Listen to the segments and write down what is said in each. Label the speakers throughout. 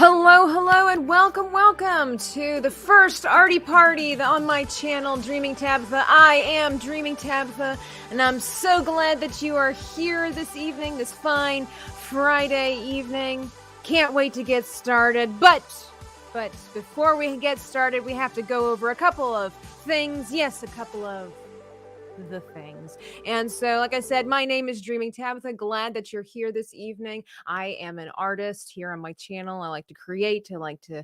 Speaker 1: Hello, and welcome to the first arty party on my channel, Dreaming Tabitha. I am Dreaming Tabitha, and I'm so glad that you are here this evening, this fine Friday evening. Can't wait to get started, but before we get started, we have to go over a couple of things. Yes, a couple of the things. And so, like I said, my name is Dreaming Tabitha. Glad that you're here this evening. I am an artist here on my channel. I like to create. I like to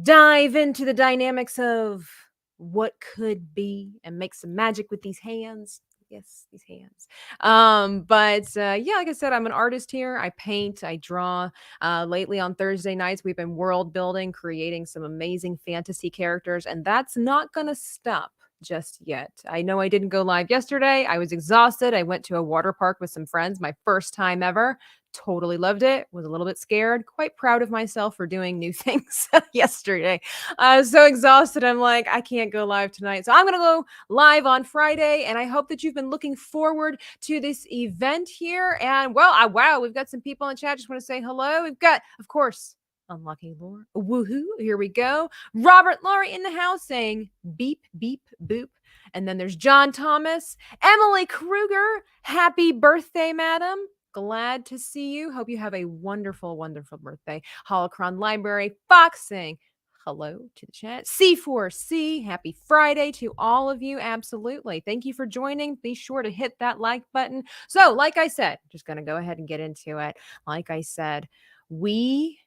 Speaker 1: dive into the dynamics of what could be and make some magic with these hands. Yes, these hands. Yeah, like I said, I'm an artist here. I paint, I draw. Lately on Thursday nights, we've been world building, creating some amazing fantasy characters, and that's not gonna stop just yet. I know I didn't go live yesterday. I was exhausted. I went to a water park with some friends, my first time ever. Totally loved it. Was a little bit scared. Quite proud of myself for doing new things yesterday. I was so exhausted. I'm like, I can't go live tonight. So I'm going to go live on Friday. And I hope that you've been looking forward to this event here. And well, wow, we've got some people in chat. Just want to say hello. We've got, of course, Unlucky Laura. Woohoo. Here we go. Robert Laurie in the house saying beep, beep, boop. And then there's John Thomas. Emily Kruger. Happy birthday, madam. Glad to see you. Hope you have a wonderful, wonderful birthday. Holocron Library. Fox saying hello to the chat. C4C. Happy Friday to all of you. Absolutely. Thank you for joining. Be sure to hit that like button. So, like I said, just going to go ahead and get into it. Like I said, we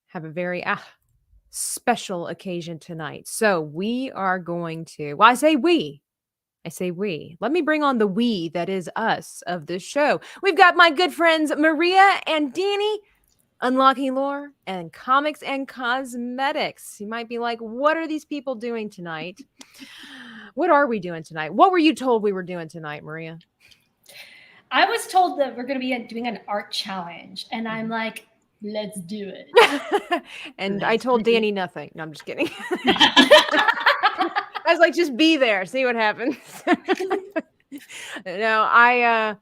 Speaker 1: have a very special occasion tonight. So we are going to, well, I say we. Let me bring on the we that is us of this show. We've got my good friends Maria and Dani, Unlocking Lore, and Comics and Cosmetics. You might be like, what are these people doing tonight? What are we doing tonight? What were you told we were doing tonight, Maria?
Speaker 2: I was told that we're going to be doing an art challenge, and I'm like, let's do it.
Speaker 1: And I told Dani nothing. No, I'm just kidding. I was like, just be there, see what happens. No, I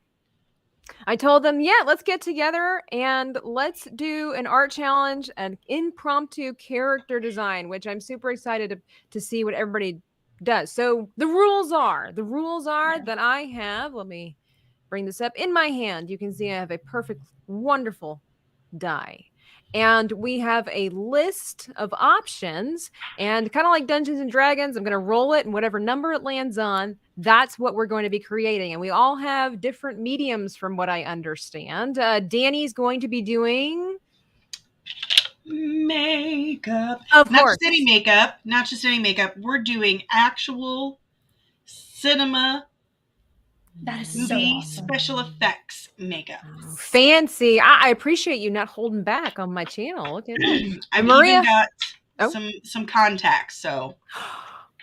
Speaker 1: told them, yeah, let's get together and let's do an art challenge, an impromptu character design, which I'm super excited to see what everybody does. So the rules are that I have, let me bring this up in my hand. You can see I have a perfect, wonderful die. And we have a list of options, and kind of like Dungeons and Dragons, I'm going to roll it, and whatever number it lands on, that's what we're going to be creating. And we all have different mediums from what I understand. Dani's going to be doing
Speaker 3: makeup.
Speaker 1: Of
Speaker 3: not
Speaker 1: course.
Speaker 3: Not just any makeup. We're doing actual cinema
Speaker 2: that is
Speaker 3: movie
Speaker 2: so awesome.
Speaker 3: special effects makeup.
Speaker 1: Oh, fancy. I appreciate you not holding back on my channel. Look at that.
Speaker 3: I've
Speaker 1: Maria?
Speaker 3: even got some contacts, so.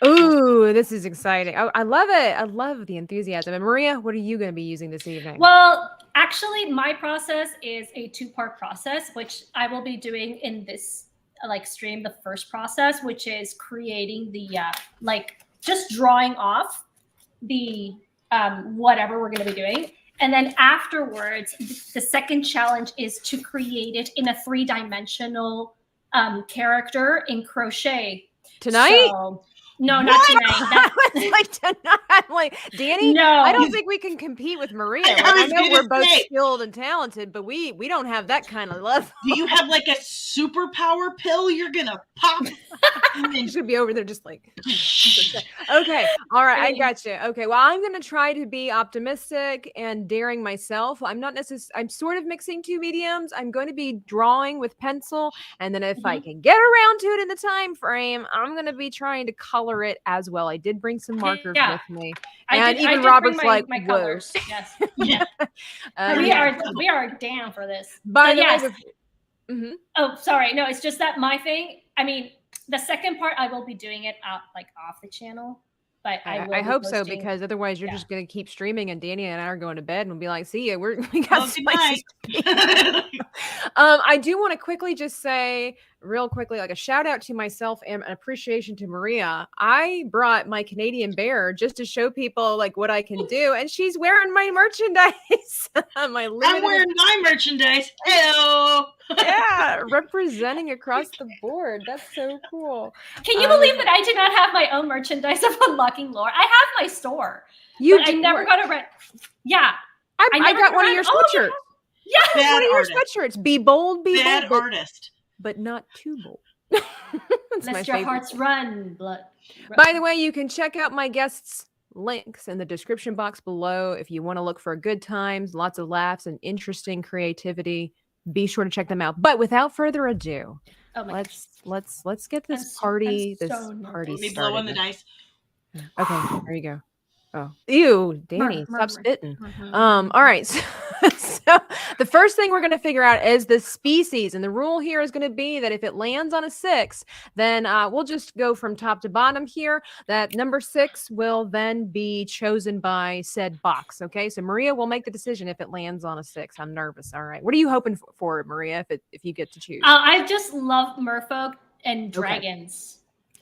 Speaker 1: Ooh, this is exciting. Oh, I love it. I love the enthusiasm. And Maria, what are you going to be using this evening?
Speaker 2: Well, actually, my process is a 2-part process, which I will be doing in this stream. The first process, which is creating the just drawing off the whatever we're going to be doing. And then afterwards, the second challenge is to create it in a 3-dimensional character in crochet.
Speaker 1: Tonight?
Speaker 2: So, no, not tonight.
Speaker 1: Tonight. I'm like, Dani,
Speaker 2: no.
Speaker 1: I don't think we can compete with Maria. I know we're both skilled and talented, but we don't have that kind of love.
Speaker 3: Do you have like a superpower pill you're going to pop?
Speaker 1: You should be over there just like, okay. All right. I got you. Okay. Well, I'm going to try to be optimistic and daring myself. I'm not necessarily, I'm sort of mixing two mediums. I'm going to be drawing with pencil. And then if I can get around to it in the time frame, I'm going to be trying to color it as well. I did bring some markers with me. And even Robert's like,
Speaker 2: my colors. Yes. Yeah. We are down for this.
Speaker 1: By the
Speaker 2: way, oh, sorry. No, it's just that my thing, I mean, the second part, I will be doing it off the channel. But
Speaker 1: I hope so, because otherwise you're just going to keep streaming, and Dani and I are going to bed and we'll be like, see ya, we got some places to be. I do want to quickly just say, real quickly, like a shout out to myself and an appreciation to Maria. I brought my Canadian bear just to show people like what I can do, and she's wearing my merchandise.
Speaker 3: I'm wearing my merchandise. Hello.
Speaker 1: Yeah, representing across the board. That's so cool.
Speaker 2: Can you believe that I do not have my own merchandise of Unlocking Lore? I have my store. I never got a rent. Yeah.
Speaker 1: I got one of your sweatshirts.
Speaker 2: Yeah,
Speaker 1: one of your sweatshirts. Be bold, be
Speaker 3: Bad
Speaker 1: bold,
Speaker 3: artist.
Speaker 1: but not too bold.
Speaker 2: Let your hearts run, blood.
Speaker 1: By the way, you can check out my guests' links in the description box below if you want to look for good times, lots of laughs, and interesting creativity. Be sure to check them out. But without further ado, let's get this party started.
Speaker 3: Let me blow on the dice.
Speaker 1: Okay, there you go. Oh, ew, Dani, stop spitting. All right. So the first thing we're going to figure out is the species. And the rule here is going to be that if it lands on a 6, then we'll just go from top to bottom here. That number 6 will then be chosen by said box. Okay. So Maria will make the decision if it lands on a 6. I'm nervous. All right. What are you hoping for, Maria, if you get to choose?
Speaker 2: I just love merfolk and dragons.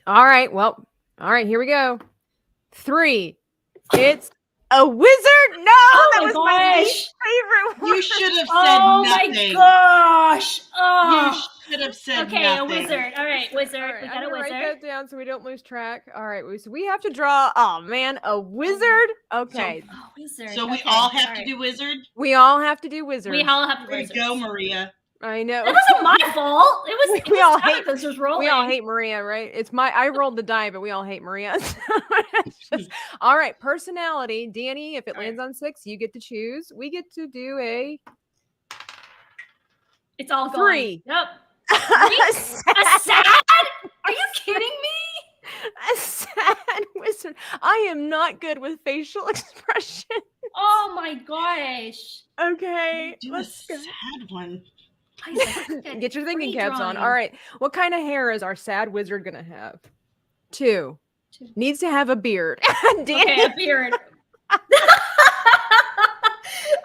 Speaker 1: Okay. All right. Well, all right. Here we go. 3. It's a wizard. No, that was my least favorite word.
Speaker 3: You should have said nothing.
Speaker 2: Oh my gosh.
Speaker 3: You should have said nothing.
Speaker 2: A wizard. All right, wizard.
Speaker 1: All right,
Speaker 2: we got a wizard.
Speaker 1: Write that down so we don't lose track. All right, so we have to draw. Oh man, a wizard. Okay.
Speaker 2: Wizard.
Speaker 3: So we all have to do wizard.
Speaker 1: We all have to do wizard.
Speaker 2: We all have to do
Speaker 3: Way
Speaker 2: wizard.
Speaker 3: to go, Maria.
Speaker 1: I know.
Speaker 2: That wasn't my fault. It was.
Speaker 1: We all hate.
Speaker 2: We
Speaker 1: all hate Maria, right? It's my. I rolled the die, but we all hate Maria. All right, personality, Dani. If it lands on 6, you get to choose. We get to do a.
Speaker 2: It's all
Speaker 1: 3.
Speaker 2: Yep. A sad? Are you kidding me?
Speaker 1: A sad wizard. I am not good with facial expression.
Speaker 2: Oh my gosh.
Speaker 1: Okay,
Speaker 3: Do a sad one.
Speaker 1: Get your thinking caps on. All right. What kind of hair is our sad wizard going to have? 2. Needs to have a beard. Dani.
Speaker 2: Okay, a beard.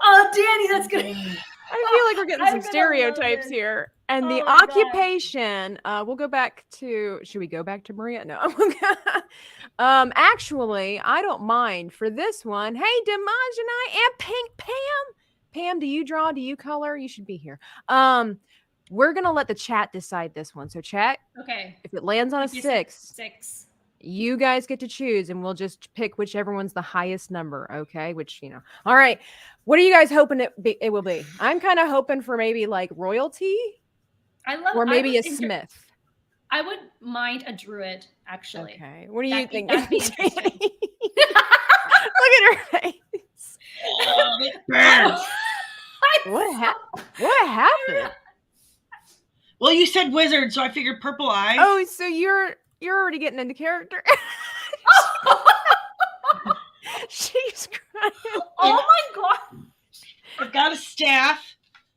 Speaker 2: Oh, Dani, that's good.
Speaker 1: I feel like we're getting some stereotypes here. And the occupation, we'll go back to, should we go back to Maria? No. Actually, I don't mind for this one. Hey, Demajani and Pink Pam. Pam, do you draw? Do you color? You should be here. We're going to let the chat decide this one. So chat.
Speaker 2: Okay.
Speaker 1: If it lands on a 6,
Speaker 2: 6.
Speaker 1: You guys get to choose and we'll just pick whichever one's the highest number. Okay. Which, all right. What are you guys hoping it will be? I'm kind of hoping for maybe like royalty or maybe a smith.
Speaker 2: I would mind a druid, actually.
Speaker 1: Okay. What do you think?
Speaker 2: That'd be interesting.
Speaker 1: Look at her face. What happened?
Speaker 3: Well, you said wizard, so I figured purple eyes.
Speaker 1: Oh, so you're already getting into character. She's crying.
Speaker 2: Oh my god.
Speaker 3: I've got a staff.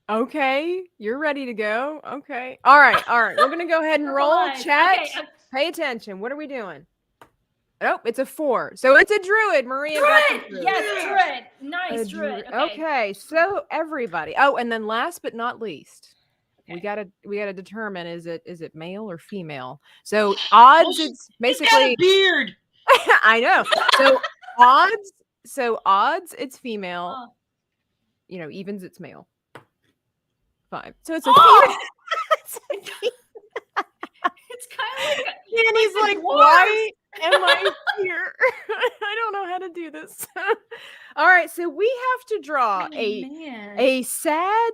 Speaker 1: Okay, you're ready to go. Okay. All right. We're going to go ahead and roll. Chat. Okay. Pay attention. What are we doing? Oh, it's a 4. So it's a druid. Maria got the druid.
Speaker 2: Yes, druid. Nice druid.
Speaker 1: Okay, so everybody. Oh, and then last but not least, we gotta determine is it male or female. So odds, it's basically
Speaker 3: got a beard.
Speaker 1: I know. So odds, it's female. Evens, it's male. 5. So it's a female.
Speaker 2: It's kind of like
Speaker 1: Dani's like, why am I here? I don't know how to do this. All right, so we have to draw a sad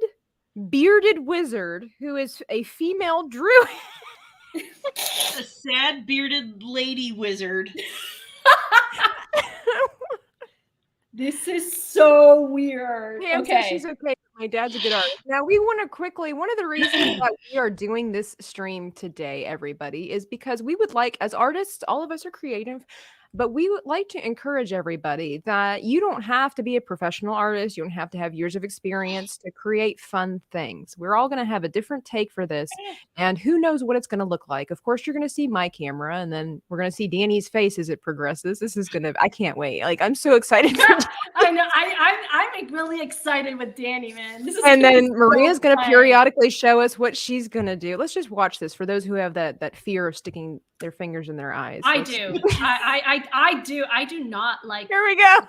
Speaker 1: bearded wizard who is a female druid.
Speaker 3: A sad bearded lady wizard.
Speaker 2: This is so weird.
Speaker 1: Pam says she's okay. My dad's a good artist. Now, we want to quickly, one of the reasons that we are doing this stream today, everybody, is because we would like, as artists, all of us are creative, but we would like to encourage everybody that you don't have to be a professional artist. You don't have to have years of experience to create fun things. We're all going to have a different take for this, and who knows what it's going to look like. Of course, you're going to see my camera, and then we're going to see Dani's face as it progresses. This is going to, I can't wait. Like, I'm so excited.
Speaker 2: I know. I'm really excited with Dani, man. This is
Speaker 1: And
Speaker 2: gonna
Speaker 1: then
Speaker 2: be so
Speaker 1: Maria's going to
Speaker 2: fun.
Speaker 1: periodically show us what she's going to do. Let's just watch this for those who have that fear of sticking their fingers in their eyes.
Speaker 2: I
Speaker 1: Let's-
Speaker 2: do. I do. I do not like.
Speaker 1: Here we go.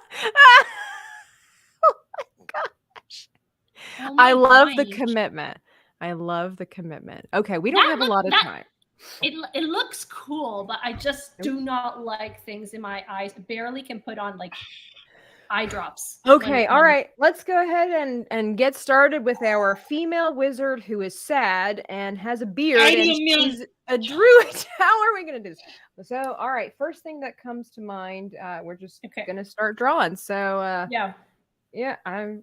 Speaker 2: Oh
Speaker 1: I
Speaker 2: my
Speaker 1: love the
Speaker 2: gosh.
Speaker 1: commitment. I love the commitment. Okay, we don't have a lot of time.
Speaker 2: It looks cool, but I just do not like things in my eyes. Barely can put on like eye drops.
Speaker 1: Okay, all right. Let's go ahead and get started with our female wizard who is sad and has a beard and she's a druid. How are we going to do this? So, all right. First thing that comes to mind, we're just going to start drawing. So, yeah, I'm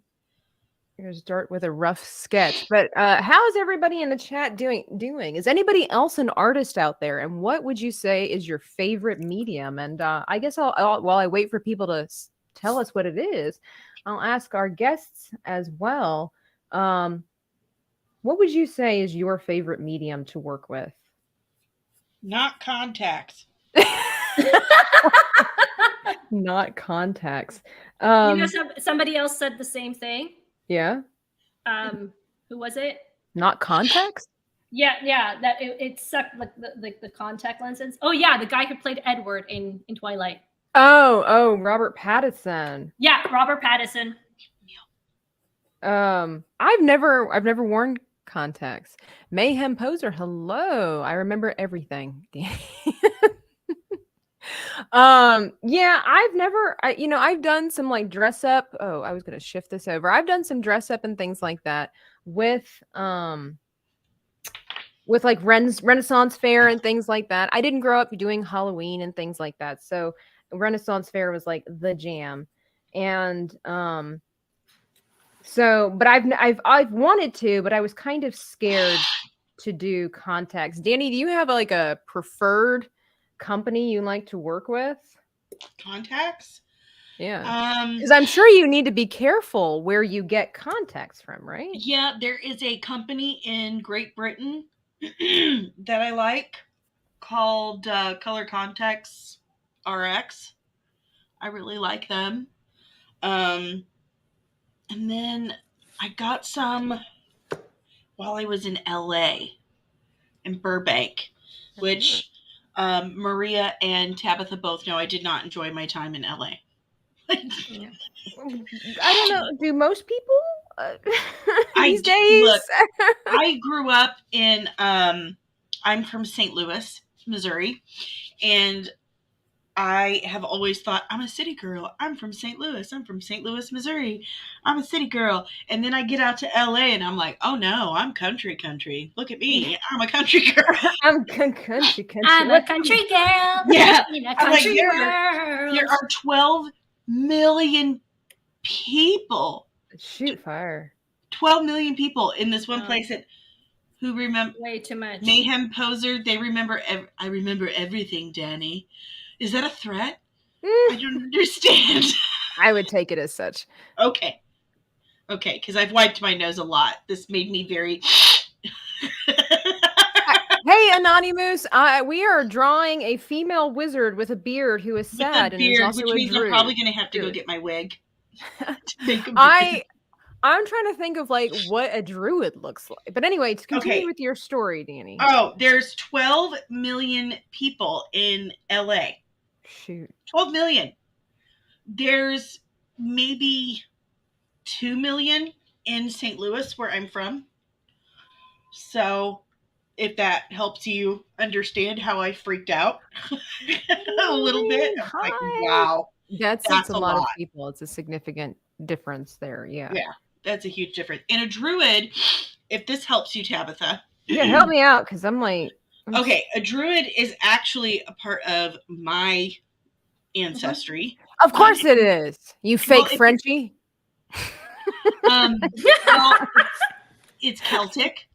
Speaker 1: going to start with a rough sketch. But how is everybody in the chat doing? Is anybody else an artist out there? And what would you say is your favorite medium? And I guess I'll while I wait for people to tell us what it is, I'll ask our guests as well. What would you say is your favorite medium to work with?
Speaker 3: Not contacts.
Speaker 1: Not contacts.
Speaker 2: Somebody else said the same thing.
Speaker 1: Yeah.
Speaker 2: Who was it?
Speaker 1: Not contacts?
Speaker 2: Yeah. That it sucked like the contact lenses. Oh yeah, the guy who played Edward in Twilight.
Speaker 1: Oh, Robert Pattinson.
Speaker 2: Yeah, Robert Pattinson.
Speaker 1: I've never worn contacts. Mayhem Poser, hello. I remember everything. Yeah, I've done some like dress up. Oh, I was gonna shift this over. I've done some dress up and things like that with like Renaissance Fair and things like that. I didn't grow up doing Halloween and things like that, so Renaissance Fair was like the jam. And but I've wanted to, but I was kind of scared to do contacts. Dani, do you have like a preferred company you like to work with?
Speaker 3: Contacts?
Speaker 1: Yeah. Because I'm sure you need to be careful where you get contacts from, right?
Speaker 3: Yeah, there is a company in Great Britain that I like called Color Contacts RX. I really like them. And then I got some while I was in LA, in Burbank, which Maria and Tabitha both know I did not enjoy my time in LA.
Speaker 1: I don't know. Do most people these days?
Speaker 3: Look, I grew up in, I'm from St. Louis, Missouri, and I have always thought, I'm a city girl. I'm from St. Louis. I'm from St. Louis, Missouri. I'm a city girl. And then I get out to LA and I'm like, oh no, I'm country. Look at me. I'm a country girl.
Speaker 1: I'm country.
Speaker 2: I'm a country girl.
Speaker 3: Yeah.
Speaker 2: I'm
Speaker 3: like, there are 12 million people.
Speaker 1: Shoot fire.
Speaker 3: 12 million people in this one place who remember
Speaker 2: way too much.
Speaker 3: Mayhem Poser. They remember. I remember everything, Dani. Is that a threat? I don't understand.
Speaker 1: I would take it as such.
Speaker 3: Okay, because I've wiped my nose a lot. This made me very...
Speaker 1: Hey, Anonymous, we are drawing a female wizard with a beard who is sad and is also
Speaker 3: which
Speaker 1: a
Speaker 3: means
Speaker 1: druid.
Speaker 3: I'm probably going to have to go get my wig.
Speaker 1: I'm trying to think of like what a druid looks like. But anyway, to continue with your story, Dani.
Speaker 3: Oh, there's 12 million people in LA.
Speaker 1: Shoot.
Speaker 3: 12 million. There's maybe 2 million in St. Louis, where I'm from. So, if that helps you understand how I freaked out a little bit. I'm like, wow.
Speaker 1: That's a lot of people. It's a significant difference there. Yeah.
Speaker 3: Yeah, that's a huge difference. And a druid, if this helps you, Tabitha.
Speaker 1: Yeah, help me out, because I'm like...
Speaker 3: Okay, a druid is actually a part of my ancestry.
Speaker 1: Of course it is. You fake Frenchie.
Speaker 3: Well, it's Celtic.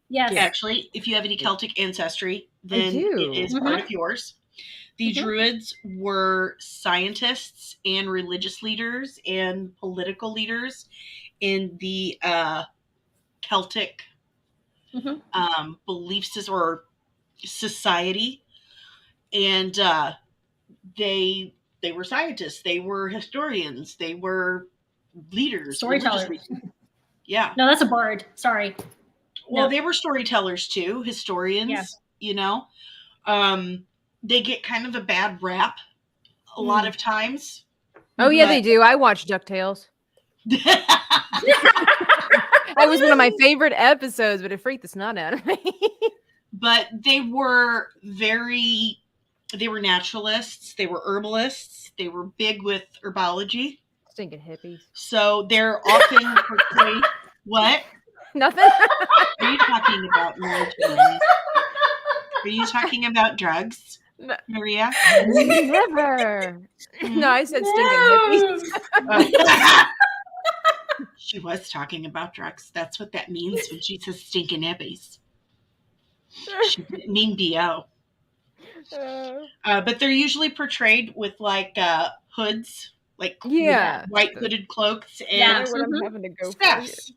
Speaker 2: Yes.
Speaker 3: Actually, if you have any Celtic ancestry, then it is part of yours. The druids were scientists and religious leaders and political leaders in the Celtic belief system or society. And they scientists, they were historians, they were leaders,
Speaker 2: Storytellers.
Speaker 3: religious leaders. Yeah.
Speaker 2: No, that's a bard. Sorry.
Speaker 3: Well,
Speaker 2: No.
Speaker 3: they were storytellers too, historians, you know. They get kind of a bad rap a lot of times.
Speaker 1: Oh yeah, they do. I watched DuckTales. That was one of my favorite episodes, but it freaked the snot out of me.
Speaker 3: But they were naturalists, they were herbalists, they were big with herbology.
Speaker 1: Stinking hippies.
Speaker 3: So they're often portrayed. What?
Speaker 1: Nothing.
Speaker 3: Are you talking about marijuana? Are you talking about drugs,
Speaker 1: No.
Speaker 3: Maria?
Speaker 1: Never. No, I said stinking hippies.
Speaker 3: She was talking about drugs. That's what that means when she says stinking hippies. She didn't mean BO. But they're usually portrayed with like hoods, like white hooded cloaks and
Speaker 1: what I'm having to go
Speaker 3: staffs.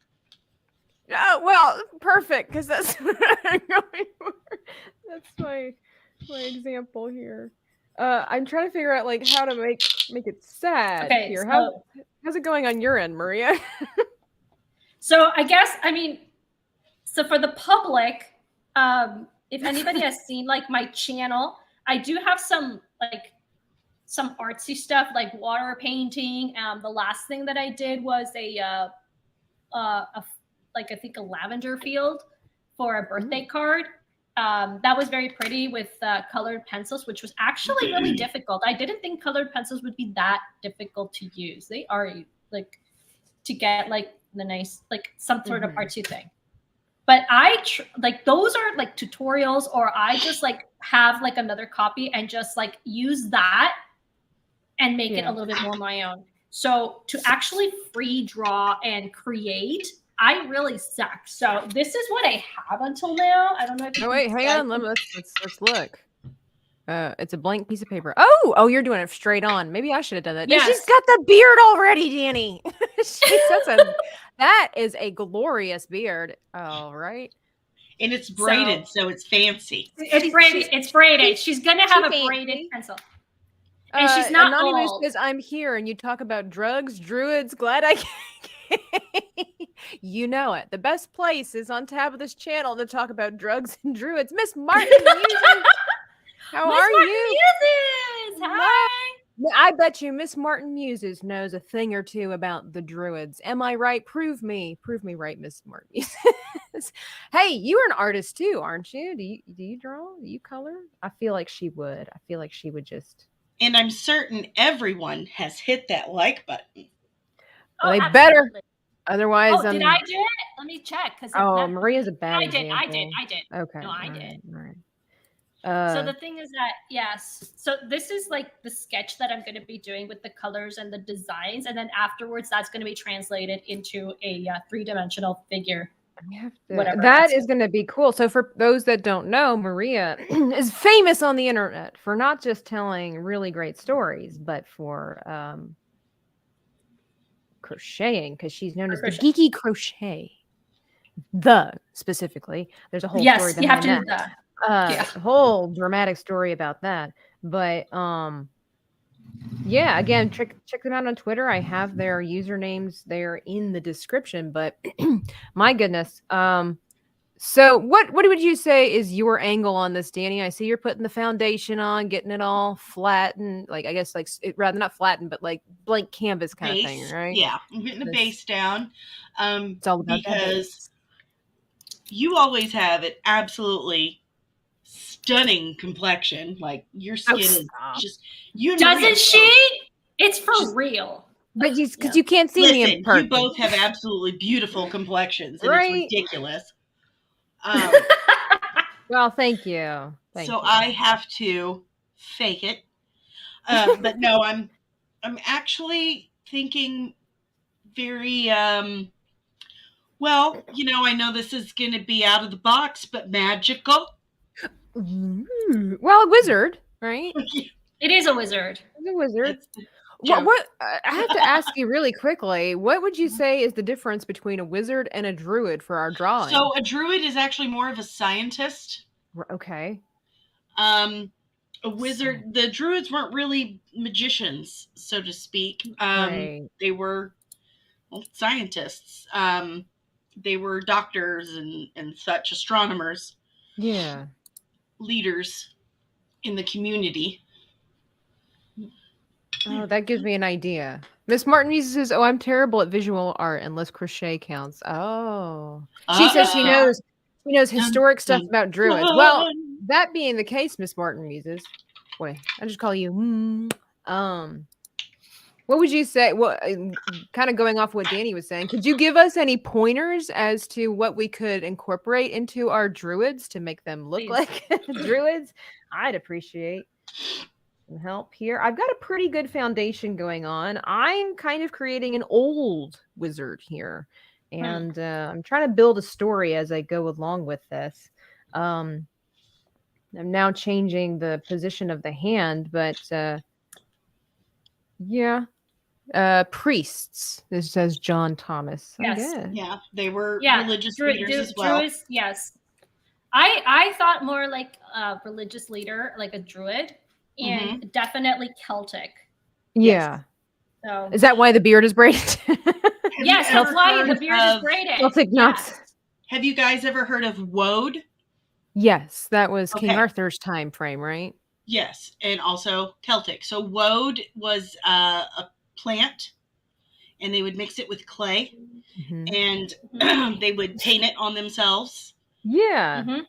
Speaker 1: Oh well, perfect, because that's what I'm going for. That's my example here. I'm trying to figure out like how to make it sad here. How's it going on your end, Maria?
Speaker 2: So I guess so for the public, if anybody has seen like my channel, I do have some artsy stuff like water painting. The last thing that I did was I think a lavender field for a birthday card. That was very pretty with colored pencils, which was actually really difficult. I didn't think colored pencils would be that difficult to use. They are like to get like the nice, like some sort of artsy thing. But those are like tutorials, or I just like have like another copy and just like use that and make it a little bit more my own. So to actually free draw and create, I really suck. So this is what I have until now. I don't know if
Speaker 1: wait, hang on. Let's look. It's a blank piece of paper. Oh, you're doing it straight on. Maybe I should have done that.
Speaker 2: Yes.
Speaker 1: She's got the beard already, Dani. That is a glorious beard. All right.
Speaker 3: And it's braided, so it's fancy.
Speaker 2: It's braided. It's braided. She's gonna have a braided pencil. And she's not
Speaker 1: Anonymous
Speaker 2: old.
Speaker 1: says, I'm here and you talk about drugs, druids, glad I came. You know it. The best place is on tab of this channel to talk about drugs and druids. Miss Martin Muses. How are you?
Speaker 2: Muses. Hi.
Speaker 1: I bet you Miss Martin Muses knows a thing or two about the druids. Am I right? Prove me right, Miss Martin Muses. Hey, you are an artist too, aren't you? Do you draw? Do you color? I feel like she would. I feel like she would just.
Speaker 3: And I'm certain everyone has hit that like button.
Speaker 1: Well, they better. Otherwise,
Speaker 2: did I do it? Let me check.
Speaker 1: Maria's a bad example.
Speaker 2: I did.
Speaker 1: Okay.
Speaker 2: No, I did.
Speaker 1: All right.
Speaker 2: So the thing is that, yes. So this is like the sketch that I'm going to be doing with the colors and the designs. And then afterwards, that's going to be translated into a three-dimensional figure.
Speaker 1: That is going to be cool. So for those that don't know, Maria is famous on the internet for not just telling really great stories, but for crocheting, because she's known as the geeky crochet. Specifically, there's a whole story behind
Speaker 2: you have to
Speaker 1: that.
Speaker 2: do that.
Speaker 1: A whole dramatic story about that. But yeah, again, check them out on Twitter. I have their usernames there in the description. But my goodness, so what would you say is your angle on this, Dani? I see you're putting the foundation on, getting it all flattened, like I guess like rather not flattened, but like blank canvas kind of thing, right?
Speaker 3: Yeah, I'm getting the base down.
Speaker 1: It's all about
Speaker 3: because you always have an absolutely stunning complexion. Like your skin is just
Speaker 2: doesn't she? It's for real.
Speaker 1: But because you can't see me in person.
Speaker 3: You both have absolutely beautiful complexions, and it's ridiculous.
Speaker 1: Well, thank you.
Speaker 3: So I have to fake it. But no, I'm actually thinking very well, I know this is going to be out of the box, but magical.
Speaker 1: Well, a wizard, right?
Speaker 2: It is a wizard.
Speaker 1: It's a wizard. What I have to ask you really quickly, what would you say is the difference between a wizard and a druid for our drawing?
Speaker 3: So a druid is actually more of a scientist.
Speaker 1: Okay.
Speaker 3: A a wizard. The druids weren't really magicians, so to speak.
Speaker 1: Right.
Speaker 3: They were scientists. They were doctors and such, astronomers,
Speaker 1: Yeah.
Speaker 3: leaders in the community.
Speaker 1: Oh, that gives me an idea. Miss Martin says, "Oh, I'm terrible at visual art unless crochet counts." Oh, she says she
Speaker 3: Uh-oh.
Speaker 1: knows historic stuff
Speaker 3: dun,
Speaker 1: about druids. Well,
Speaker 3: dun.
Speaker 1: that being the case, Miss Martin muses. Boy, I just call you. What would you say? What kind of going off what Dani was saying? Could you give us any pointers as to what we could incorporate into our druids to make them look
Speaker 2: Please.
Speaker 1: like druids? I'd appreciate some help here. I've got a pretty good foundation going on. I'm kind of creating an old wizard here, and I'm trying to build a story as I go along with this. I'm now changing the position of the hand, but yeah. Priests. This says John Thomas. I
Speaker 2: Yes.
Speaker 1: guess.
Speaker 3: Yeah, they were
Speaker 2: Yeah,
Speaker 3: religious leaders as well.
Speaker 2: Druids, yes. I thought more like a religious leader, like a druid, and definitely Celtic.
Speaker 1: Yeah.
Speaker 2: So
Speaker 1: Is that why the beard is braided?
Speaker 2: yes,
Speaker 3: ever
Speaker 2: that's why
Speaker 3: heard
Speaker 2: the beard is
Speaker 3: of
Speaker 2: braided.
Speaker 1: Celtic knots.
Speaker 2: Yes.
Speaker 3: Have you guys ever heard of woad?
Speaker 1: Yes, that was King
Speaker 3: Okay.
Speaker 1: Arthur's time frame, right?
Speaker 3: Yes, and also Celtic. So woad was a plant, and they would mix it with clay, and they would paint it on themselves.
Speaker 1: Yeah.
Speaker 2: Mm-hmm.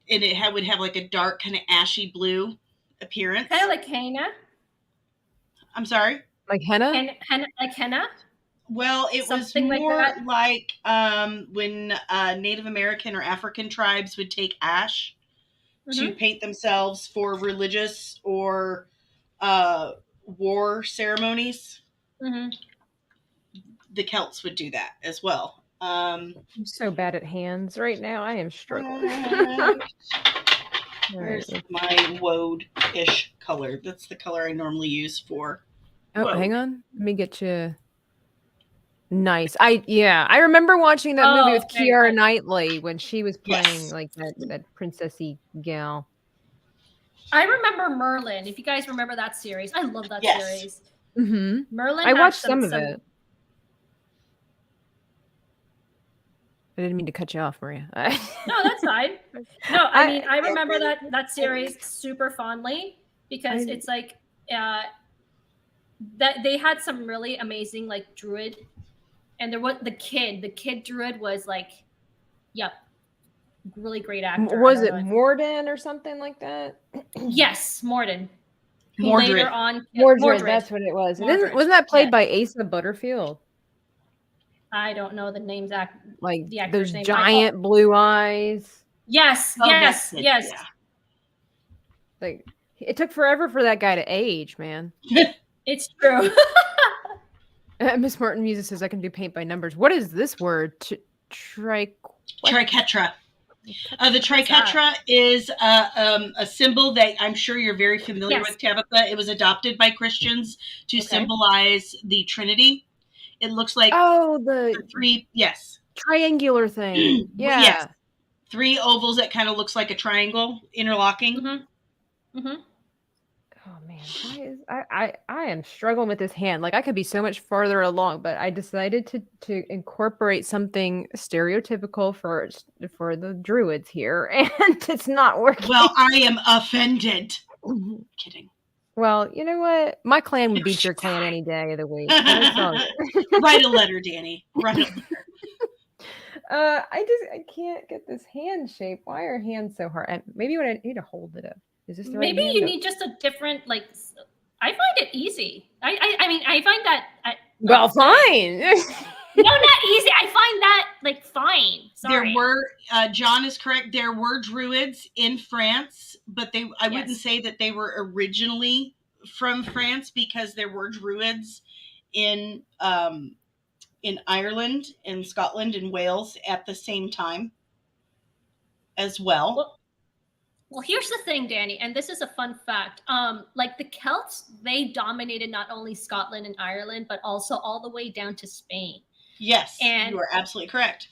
Speaker 3: And it would have like a dark kind of ashy blue appearance.
Speaker 2: Kind of like henna.
Speaker 3: I'm sorry?
Speaker 1: Like henna?
Speaker 2: Like henna?
Speaker 3: Well, it
Speaker 2: Something
Speaker 3: was
Speaker 2: like
Speaker 3: more
Speaker 2: that?
Speaker 3: like when Native American or African tribes would take ash to paint themselves for religious or war ceremonies.
Speaker 1: Mm-hmm.
Speaker 3: The Celts would do that as well.
Speaker 1: I'm so bad at hands right now. I am struggling.
Speaker 3: Where's my woad-ish color? That's the color I normally use for.
Speaker 1: Oh, hang on. Let me get you. Nice. I remember watching that movie with Keira Knightley when she was playing like that princessy gal.
Speaker 2: I remember Merlin. If you guys remember that series, I love that series.
Speaker 1: Mm-hmm.
Speaker 2: Merlin.
Speaker 1: I watched some of it. I didn't mean to cut you off, Maria.
Speaker 2: No, that's fine. No, I mean I remember that series super fondly because it's like that they had some really amazing like druid, and there was the kid druid was like, really great actor.
Speaker 1: Was it Morden or something like that?
Speaker 2: Yes, Morden.
Speaker 3: Mordred.
Speaker 2: Later on,
Speaker 1: Mordred, that's what it was.
Speaker 2: Mordred.
Speaker 1: Wasn't that played by Asa Butterfield?
Speaker 2: I don't know the names.
Speaker 1: Like
Speaker 2: the actor's
Speaker 1: those
Speaker 2: name.
Speaker 1: giant blue eyes.
Speaker 2: Yes, yes.
Speaker 3: Yeah.
Speaker 1: Like it took forever for that guy to age, man.
Speaker 2: It's true.
Speaker 1: Miss Martin Music says I can do paint by numbers. What is this word?
Speaker 3: Triquetra. The triquetra is a symbol that I'm sure you're very familiar with, Tabitha. It was adopted by Christians to symbolize the Trinity. It looks like
Speaker 1: the
Speaker 3: three,
Speaker 1: triangular thing. Yeah.
Speaker 3: Yes. 3 ovals that kind of looks like a triangle interlocking.
Speaker 1: Oh man, I am struggling with this hand. Like I could be so much farther along, but I decided to incorporate something stereotypical for the druids here, and it's not working.
Speaker 3: Well, I am offended. Kidding.
Speaker 1: Well, you know what? My clan would beat your clan any day of the week.
Speaker 3: Write a letter, Dani. Write a letter.
Speaker 1: I can't get this hand shape. Why are hands so hard? Maybe when I need to hold it up. Is this the right
Speaker 2: Maybe
Speaker 1: hand?
Speaker 2: you need just a different like. I find it easy. I mean I find that.
Speaker 1: Well, fine.
Speaker 2: No, not easy. I find that like fine. Sorry.
Speaker 3: There were John is correct. There were druids in France, but I wouldn't say that they were originally from France because there were druids in Ireland, in Scotland, and Wales at the same time as well.
Speaker 2: Well, here's the thing, Dani, and this is a fun fact. Like the Celts, they dominated not only Scotland and Ireland, but also all the way down to Spain.
Speaker 3: Yes,
Speaker 2: and
Speaker 3: you are absolutely correct.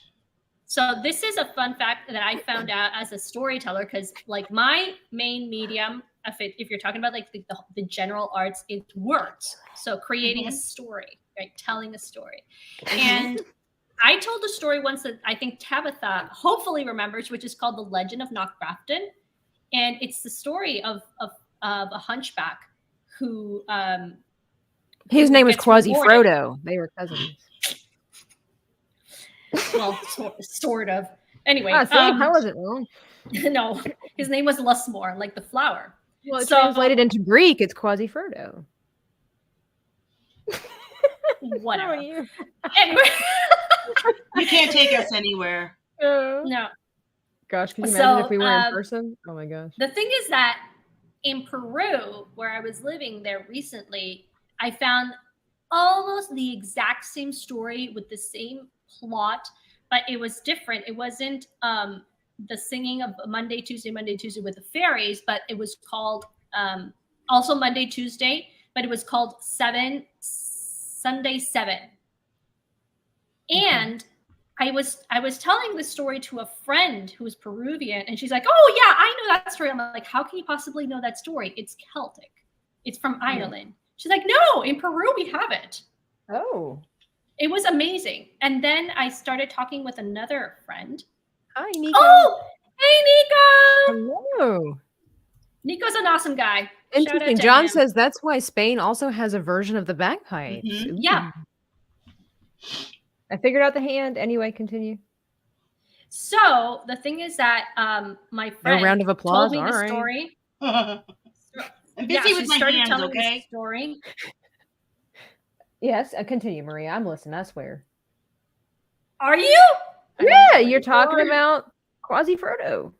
Speaker 2: So this is a fun fact that I found out as a storyteller, because like my main medium if you're talking about like the general arts, it's words. So creating a story, right? Telling a story. And I told a story once that I think Tabitha hopefully remembers, which is called The Legend of Knockgrafton. And it's the story of a hunchback who
Speaker 1: His name was
Speaker 2: gets
Speaker 1: Quasi
Speaker 2: rewarded.
Speaker 1: Frodo. They were cousins.
Speaker 2: Well, sort of. Anyway,
Speaker 1: I wasn't wrong.
Speaker 2: no, his name was Lusmore, like the flower.
Speaker 1: Well, it's
Speaker 2: So-
Speaker 1: translated into Greek. It's Quasi Frodo.
Speaker 2: Whatever.
Speaker 1: You?
Speaker 2: Anyway,
Speaker 3: You can't take us anywhere.
Speaker 2: no.
Speaker 1: Gosh, could you imagine
Speaker 2: So,
Speaker 1: if we were in person? Oh my gosh.
Speaker 2: The thing is that in Peru, where I was living there recently, I found almost the exact same story with the same plot, but it was different. It wasn't the singing of Monday, Tuesday with the fairies, but it was called also Monday, Tuesday, but it was called Sunday 7. And I was telling this story to a friend who was Peruvian, and she's like, "Oh yeah, I know that story." I'm like, "How can you possibly know that story? It's Celtic. It's from Ireland." She's like, "No, in Peru we have it."
Speaker 1: Oh.
Speaker 2: It was amazing. And then I started talking with another friend.
Speaker 1: Hi, Nico.
Speaker 2: Oh, hey Nico!
Speaker 1: Hello.
Speaker 2: Nico's an awesome guy. Shout out
Speaker 1: Interesting.
Speaker 2: to
Speaker 1: John
Speaker 2: him.
Speaker 1: says that's why Spain also has a version of the bagpipes.
Speaker 3: Mhm.
Speaker 1: Ooh.
Speaker 2: Yeah.
Speaker 1: I figured out the hand. Anyway, continue.
Speaker 2: So the thing is that my friend
Speaker 1: round of applause?
Speaker 2: told me
Speaker 1: All
Speaker 2: the
Speaker 1: right.
Speaker 2: story.
Speaker 3: I'm busy
Speaker 2: Yeah, she
Speaker 3: with my
Speaker 2: started
Speaker 3: hands,
Speaker 2: telling
Speaker 3: okay?
Speaker 2: the story.
Speaker 1: Yes, continue, Maria. I'm listening. I swear.
Speaker 2: Are you?
Speaker 1: Yeah, you're talking about Quasi Frodo.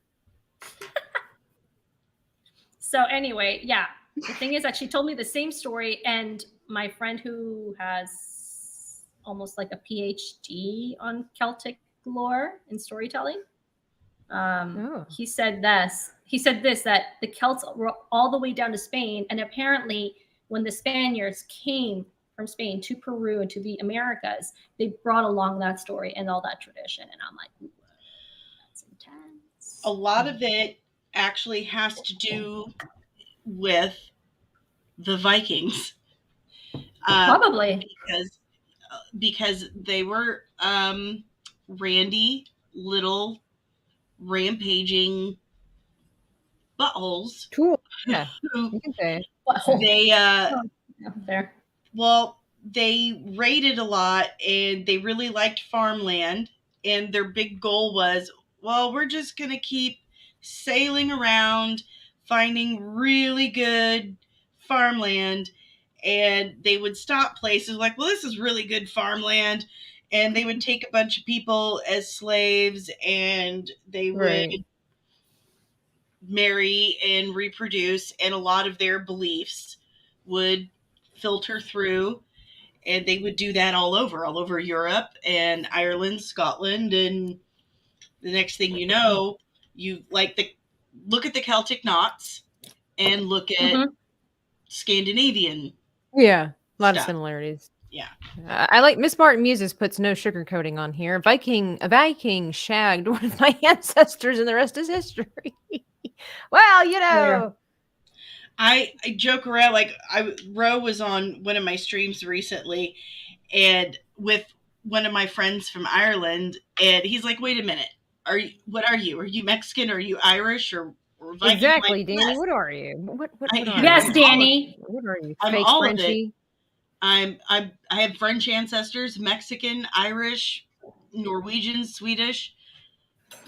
Speaker 2: So anyway, yeah. The thing is that she told me the same story, and my friend who has almost like a PhD on Celtic lore and storytelling, he said this. He said this, that the Celts were all the way down to Spain, and apparently when the Spaniards came from Spain to Peru and to the Americas, they brought along that story and all that tradition. And I'm like, "Whoa, that's intense."
Speaker 3: A lot of it actually has to do with the Vikings.
Speaker 2: Probably.
Speaker 3: Because they were randy little rampaging buttholes.
Speaker 1: Cool. Yeah,
Speaker 3: Who
Speaker 1: you can say it.
Speaker 3: they
Speaker 2: There.
Speaker 3: well, they raided a lot and they really liked farmland, and their big goal was, well, we're just going to keep sailing around finding really good farmland, and they would stop places like, well, this is really good farmland, and they would take a bunch of people as slaves, and they would marry and reproduce, and a lot of their beliefs would filter through, and they would do that all over Europe and Ireland, Scotland, and the next thing you know, you look at the Celtic knots and look at Scandinavian.
Speaker 1: Yeah, a lot
Speaker 3: stuff.
Speaker 1: of similarities.
Speaker 3: Yeah.
Speaker 1: I like Miss Martin Muses puts no sugarcoating on here. A Viking shagged one of my ancestors, and the rest is history. Well, you know.
Speaker 3: I joke around, like Ro was on one of my streams recently, and with one of my friends from Ireland, and he's like, "Wait a minute, what are you? Are you Mexican? Are you Irish or Viking?"
Speaker 1: Exactly,
Speaker 3: like,
Speaker 1: Danny.
Speaker 3: yes.
Speaker 1: What are you? What are
Speaker 2: Yes,
Speaker 1: you?
Speaker 2: Danny.
Speaker 1: What are you?
Speaker 3: I'm
Speaker 1: Fake
Speaker 3: all
Speaker 1: Frenchie?
Speaker 3: of it. I have French ancestors, Mexican, Irish, Norwegian, Swedish.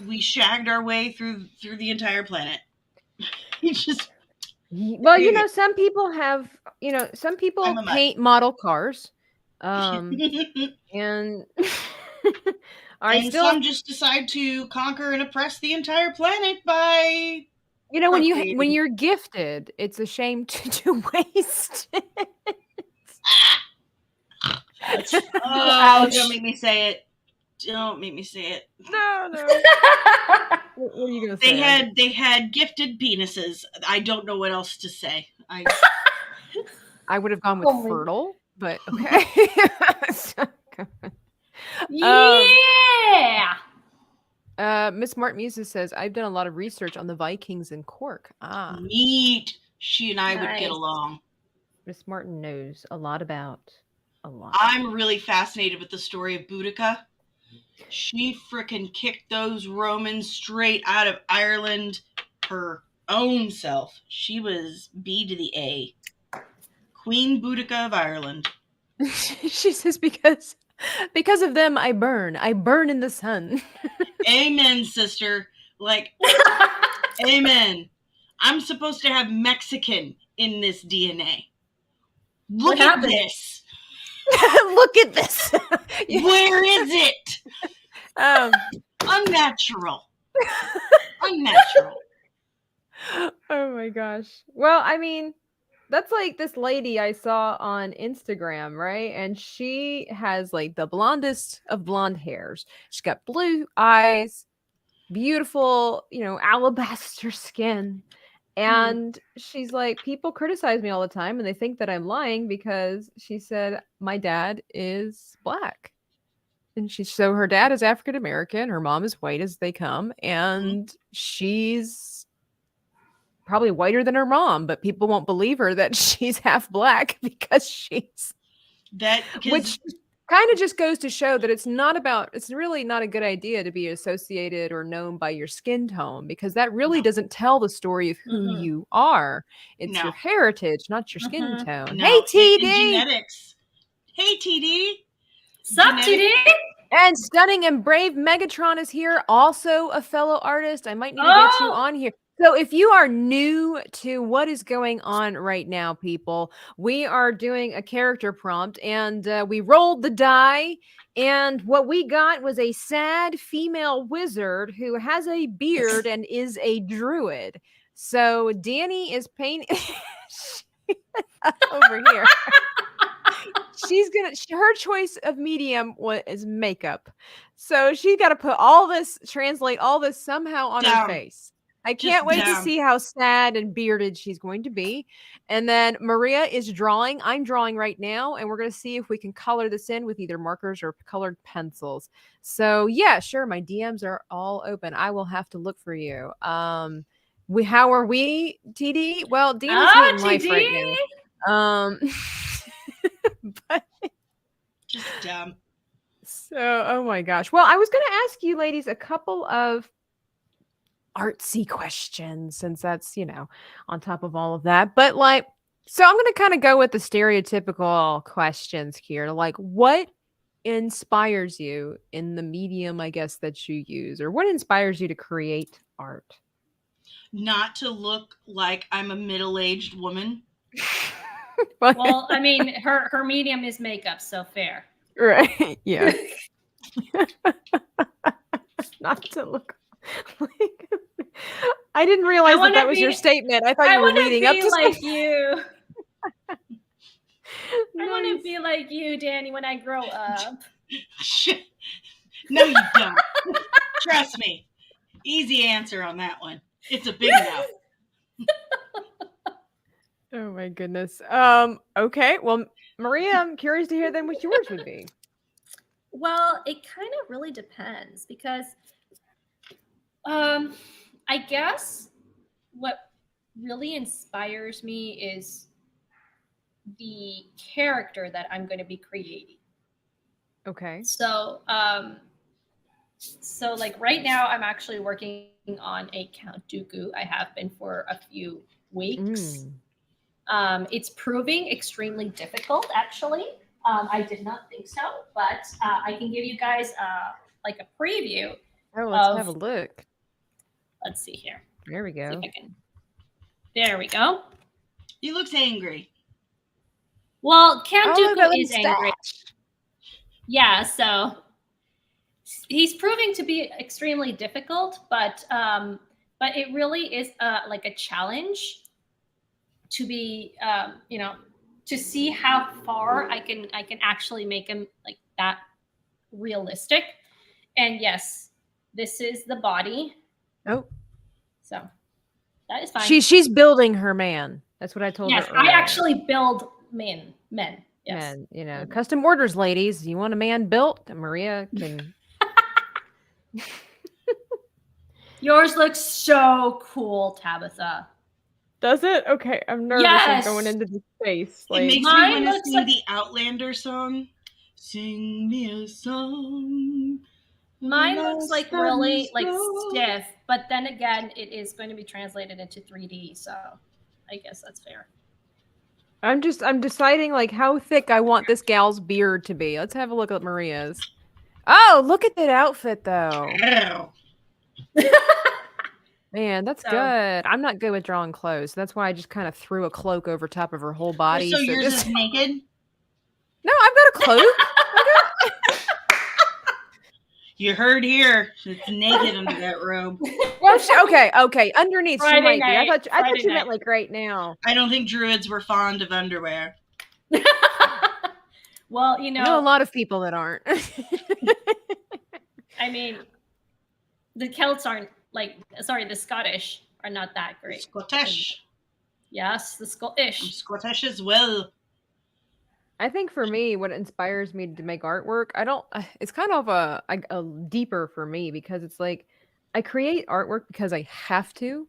Speaker 3: We shagged our way through the entire planet. Just
Speaker 1: Well, you know, some people have, some people
Speaker 3: I'm a mutt.
Speaker 1: paint model cars, and I
Speaker 3: and
Speaker 1: still,
Speaker 3: some just decide to conquer and oppress the entire planet by,
Speaker 1: when you're gifted, it's a shame to waste it.
Speaker 3: Oh, don't make me say it. Don't make me say it.
Speaker 1: No. What are you gonna
Speaker 3: They
Speaker 1: say?
Speaker 3: they had gifted penises. I don't know what else to say.
Speaker 1: I would have gone with fertile, but okay.
Speaker 2: Yeah.
Speaker 1: Miss Mart Muses says, I've done a lot of research on the Vikings in Cork.
Speaker 3: Neat. she and I would get
Speaker 2: Nice.
Speaker 3: along.
Speaker 1: Miss Martin knows a lot about a lot.
Speaker 3: I'm really fascinated with the story of Boudica. She frickin' kicked those Romans straight out of Ireland her own self. She was B to the A. Queen Boudica of Ireland.
Speaker 1: She says, because of them I burn in the sun.
Speaker 3: Amen, sister. Like, amen. I'm supposed to have Mexican in this DNA. Look
Speaker 2: What
Speaker 3: at
Speaker 2: happened?
Speaker 3: this.
Speaker 1: Look at this.
Speaker 3: Where is it? Unnatural. Unnatural.
Speaker 1: Oh my gosh. Well, I mean, that's like this lady I saw on Instagram, right? And she has like the blondest of blonde hairs. She's got blue eyes, beautiful, alabaster skin. And she's like, people criticize me all the time and they think that I'm lying because she said, my dad is black. And so her dad is African American, her mom is white as they come, and she's probably whiter than her mom, but people won't believe her that she's half black because she's which kind of just goes to show that it's really not a good idea to be associated or known by your skin tone, because that really doesn't tell the story of who you are. It's your heritage, not your skin tone.
Speaker 3: No.
Speaker 1: Hey, TD!
Speaker 3: Genetics. Hey, TD!
Speaker 2: Sup, TD?
Speaker 1: And Stunning and Brave Megatron is here, also a fellow artist. I might need to get you on here. So if you are new to what is going on right now, people, we are doing a character prompt, and we rolled the die, and what we got was a sad female wizard who has a beard and is a druid. So Dani is painting over here. Her choice of medium is makeup. So she's got to translate all this somehow on her face. I can't wait to see how sad and bearded she's going to be. And then Maria is drawing. I'm drawing right now, and we're going to see if we can color this in with either markers or colored pencils. So yeah, sure. My DMs are all open. I will have to look for you. How are we, TD? Well, Dani's hating life right now. But
Speaker 3: just dumb.
Speaker 1: So, oh my gosh. Well, I was going to ask you ladies a couple of artsy questions, since that's, on top of all of that. But so I'm going to kind of go with the stereotypical questions here. Like, what inspires you in the medium, I guess, that you use, or what inspires you to create art?
Speaker 3: Not to look like I'm a middle-aged woman.
Speaker 2: Well, I mean, her medium is makeup, so fair.
Speaker 1: Right. Yeah. Not to look like. I didn't realize that was your statement. I thought you were leading up to
Speaker 2: like you. I want to be like you, Dani, when I grow up.
Speaker 3: No, you don't. Trust me. Easy answer on that one. It's a big no.
Speaker 1: Oh my goodness. Okay. Well, Maria, I'm curious to hear then what yours would be.
Speaker 2: Well, it kind of really depends, because I guess what really inspires me is the character that I'm going to be creating.
Speaker 1: Okay.
Speaker 2: So like right now I'm actually working on a Count Dooku. I have been for a few weeks. It's proving extremely difficult, actually. I did not think so, but I can give you guys like a preview.
Speaker 1: Oh, let's have a look.
Speaker 2: Let's see here.
Speaker 1: There we go.
Speaker 2: There we go.
Speaker 3: He looks angry.
Speaker 2: Well, Count Dooku is angry. Yeah, so he's proving to be extremely difficult, but it really is like a challenge to be, to see how far I can actually make him like that realistic. And yes, this is the body.
Speaker 1: Oh,
Speaker 2: so that is fine.
Speaker 1: She's building her man. That's what I told her.
Speaker 2: Yes, I actually build men. Yes.
Speaker 1: Men, custom orders, ladies. You want a man built? Maria can.
Speaker 2: Yours looks so cool, Tabitha.
Speaker 1: Does it? Okay, I'm nervous of going
Speaker 2: Yes.
Speaker 1: into the space.
Speaker 3: It
Speaker 1: Like,
Speaker 3: makes me
Speaker 2: Mine
Speaker 3: want to
Speaker 2: looks
Speaker 3: sing
Speaker 2: like-
Speaker 3: the Outlander song. Sing me a song.
Speaker 2: Mine looks like
Speaker 3: Last time
Speaker 2: really
Speaker 3: is
Speaker 2: like
Speaker 3: gone.
Speaker 2: stiff, but then again, it is going to be translated into 3D, so I guess that's fair.
Speaker 1: I'm deciding like how thick I want this gal's beard to be. Let's have a look at Maria's. Oh, look at that outfit though.
Speaker 3: Ow.
Speaker 1: Man, that's
Speaker 2: So-
Speaker 1: good. I'm not good with drawing clothes. So that's why I just kind of threw a cloak over top of her whole body.
Speaker 3: So yours
Speaker 1: just
Speaker 3: is naked?
Speaker 1: No, I've got a cloak.
Speaker 3: You heard here. It's naked under that robe.
Speaker 1: Well, okay. Underneath, she
Speaker 2: Friday
Speaker 1: might be. I
Speaker 2: night,
Speaker 1: thought
Speaker 2: Friday
Speaker 1: you meant
Speaker 2: night.
Speaker 1: like right now.
Speaker 3: I don't think druids were fond of underwear.
Speaker 2: Well,
Speaker 1: I know a lot of people that aren't.
Speaker 2: I mean, the Celts aren't the Scottish are not that great.
Speaker 3: Scottish.
Speaker 2: Yes, the
Speaker 3: I'm
Speaker 2: Scottish.
Speaker 3: Scottish as well.
Speaker 1: I think for me, what inspires me to make artwork, it's kind of a deeper for me because it's like I create artwork because I have to,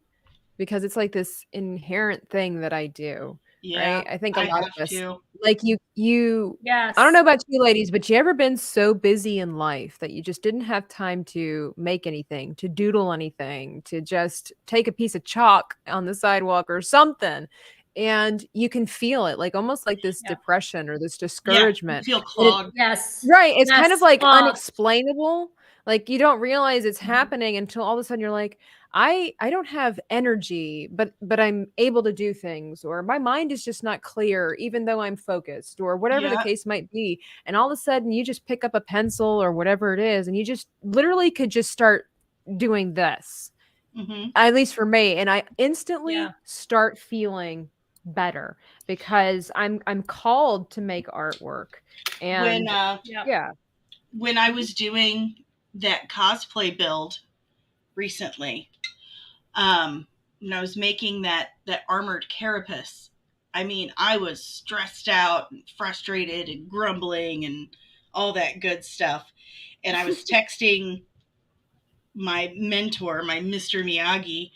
Speaker 1: because it's like this inherent thing that I do.
Speaker 3: Yeah,
Speaker 1: right? I think a lot of
Speaker 3: have
Speaker 1: us,
Speaker 3: to.
Speaker 1: like you,
Speaker 2: Yes.
Speaker 1: I don't know about you ladies, but you ever been so busy in life that you just didn't have time to make anything, to doodle anything, to just take a piece of chalk on the sidewalk or something? And you can feel it, like almost like this
Speaker 2: Yeah.
Speaker 1: depression or this
Speaker 3: Yeah, you
Speaker 1: discouragement.
Speaker 3: feel clogged.
Speaker 2: Yes.
Speaker 1: Right. It's kind of
Speaker 2: Yes.
Speaker 1: like
Speaker 2: Oh.
Speaker 1: unexplainable. Like you don't realize it's
Speaker 2: Mhm.
Speaker 1: happening until all of a sudden you're like, I don't have energy, but I'm able to do things, or my mind is just not clear, even though I'm focused, or whatever the
Speaker 3: Yeah.
Speaker 1: case might be. And all of a sudden you just pick up a pencil or whatever it is, and you just literally could just start doing this.
Speaker 3: Mm-hmm.
Speaker 1: At least for me. And I instantly
Speaker 2: Yeah.
Speaker 1: start feeling better because I'm called to make artwork. And
Speaker 2: Yeah.
Speaker 1: yeah.
Speaker 3: When I was doing that cosplay build recently, when I was making that armored carapace, I mean, I was stressed out and frustrated and grumbling and all that good stuff. And I was texting my mentor, my Mr. Miyagi,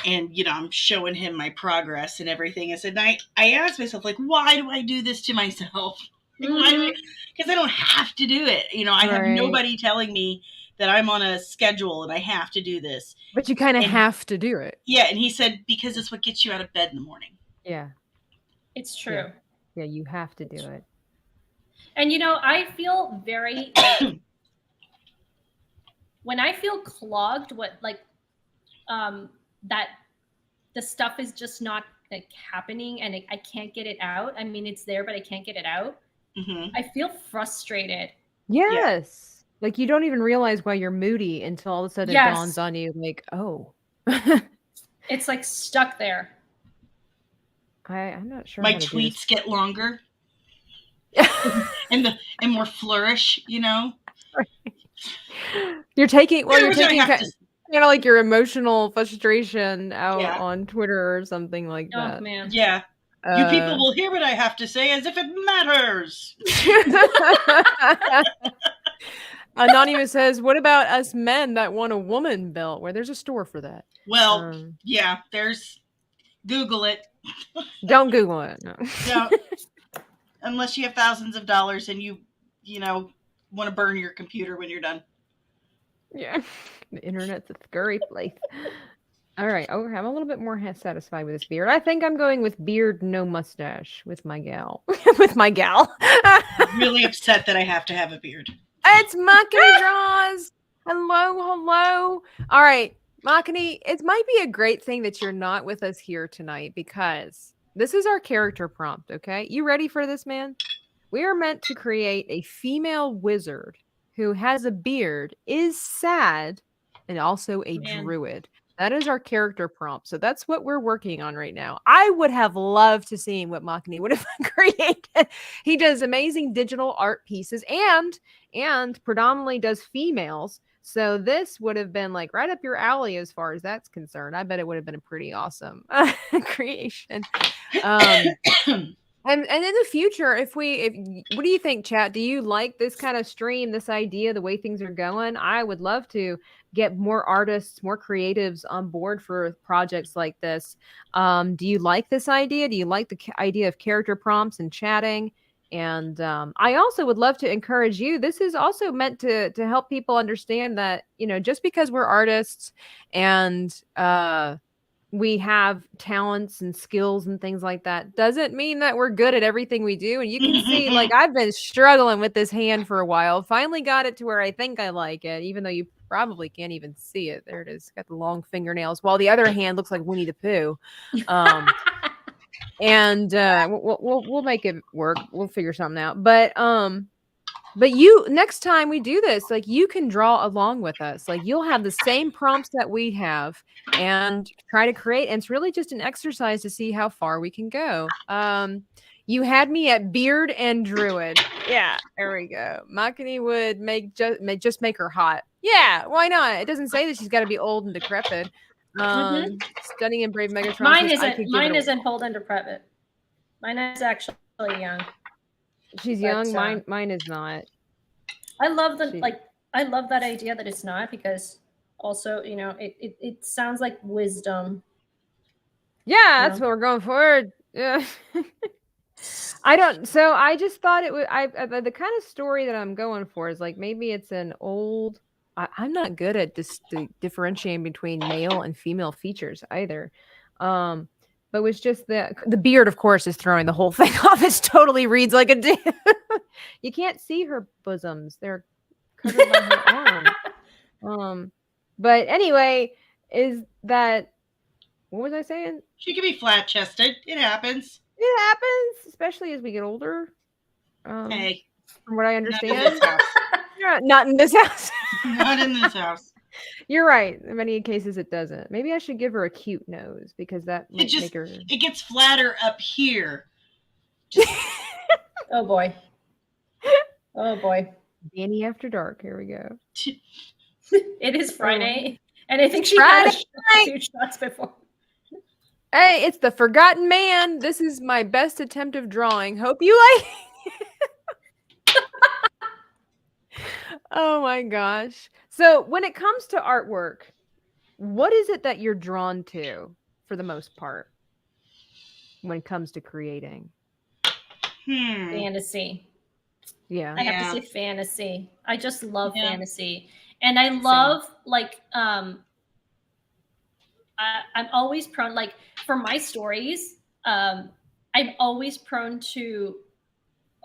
Speaker 3: and I'm showing him my progress and everything. I said, I asked myself, like, why do I do this to myself? Like, why do I? Because I don't have to do it. I have
Speaker 1: Right.
Speaker 3: nobody telling me that I'm on a schedule and I have to do this.
Speaker 1: But you kind of
Speaker 3: And-
Speaker 1: have to do it.
Speaker 3: Yeah, and he said, because it's what gets you out of bed in the morning.
Speaker 1: Yeah.
Speaker 2: It's true.
Speaker 1: Yeah, you have to do it.
Speaker 2: And I feel very when I feel clogged, that the stuff is just not like happening, and I can't get it out. I mean, it's there, but I can't get it out.
Speaker 3: Mm-hmm.
Speaker 2: I feel frustrated.
Speaker 1: Yes. Like you don't even realize why you're moody until all of a sudden
Speaker 2: Yes.
Speaker 1: it dawns on you, like, oh.
Speaker 2: It's like stuck there.
Speaker 1: I'm not sure.
Speaker 3: My
Speaker 1: how to do
Speaker 3: tweets get longer
Speaker 1: this.
Speaker 3: and more flourish.
Speaker 1: You're taking
Speaker 3: Which I have to-
Speaker 1: kind of like your emotional frustration out
Speaker 3: Yeah.
Speaker 1: on Twitter or something like
Speaker 2: Oh
Speaker 1: that.
Speaker 2: man.
Speaker 3: Yeah, you people will hear what I have to say as if it matters.
Speaker 1: Anonymous says, "What about us men that want a woman belt? Where there's a store for that."
Speaker 3: Well, yeah, there's Google it.
Speaker 1: Don't Google it. No.
Speaker 3: No, unless you have thousands of dollars and you want to burn your computer when you're done.
Speaker 1: Yeah, the internet's a scary place. All right, I'm a little bit more satisfied with this beard. I think I'm going with beard, no mustache, with my gal. With my gal.
Speaker 3: I'm really upset that I have to have a beard.
Speaker 1: It's Makini Draws. Hello. All right, Makini, it might be a great thing that you're not with us here tonight because this is our character prompt, okay? You ready for this, man? We are meant to create a female wizard who has a beard, is sad, and also a
Speaker 2: Man.
Speaker 1: druid. That is our character prompt. So that's what we're working on right now. I would have loved to see what Makini would have created. He does amazing digital art pieces and predominantly does females. So this would have been like right up your alley as far as that's concerned. I bet it would have been a pretty awesome creation. And in the future, if what do you think, chat? Do you like this kind of stream, this idea, the way things are going? I would love to get more artists, more creatives on board for projects like this. Do you like this idea? Do you like the idea of character prompts and chatting? And I also would love to encourage you. This is also meant to help people understand that, just because we're artists and we have talents and skills and things like that doesn't mean that we're good at everything we do. And you can see, like, I've been struggling with this hand for a while. Finally got it to where I think I like it, even though you probably can't even see it. There it is. Got the long fingernails, while the other hand looks like Winnie the Pooh. And we'll make it work. We'll figure something out. But you, next time we do this, like, you can draw along with us. Like, you'll have the same prompts that we have and try to create. And it's really just an exercise to see how far we can go. You had me at beard and druid. Yeah, there we go. Makani would just make her hot. Yeah, why not? It doesn't say that she's got to be old and decrepit. Stunning and brave Megatron.
Speaker 2: Mine isn't old and decrepit. Mine is actually young.
Speaker 1: She's young. Mine is not.
Speaker 2: I love I love that idea that it's not, because also, it sounds like wisdom.
Speaker 1: Yeah, that's what we're going for. Yeah. So I just thought it would. The kind of story that I'm going for is like, maybe it's an old. I'm not good at differentiating between male and female features either. But it's just the beard, of course, is throwing the whole thing off. It totally reads like a you can't see her bosoms. They're covered by her arm. But anyway, is that, what was I saying?
Speaker 3: She can be flat-chested. It happens.
Speaker 1: It happens, especially as we get older.
Speaker 3: Hey.
Speaker 1: From what I understand. Not in this house.
Speaker 3: Not in this house.
Speaker 1: You're right. In many cases, it doesn't. Maybe I should give her a cute nose, because that might make her.
Speaker 3: It gets flatter up here.
Speaker 2: Oh boy. Oh boy.
Speaker 1: Dani After Dark. Here we go.
Speaker 2: It is Friday, and I think she had a few shots before.
Speaker 1: Hey, it's the Forgotten Man. This is my best attempt of drawing. Hope you like. Oh my gosh. So when it comes to artwork, what is it that you're drawn to for the most part when it comes to creating?
Speaker 2: Fantasy.
Speaker 1: Yeah.
Speaker 2: I have to say fantasy. I just love fantasy. And I love, I'm always prone, like, for my stories, I'm always prone to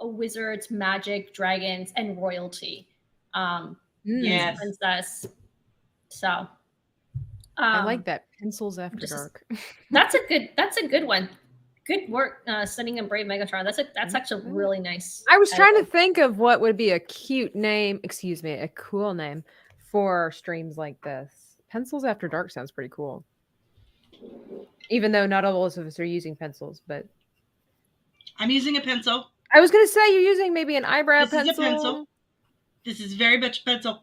Speaker 2: wizards, magic, dragons, and royalty.
Speaker 3: Yes.
Speaker 2: Princess. So
Speaker 1: I like that. Pencils After Dark.
Speaker 2: That's a good one. Good work, Stunning and Brave Megatron. That's actually really nice.
Speaker 1: I was trying to think of what would be a cute name, a cool name for streams like this. Pencils After Dark sounds pretty cool. Even though not all of us are using pencils, but
Speaker 3: I'm using a pencil.
Speaker 1: I was going to say you're using maybe an eyebrow pencil.
Speaker 3: This is a pencil. This is very much a pencil.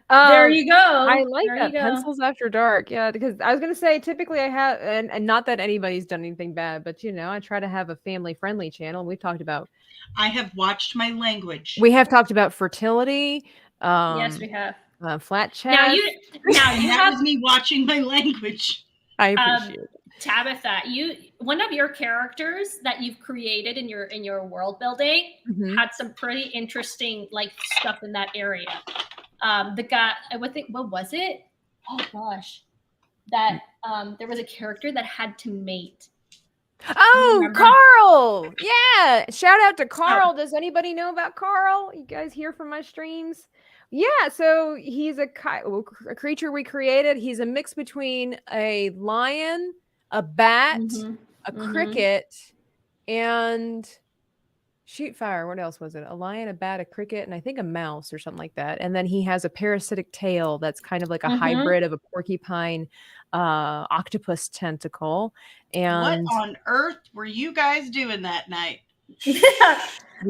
Speaker 2: There you go.
Speaker 1: I like that. Pencils After Dark. Yeah, because I was going to say, typically I have, and not that anybody's done anything bad, but I try to have a family-friendly channel. We've talked about.
Speaker 3: I have watched my language.
Speaker 1: We have talked about fertility.
Speaker 2: Yes, we have.
Speaker 1: Flat chest.
Speaker 2: Now you
Speaker 3: that was me watching my language.
Speaker 1: I appreciate it.
Speaker 2: Tabitha, one of your characters that you've created in your world building had some pretty interesting stuff in that area. The guy, what was it? Oh gosh, that there was a character that had to mate.
Speaker 1: Oh, Carl! Yeah, shout out to Carl. Does anybody know about Carl? You guys hear from my streams? Yeah, so he's a creature we created. He's a mix between a lion, a bat, a cricket, and shoot fire. What else was it? A lion, a bat, a cricket, and I think a mouse or something like that. And then he has a parasitic tail that's kind of like a hybrid of a porcupine octopus tentacle. And
Speaker 3: what on earth were you guys doing that night?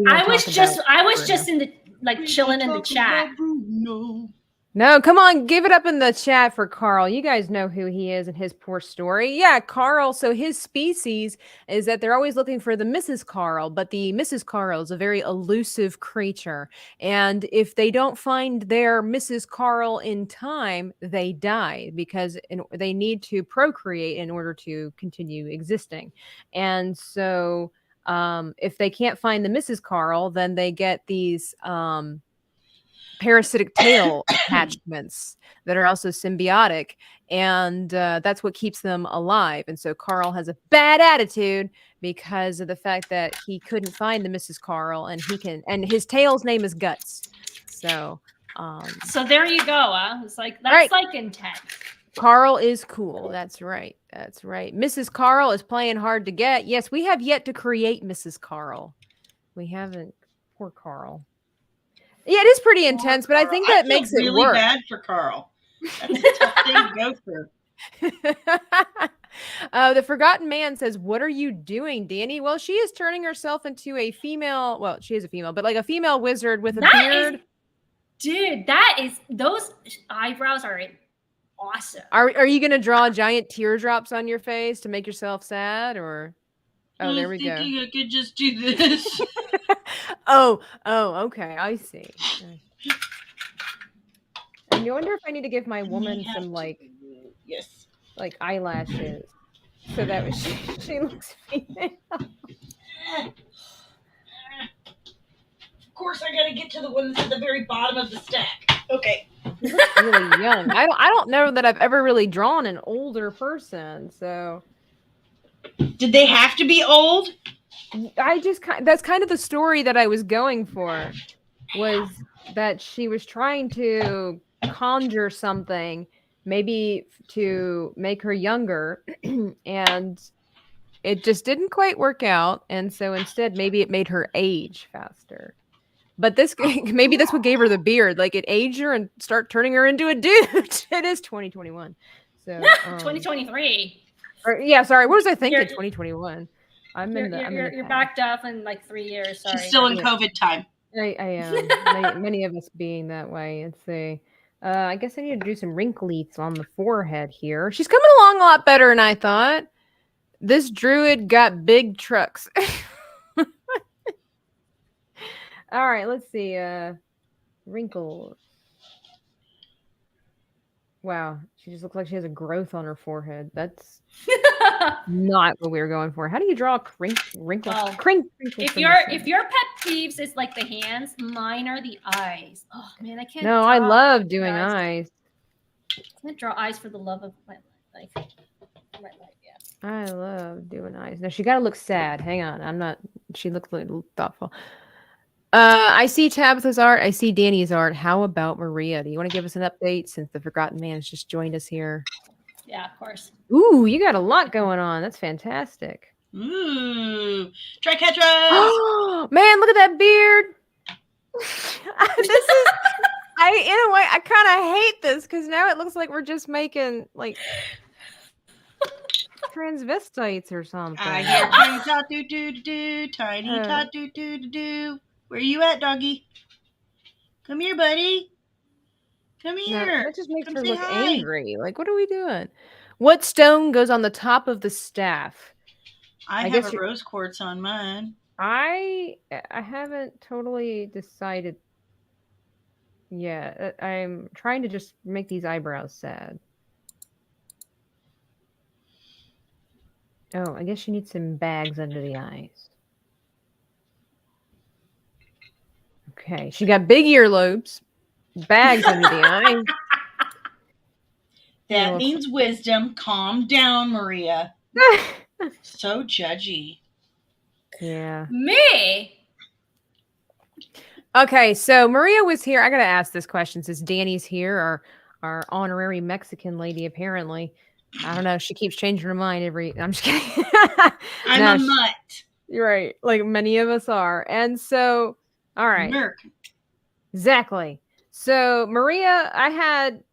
Speaker 2: I was just in the chilling in the chat.
Speaker 1: No, come on, give it up in the chat for Carl. You guys know who he is and his poor story. Yeah, Carl. So his species is that they're always looking for the Mrs. Carl, but the Mrs. Carl is a very elusive creature. And if they don't find their Mrs. Carl in time, they die because they need to procreate in order to continue existing. And so if they can't find the Mrs. Carl, then they get these parasitic tail attachments that are also symbiotic, and that's what keeps them alive. And so Carl has a bad attitude because of the fact that he couldn't find the Mrs. Carl, and his tail's name is Guts. So
Speaker 2: so there you go. It's like that's
Speaker 1: right.
Speaker 2: like intense.
Speaker 1: Carl is cool. That's right. That's right. Mrs. Carl is playing hard to get. Yes, we have yet to create Mrs. Carl. We haven't. Poor Carl. Yeah, it is pretty intense, but I think that makes it
Speaker 3: really
Speaker 1: work.
Speaker 3: Bad for Carl. That's a tough thing to go through.
Speaker 1: The Forgotten Man says, "What are you doing, Dani?" Well, she is turning herself into a female. Well, she is a female, but like a female wizard with a beard.
Speaker 2: Dude, those eyebrows are awesome.
Speaker 1: Are you gonna draw giant teardrops on your face to make yourself sad, or? Oh, there we go.
Speaker 3: I could just do this.
Speaker 1: Oh, okay. I see. And you wonder if I need to give my woman some
Speaker 3: yes,
Speaker 1: like eyelashes, so that she looks female.
Speaker 3: Of course, I gotta get to the one that's at the very bottom of the stack. Okay.
Speaker 1: He looks really young. I don't know that I've ever really drawn an older person. So,
Speaker 3: did they have to be old?
Speaker 1: That's kind of the story that I was going for, was that she was trying to conjure something, maybe to make her younger, and it just didn't quite work out. And so instead, maybe it made her age faster. But maybe that's what gave her the beard. Like, it aged her and start turning her into a dude. It is 2021. So
Speaker 2: 2023.
Speaker 1: Yeah, sorry. What was I thinking? 2021.
Speaker 2: You're backed up in like 3 years. Sorry.
Speaker 3: She's still in COVID time.
Speaker 1: I am. Many of us being that way. Let's see. I guess I need to do some wrinkles on the forehead here. She's coming along a lot better than I thought. This druid got big trucks. All right, let's see. Wrinkles. Wow, she just looks like she has a growth on her forehead. That's not what we were going for. How do you draw a wrinkle?
Speaker 2: Well, if your pet peeves is like the hands, mine are the eyes. Oh man, I can't.
Speaker 1: No, I love doing eyes.
Speaker 2: I can't draw eyes for the love of my life. Yeah.
Speaker 1: I love doing eyes. Now she got to look sad. Hang on, I'm not. She looks a little thoughtful. I see Tabitha's art. I see Dani's art. How about Maria? Do you want to give us an update since the Forgotten Man has just joined us here?
Speaker 2: Yeah, of course.
Speaker 1: Ooh, you got a lot going on. That's fantastic.
Speaker 3: Ooh, Tricetra!
Speaker 1: Oh man, look at that beard. This is. In a way, I kind of hate this because now it looks like we're just making like transvestites or something.
Speaker 3: I hear tiny tot do do do, tiny tot do do do. Where you at, doggy? Come here, buddy. Come here.
Speaker 1: No, that just makes her look angry. Like, what are we doing? What stone goes on the top of the staff?
Speaker 3: I have a rose quartz on mine.
Speaker 1: I haven't totally decided yet. I'm trying to just make these eyebrows sad. Oh, I guess she needs some bags under the eyes. Okay, she got big earlobes, bags under the eyes.
Speaker 3: That means wisdom. Calm down, Maria. So judgy.
Speaker 1: Yeah.
Speaker 2: Me?
Speaker 1: Okay, so Maria was here. I got to ask this question since Dani's here, our honorary Mexican lady, apparently. I don't know. She keeps changing her mind I'm just kidding.
Speaker 3: I'm a mutt.
Speaker 1: You're right. Like many of us are. And so, all right.
Speaker 3: American.
Speaker 1: Exactly. So Maria, I had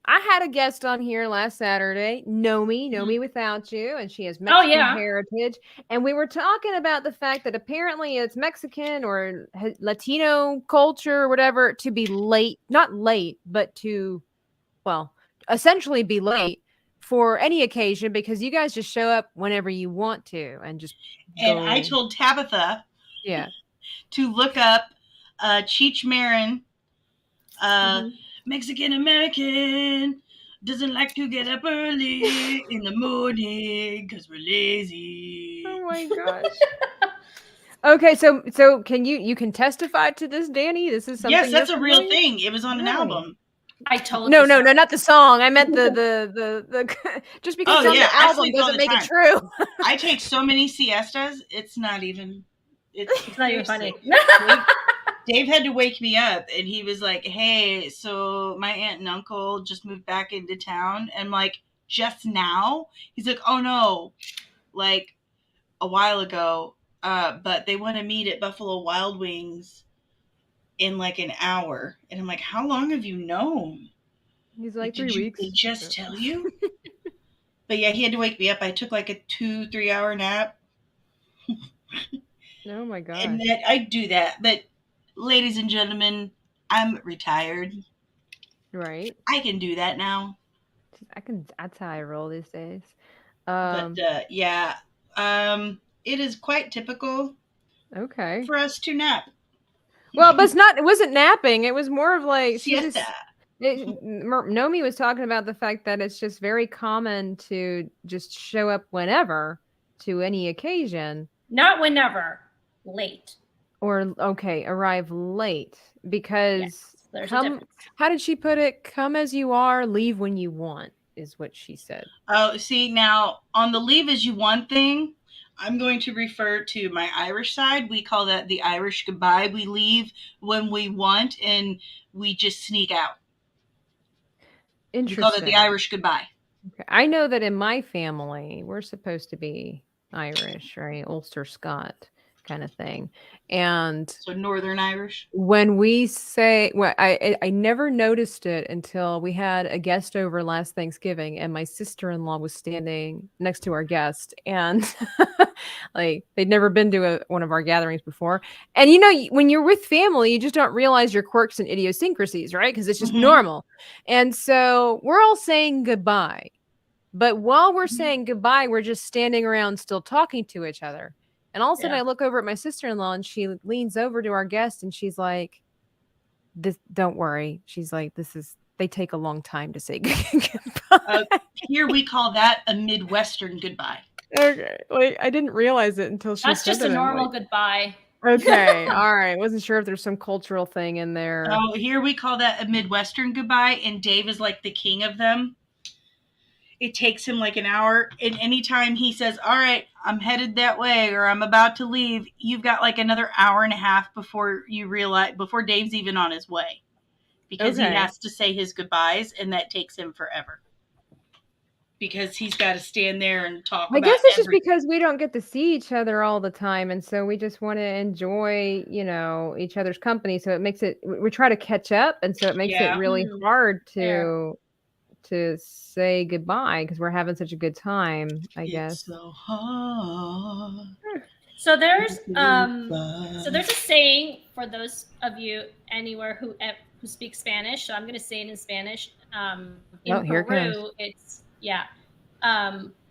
Speaker 1: a guest on here last Saturday, Nomi Without You, and she has Mexican heritage. And we were talking about the fact that apparently it's Mexican or Latino culture or whatever to be late, not late, but to well, essentially be late for any occasion because you guys just show up whenever you want to and just
Speaker 3: And I
Speaker 1: go.
Speaker 3: told Tabitha
Speaker 1: Yeah.
Speaker 3: to look up Cheech Marin,
Speaker 1: Mhm.
Speaker 3: Mexican American, doesn't like to get up early in the morning because we're lazy.
Speaker 1: Oh my gosh. Okay, so can you can testify to this, Danny? This is
Speaker 3: Yes,
Speaker 1: something
Speaker 3: that's
Speaker 1: you're
Speaker 3: a real
Speaker 1: familiar?
Speaker 3: thing. It was on an
Speaker 1: Really?
Speaker 3: album.
Speaker 2: I told
Speaker 1: No,
Speaker 2: you
Speaker 1: no,
Speaker 2: so.
Speaker 1: no, not the song. I meant the just because
Speaker 3: Oh
Speaker 1: it's on
Speaker 3: yeah,
Speaker 1: the
Speaker 3: I
Speaker 1: album
Speaker 3: sleep all
Speaker 1: doesn't
Speaker 3: the
Speaker 1: make it
Speaker 3: time.
Speaker 1: true.
Speaker 3: I take so many siestas. It's not even.
Speaker 2: It's not even funny.
Speaker 3: Dave had to wake me up, and he was like, "Hey, so my aunt and uncle just moved back into town." And I'm like, "Just now?" He's like, "Oh no, like a while ago. But they want to meet at Buffalo Wild Wings in like an hour." And I'm like, "How long have you known?
Speaker 1: He's
Speaker 3: Like,
Speaker 1: like
Speaker 3: did
Speaker 1: 3
Speaker 3: they
Speaker 1: weeks.
Speaker 3: just tell you?" But yeah, he had to wake me up. I took like a 2-3 hour nap,
Speaker 1: Oh my
Speaker 3: and
Speaker 1: gosh.
Speaker 3: that I do that. But ladies and gentlemen, I'm retired.
Speaker 1: Right.
Speaker 3: I can do that now.
Speaker 1: That's how I roll these days.
Speaker 3: But yeah, it is quite typical
Speaker 1: Okay.
Speaker 3: for us to nap.
Speaker 1: Well, but it wasn't napping. It was more of like she
Speaker 3: Siesta.
Speaker 1: just Nomi was talking about the fact that it's just very common to just show up whenever to any occasion
Speaker 2: Not whenever. Late.
Speaker 1: or okay, arrive late because
Speaker 2: Yes. There's a
Speaker 1: come
Speaker 2: difference.
Speaker 1: how did she put it? Come as you are, leave when you want is what she said.
Speaker 3: Oh, see, now on the leave as you want thing, I'm going to refer to my Irish side. We call that the Irish goodbye. We leave when we want and we just sneak out. We call that the
Speaker 1: Interesting.
Speaker 3: Irish goodbye.
Speaker 1: Okay. I know that in my family, we're supposed to be Irish, right? Ulster Scot kind of thing. And
Speaker 3: So Northern Irish.
Speaker 1: when we say, well, I never noticed it until we had a guest over last Thanksgiving, and my sister-in-law was standing next to our guest, and like they'd never been to one of our gatherings before. And when you're with family, you just don't realize your quirks and idiosyncrasies, right? Because it's just normal. And so we're all saying goodbye. But while we're saying goodbye, we're just standing around still talking to each other. And all of a sudden,
Speaker 2: Yeah.
Speaker 1: I look over at my sister-in-law, and she leans over to our guest, and she's like, "This, don't worry." She's like, they take a long time to say goodbye.
Speaker 3: Here we call that a Midwestern goodbye.
Speaker 1: Okay, like I didn't realize it until she
Speaker 2: That's
Speaker 1: said
Speaker 2: just a
Speaker 1: that. I'm
Speaker 2: normal
Speaker 1: like,
Speaker 2: goodbye.
Speaker 1: okay, all right. Wasn't sure if there's some cultural thing in there.
Speaker 3: Oh, here we call that a Midwestern goodbye, and Dave is like the king of them. It takes him like an hour, and anytime he says, "All right, I'm headed that way," or "I'm about to leave," you've got like another hour and a half before you realize, before Dave's even on his way, because he
Speaker 1: Okay.
Speaker 3: has to say his goodbyes, and that takes him forever because he's got to stand there and talk
Speaker 1: I
Speaker 3: about
Speaker 1: guess it's just
Speaker 3: everything.
Speaker 1: because we don't get to see each other all the time, and so we just want to enjoy, each other's company. So it makes it we try to catch up, and so it makes it
Speaker 3: Yeah.
Speaker 1: really hard
Speaker 2: Fair.
Speaker 1: to say goodbye because we're having such a good time, I guess.
Speaker 3: It's so hard.
Speaker 2: So there's
Speaker 3: Goodbye.
Speaker 2: a saying for those of you anywhere who speak Spanish. So I'm going to say it in Spanish. In
Speaker 1: Oh, here it
Speaker 2: Peru,
Speaker 1: comes.
Speaker 2: it's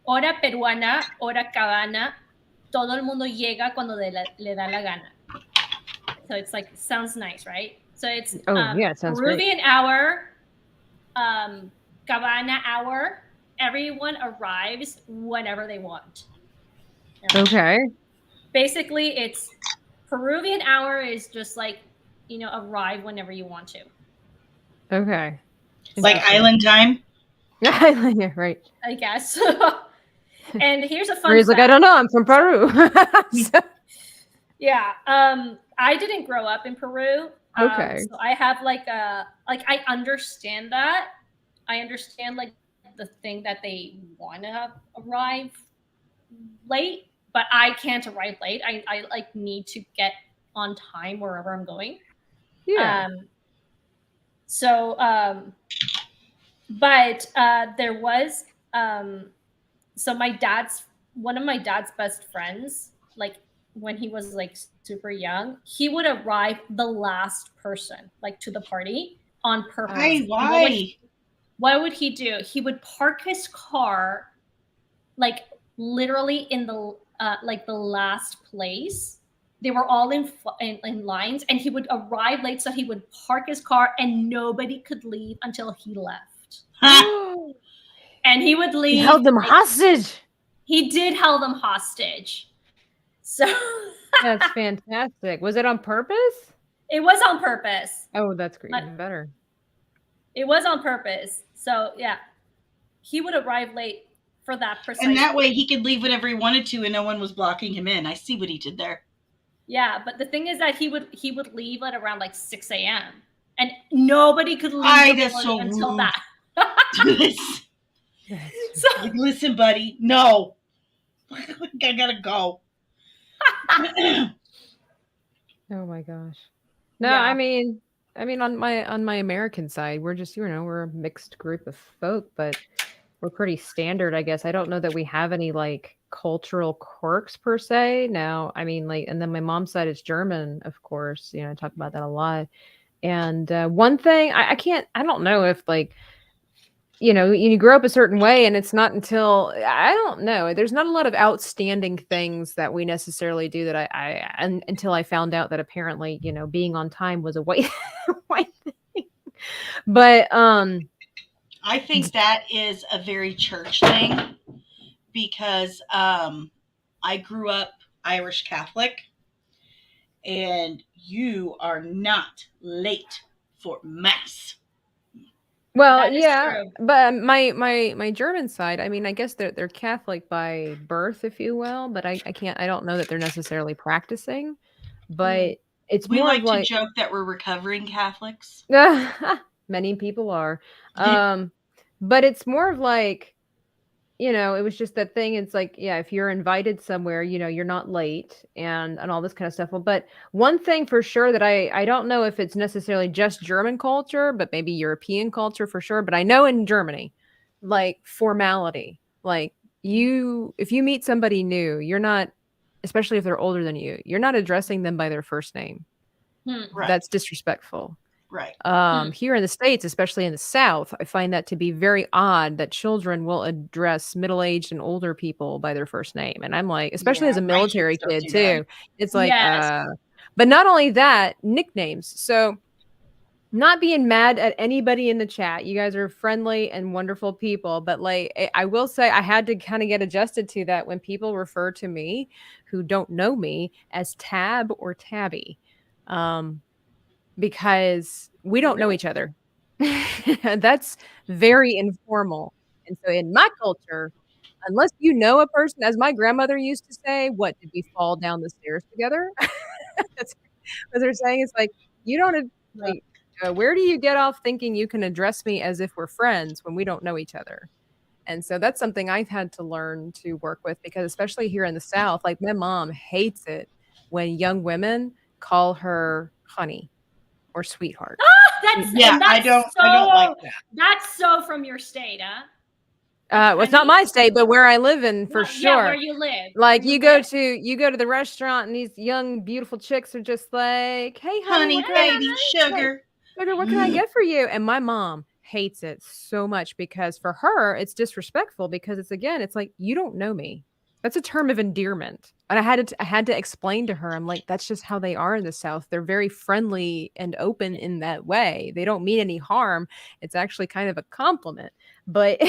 Speaker 2: hora peruana, hora cabana. Todo el mundo llega cuando le da la gana. So it's like sounds nice, right? So it's
Speaker 1: Oh, yeah, it sounds great.
Speaker 2: Peruvian hour, cabana hour. Everyone arrives whenever they want.
Speaker 1: Okay.
Speaker 2: Basically, it's Peruvian hour is just like, arrive whenever you want to.
Speaker 1: Okay.
Speaker 3: Like island time?
Speaker 1: Yeah, right.
Speaker 2: I guess. And here's a fun
Speaker 1: He's like, I
Speaker 2: fact.
Speaker 1: don't know, I'm from Peru. So-
Speaker 2: Yeah. I didn't grow up in Peru.
Speaker 1: Okay.
Speaker 2: So I have I understand that. I understand like the thing that they want to arrive late, but I can't arrive late. I like need to get on time wherever I'm going.
Speaker 1: Yeah.
Speaker 2: But there was so one of my dad's best friends, like when he was like super young, he would arrive the last person like to the party on purpose.
Speaker 3: Why?
Speaker 2: what would he do? He would park his car like literally in the like the last place. They were all in lines, and he would arrive late, so he would park his car, and nobody could leave until he left. And he would leave.
Speaker 1: He held them hostage.
Speaker 2: He did held them hostage. So
Speaker 1: That's fantastic. Was it on purpose?
Speaker 2: it was on purpose.
Speaker 1: Oh, that's great. Even better.
Speaker 2: It was on purpose. So yeah, he would arrive late for that precise.
Speaker 3: And that way he could leave whenever he wanted to, and no one was blocking him in. I see what he did there.
Speaker 2: Yeah, but the thing is that he would leave at around like 6 a.m. and nobody could leave until
Speaker 3: rude.
Speaker 2: that.
Speaker 3: So, like, listen, buddy, no, I gotta go.
Speaker 1: Oh my gosh. No,
Speaker 2: Yeah.
Speaker 1: I mean on my American side, we're just, we're a mixed group of folk, but we're pretty standard, I guess. I don't know that we have any like cultural quirks per se. Now, I mean, like, and then my mom's side is German, of course. I talk about that a lot. And one thing I don't know if like, you grow up a certain way, and it's not until, I don't know, there's not a lot of outstanding things that we necessarily do that until I found out that apparently, being on time was a white thing. But
Speaker 3: I think that is a very church thing, because I grew up Irish Catholic, and you are not late for mass.
Speaker 1: Well, yeah, but my German side, I mean, I guess they're Catholic by birth, if you will, but I don't know that they're necessarily practicing. But it's
Speaker 3: We
Speaker 1: more
Speaker 3: like
Speaker 1: of like,
Speaker 3: to joke that we're recovering Catholics.
Speaker 1: many people are. But it's more of like, it was just that thing. It's like, yeah, if you're invited somewhere, you're not late and all this kind of stuff. Well, but one thing for sure that I don't know if it's necessarily just German culture, but maybe European culture for sure. But I know in Germany, like formality, like if you meet somebody new, you're not, especially if they're older than you, you're not addressing them by their first name.
Speaker 3: Right.
Speaker 1: That's disrespectful.
Speaker 3: Right.
Speaker 1: Here in the States, especially in the South, I find that to be very odd that children will address middle-aged and older people by their first name. And I'm like, especially as a military kid too, it's like, but not only that, nicknames. So not being mad at anybody in the chat. You guys are friendly and wonderful people, but like, I will say I had to kind of get adjusted to that when people refer to me who don't know me as Tab or Tabby. Because we don't know each other. That's very informal. And so in my culture, unless you know a person, as my grandmother used to say, what, did we fall down the stairs together? That's what they're saying. It's like, you don't, like, where do you get off thinking you can address me as if we're friends when we don't know each other? And so that's something I've had to learn to work with, because especially here in the South, like my mom hates it when young women call her honey or sweetheart.
Speaker 3: I don't like that.
Speaker 2: That's so from your state, huh?
Speaker 1: Well, it's not my state, but where I live in, for sure.
Speaker 2: Yeah, where you live.
Speaker 1: Like you go to the restaurant, and these young, beautiful chicks are just like, "Hey,
Speaker 3: honey, baby, sugar,
Speaker 1: what can I get for you?" And my mom hates it so much, because for her, it's disrespectful, because it's like, you don't know me. That's a term of endearment. And I had to explain to her, I'm like, that's just how they are in the South. They're very friendly and open in that way. They don't mean any harm. It's actually kind of a compliment. But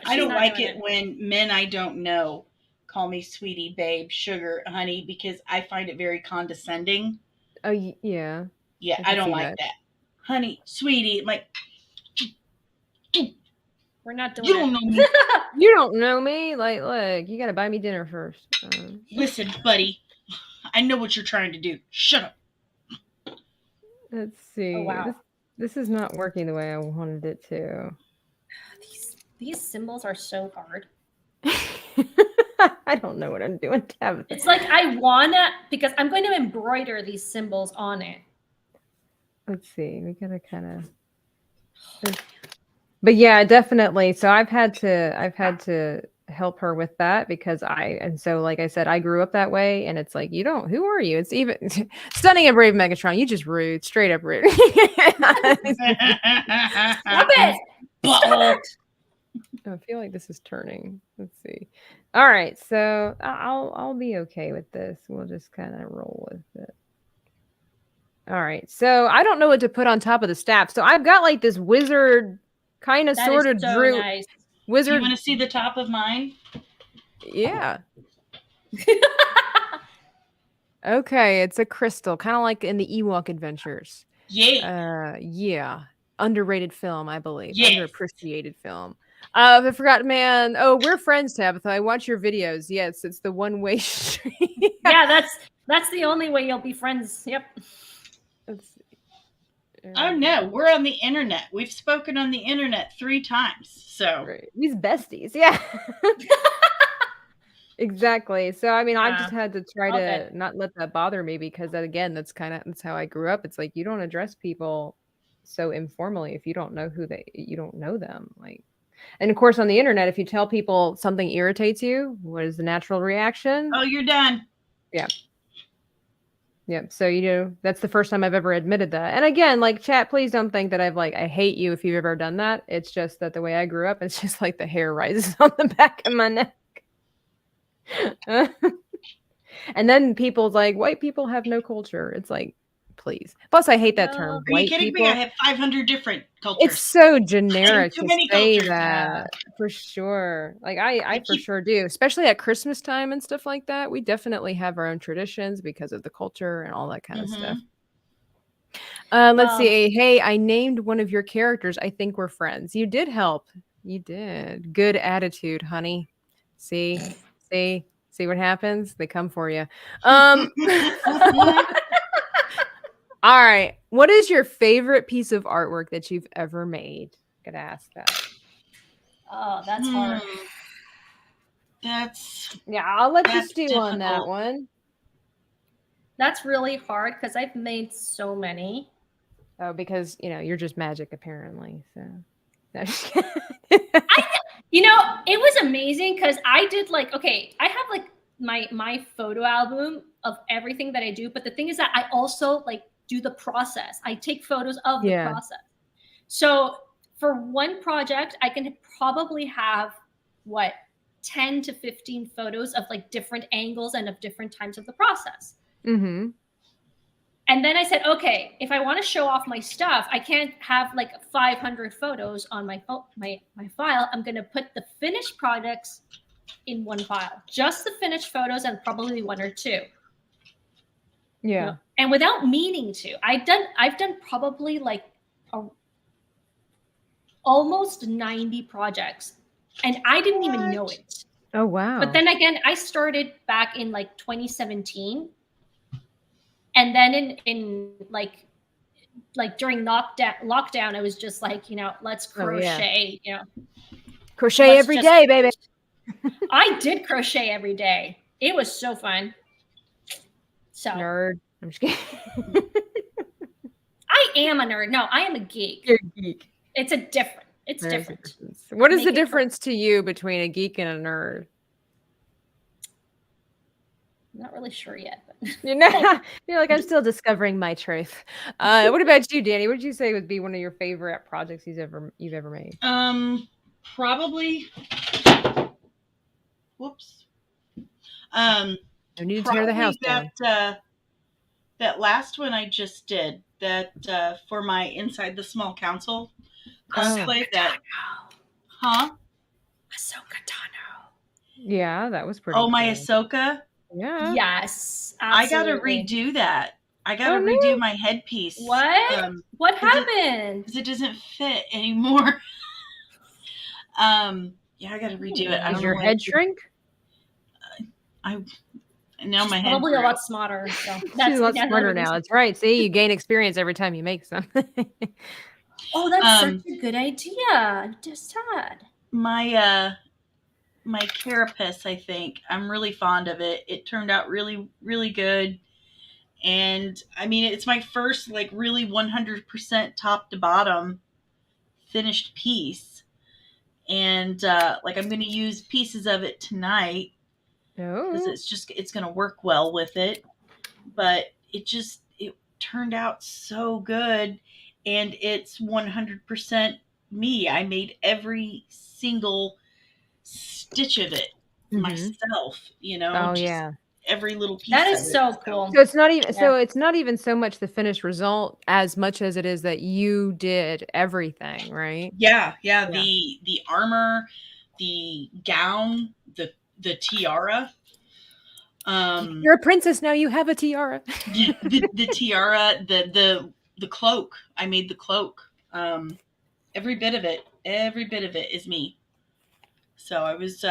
Speaker 3: I don't like it when men I don't know call me sweetie, babe, sugar, honey, because I find it very condescending.
Speaker 1: Oh, yeah.
Speaker 3: Yeah, I don't like that. Honey, sweetie, I'm like,
Speaker 2: we're not doing
Speaker 3: you don't know me.
Speaker 1: You don't know me. Like, look, you got to buy me dinner first.
Speaker 3: Listen, buddy, I know what you're trying to do. Shut up.
Speaker 1: Let's see.
Speaker 2: Oh, wow.
Speaker 1: This is not working the way I wanted it to.
Speaker 2: These symbols are so hard.
Speaker 1: I don't know what I'm doing, Tabitha.
Speaker 2: It's like I wanna, because I'm going to embroider these symbols on it.
Speaker 1: Let's see. We gotta kind of. But yeah, definitely. So I've had to help her with that because so like I said, I grew up that way, and it's like who are you? It's even stunning and brave Megatron. You just rude, straight up rude.
Speaker 2: Stop it!
Speaker 3: Butthole.
Speaker 1: I feel like this is turning. Let's see. All right, so I'll be okay with this. We'll just kind of roll with it. All right, so I don't know what to put on top of the staff. So I've got like this wizard, kind of, sort of
Speaker 2: so
Speaker 1: drew
Speaker 2: nice.
Speaker 1: wizard.
Speaker 3: You want to see the top of mine?
Speaker 1: Yeah. Okay, it's a crystal, kind of like in the Ewok Adventures.
Speaker 3: Yeah.
Speaker 1: Yeah. Underrated film, I believe.
Speaker 3: Yes.
Speaker 1: Underappreciated film. I forgot, man. Oh, we're friends, Tabitha. I watch your videos. Yes, it's the one-way street.
Speaker 2: Yeah, that's the only way you'll be friends. Yep.
Speaker 1: Let's see.
Speaker 3: Oh no, we're on the internet. We've spoken on the internet 3 times. So
Speaker 1: Right. These besties, yeah. Exactly. So I mean, I've just had to try to not let that bother me because again, that's how I grew up. It's like you don't address people so informally if you don't know you don't know them. Like, and of course on the internet, if you tell people something irritates you, what is the natural reaction?
Speaker 3: oh, you're done.
Speaker 1: Yeah. Yeah. So that's the first time I've ever admitted that. And again, like chat, please don't think that I hate you if you've ever done that. It's just that the way I grew up, it's just like the hair rises on the back of my neck. And then people's like, white people have no culture. It's like, please. Plus, I hate that term.
Speaker 3: Are you kidding me? I have 500 different cultures.
Speaker 1: It's so generic
Speaker 3: Too
Speaker 1: to
Speaker 3: many
Speaker 1: say
Speaker 3: cultures.
Speaker 1: that for sure. Like I for sure do, especially at Christmas time and stuff like that. We definitely have our own traditions because of the culture and all that kind of stuff. Let's see. Hey, I named one of your characters. I think we're friends. You did help. You did. Good attitude, honey. See what happens? They come for you. All right. What is your favorite piece of artwork that you've ever made? Gotta ask that.
Speaker 2: Oh, that's hard.
Speaker 1: I'll let you stew on that one.
Speaker 2: That's really hard because I've made so many.
Speaker 1: Oh, because you're just magic apparently. So
Speaker 2: it was amazing because I did I have like my photo album of everything that I do, but the thing is that I also do the process. I take photos of the process. So for one project, I can probably have 10 to 15 photos of different angles and of different times of the process.
Speaker 1: Mm-hmm.
Speaker 2: And then I said, okay, if I want to show off my stuff, I can't have 500 photos on my file. I'm going to put the finished products in one file, just the finished photos and probably 1 or 2.
Speaker 1: Yeah.
Speaker 2: And without meaning to, I've done probably almost 90 projects, and I didn't even know it.
Speaker 1: Oh, wow.
Speaker 2: But then again, I started back in 2017. And then in during lockdown, I was just let's crochet,
Speaker 1: crochet every day, baby.
Speaker 2: I did crochet every day. It was so fun. So
Speaker 1: nerd. I'm just kidding.
Speaker 2: I am a nerd. No, I am a geek.
Speaker 1: You're a geek.
Speaker 2: It's different.
Speaker 1: What is the difference to you between a geek and a nerd?
Speaker 2: I'm not really sure yet. But
Speaker 1: you're like, I'm still discovering my truth. What about you, Dani? What would you say would be one of your favorite projects you've ever made?
Speaker 3: Probably. Whoops.
Speaker 1: I need to tear the house down.
Speaker 3: That last one I just did, that for my Inside the Small Council cosplay. Ahsoka Tano.
Speaker 1: Yeah, that was pretty.
Speaker 3: Oh, my Ahsoka.
Speaker 1: Yeah.
Speaker 2: Yes. Absolutely.
Speaker 3: I gotta redo that. I gotta redo my headpiece.
Speaker 2: What? What happened?
Speaker 3: Because it doesn't fit anymore. Yeah, I gotta redo it.
Speaker 1: Does your head shrink?
Speaker 3: Now my head
Speaker 2: probably a lot smarter. So
Speaker 1: she's a lot smarter now. That's right. See, you gain experience every time you make something.
Speaker 2: Oh, that's such a good idea. Just had
Speaker 3: my carapace, I think. I'm really fond of it. It turned out really, really good. And I mean, it's my first really 100% top to bottom finished piece. and like I'm going to use pieces of it tonight because
Speaker 1: Oh.
Speaker 3: it's going to work well with it. But it turned out so good, and it's 100% me. I made every single stitch of it myself,
Speaker 1: Oh
Speaker 3: just
Speaker 1: yeah.
Speaker 3: every little piece
Speaker 2: That
Speaker 3: of
Speaker 2: is
Speaker 3: it.
Speaker 2: so cool.
Speaker 1: So it's not even
Speaker 2: Yeah.
Speaker 1: it's not even so much the finished result as much as it is that you did everything, right?
Speaker 3: Yeah,
Speaker 1: Yeah.
Speaker 3: the armor, the gown, the tiara,
Speaker 1: You're a princess now. You have a tiara.
Speaker 3: the tiara, the cloak. I made the cloak. Every bit of it is me. So I was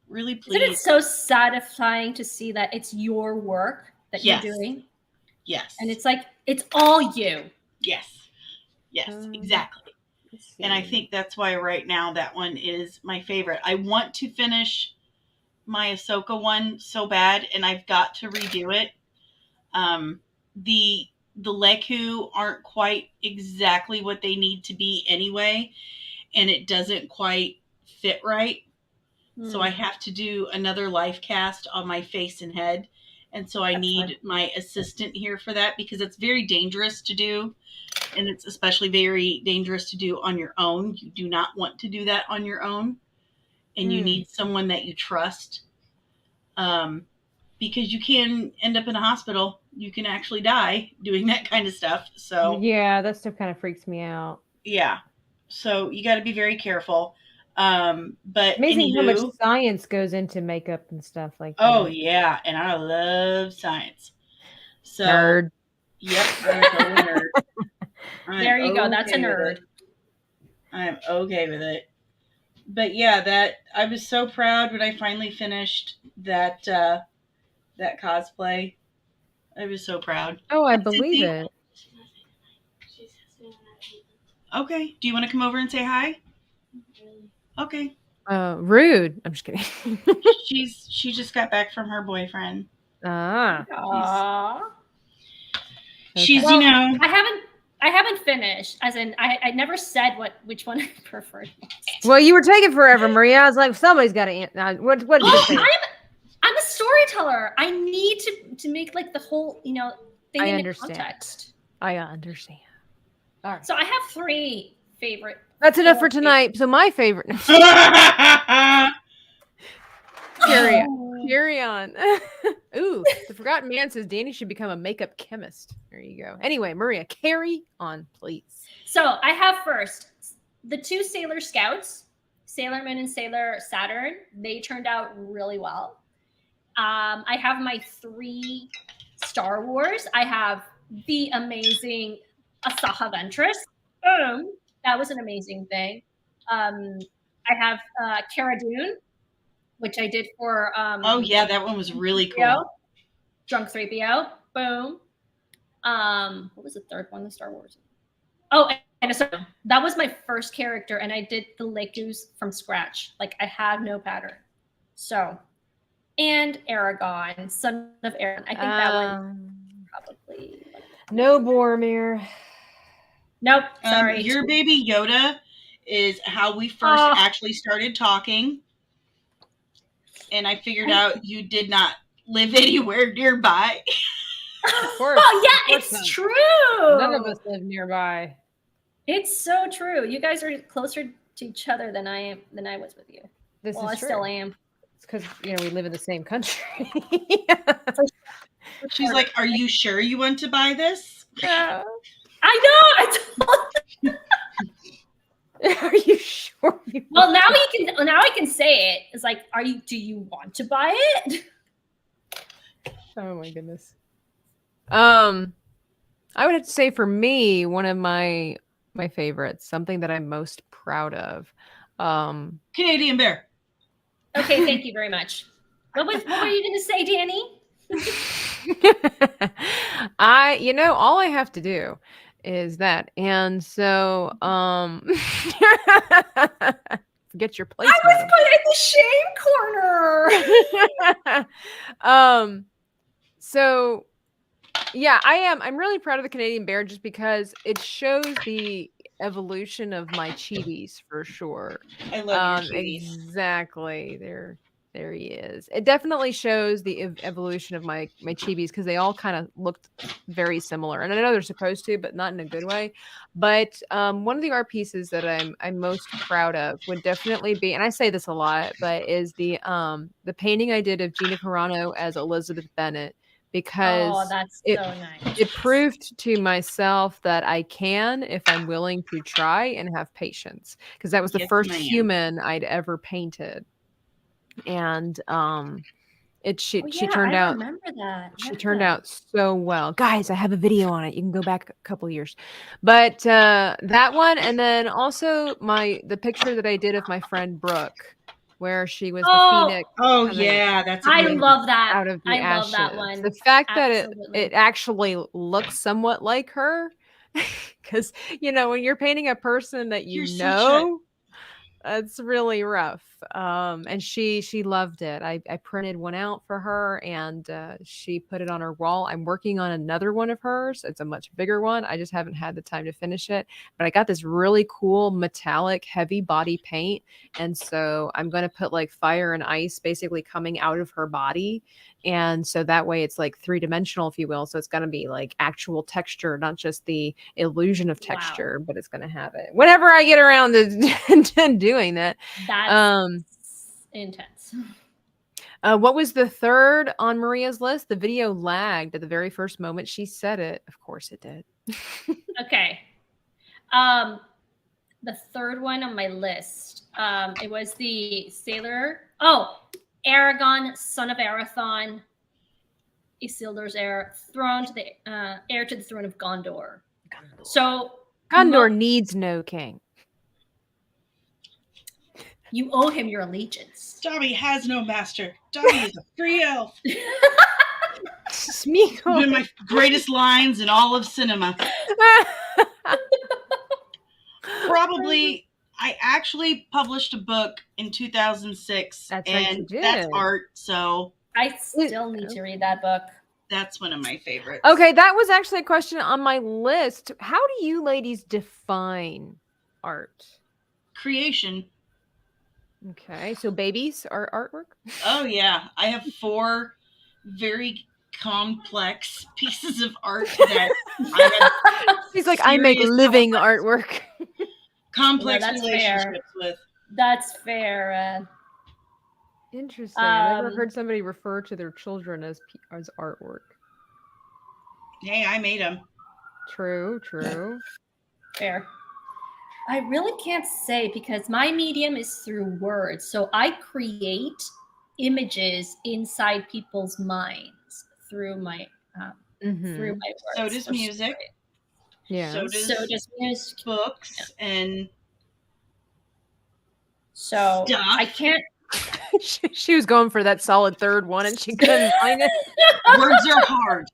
Speaker 3: really
Speaker 2: Isn't it
Speaker 3: pleased.
Speaker 2: so satisfying to see that it's your work that
Speaker 3: Yes.
Speaker 2: you're doing?
Speaker 3: Yes.
Speaker 2: And it's like, it's all you.
Speaker 3: Yes. Exactly. And I think that's why right now that one is my favorite. I want to finish my Ahsoka one so bad, and I've got to redo it. The Leku aren't quite exactly what they need to be anyway, and it doesn't quite fit right. So I have to do another life cast on my face and head. And so I need my assistant here for that because it's very dangerous to do. And it's especially very dangerous to do on your own. You do not want to do that on your own. And you need someone that you trust. Because you can end up in a hospital. You can actually die doing that kind of stuff. So
Speaker 1: yeah, that stuff kind of freaks me out.
Speaker 3: yeah. So you got to be very careful. But
Speaker 1: Amazing how much
Speaker 3: anywho,
Speaker 1: science goes into makeup and stuff like
Speaker 3: oh
Speaker 1: that.
Speaker 3: yeah, and I love science. So
Speaker 1: Nerd.
Speaker 3: yep, I'm a total nerd.
Speaker 2: There you go. That's a nerd.
Speaker 3: I'm okay with it. But yeah, that I was so proud when I finally finished that that cosplay. I was so proud.
Speaker 1: Oh, I believe it.
Speaker 3: Okay. Do you want to come over and say hi? Okay.
Speaker 1: Rude. I'm just kidding.
Speaker 3: She just got back from her boyfriend.
Speaker 1: Ah.
Speaker 2: Aww.
Speaker 3: She's
Speaker 2: Well, I haven't finished. As in, I never said which one I preferred most.
Speaker 1: Well, you were taking forever, Maria. I was like, somebody's got to. What did you say?
Speaker 2: I'm a storyteller. I need to make like the whole thing
Speaker 1: I
Speaker 2: in
Speaker 1: understand.
Speaker 2: context.
Speaker 1: I understand. All right.
Speaker 2: So I have 3 favorite.
Speaker 1: That's enough for tonight. So my favorite. Carry on. Ooh, the Forgotten Man says Dani should become a makeup chemist. There you go. Anyway, Maria, carry on, please.
Speaker 2: So I have first the 2 Sailor Scouts, Sailor Moon and Sailor Saturn. They turned out really well. I have my 3 Star Wars. I have the amazing Asaha Ventress. That was an amazing thing. I have Cara Dune, which I did for.
Speaker 3: Oh yeah, that one was really cool.
Speaker 2: Drunk 3PO. Boom. What was the third one? The Star Wars. Oh, and so that was my first character, and I did the Lekus from scratch. Like I have no pattern. So, and Aragon, son of Aaron. I think that one probably.
Speaker 1: No Boromir.
Speaker 2: Nope. Sorry.
Speaker 3: Your baby Yoda is how we first actually started talking. And I figured out you did not live anywhere nearby.
Speaker 1: Of course.
Speaker 2: Oh yeah, it's true.
Speaker 1: None of us live nearby.
Speaker 2: It's so true. You guys are closer to each other than I was with you.
Speaker 1: This is
Speaker 2: I
Speaker 1: true.
Speaker 2: still am.
Speaker 1: It's because we live in the same country.
Speaker 3: She's like, "Are you sure you want to buy this?"
Speaker 2: I know.
Speaker 1: Are you sure?
Speaker 2: Well, now I can say it. It's like, do you want to buy it?
Speaker 1: Oh my goodness. I would have to say for me, one of my favorites, something that I'm most proud of.
Speaker 3: Canadian Bear.
Speaker 2: Okay, thank you very much. What were you going to say, Dani?
Speaker 1: All I have to do is that, and so forget your place.
Speaker 2: I was put in the shame corner.
Speaker 1: So yeah, I'm really proud of the Canadian Bear just because it shows the evolution of my chibis for sure.
Speaker 3: I love your chibis.
Speaker 1: Exactly. There he is. It definitely shows the evolution of my chibis because they all kind of looked very similar, and I know they're supposed to, but not in a good way. But one of the art pieces that I'm most proud of would definitely be, and I say this a lot, but is the painting I did of Gina Carano as Elizabeth Bennet
Speaker 2: Oh,
Speaker 1: because
Speaker 2: that's
Speaker 1: it
Speaker 2: so nice.
Speaker 1: it proved to myself that I can if I'm willing to try and have patience because that was the
Speaker 3: Yes,
Speaker 1: first
Speaker 3: ma'am.
Speaker 1: human I'd ever painted. And she turned
Speaker 2: I
Speaker 1: out
Speaker 2: remember that.
Speaker 1: she
Speaker 2: Yeah.
Speaker 1: turned out so well. Guys, I have a video on it. You can go back a couple years. But that one, and then also the picture that I did of my friend Brooke, where she was the
Speaker 2: Oh,
Speaker 1: phoenix
Speaker 3: Oh
Speaker 1: coming
Speaker 3: yeah, that's a
Speaker 2: I
Speaker 3: good one.
Speaker 2: love that.
Speaker 1: out of the
Speaker 2: I love that
Speaker 1: ashes.
Speaker 2: one.
Speaker 1: The fact that
Speaker 2: Absolutely.
Speaker 1: it actually looks somewhat like her, because when you're painting a person that
Speaker 3: You're such a
Speaker 1: it's really rough. And she loved it. I printed one out for her and she put it on her wall. I'm working on another one of hers. It's a much bigger one. I just haven't had the time to finish it. But I got this really cool metallic heavy body paint. And so I'm going to put like fire and ice basically coming out of her body. And so that way it's like 3-dimensional, if you will. So it's going to be like actual texture, not just the illusion of texture, but it's going to have it. Whenever I get around to doing that.
Speaker 2: That's intense.
Speaker 1: What was the third on Maria's list? The video lagged at the very first moment she said it. Of course it did.
Speaker 2: Okay. The third one on my list. It was the sailor. Oh, Aragon, son of Arathon, Isildur's heir, heir to the throne of Gondor. So
Speaker 1: Gondor needs no king.
Speaker 2: You owe him your allegiance.
Speaker 3: Dobby has no master. Dobby is a free elf.
Speaker 1: Smeagol.
Speaker 3: One of my greatest lines in all of cinema. Probably, I actually published a book in 2006,
Speaker 1: That's right,
Speaker 3: and
Speaker 1: you did.
Speaker 3: that's art, so
Speaker 2: I still need to read that book.
Speaker 3: that's one of my favorites.
Speaker 1: Okay, that was actually a question on my list. How do you ladies define art?
Speaker 3: Creation.
Speaker 1: Okay, so babies are artwork?
Speaker 3: Oh, yeah. I have 4 very complex pieces of art that I have
Speaker 1: He's like, I make
Speaker 3: serious
Speaker 1: living artwork.
Speaker 3: complex
Speaker 2: No, that's
Speaker 3: relationships with.
Speaker 2: That's fair.
Speaker 1: Interesting. I've never heard somebody refer to their children as artwork.
Speaker 3: Hey, I made them.
Speaker 1: True.
Speaker 2: Fair. I really can't say because my medium is through words. So I create images inside people's minds through my words.
Speaker 3: So does music.
Speaker 1: Yeah.
Speaker 3: So does
Speaker 2: music.
Speaker 3: Books and
Speaker 2: so
Speaker 3: stuff.
Speaker 2: I can't.
Speaker 1: she was going for that solid third one and she couldn't find it.
Speaker 3: Words are hard.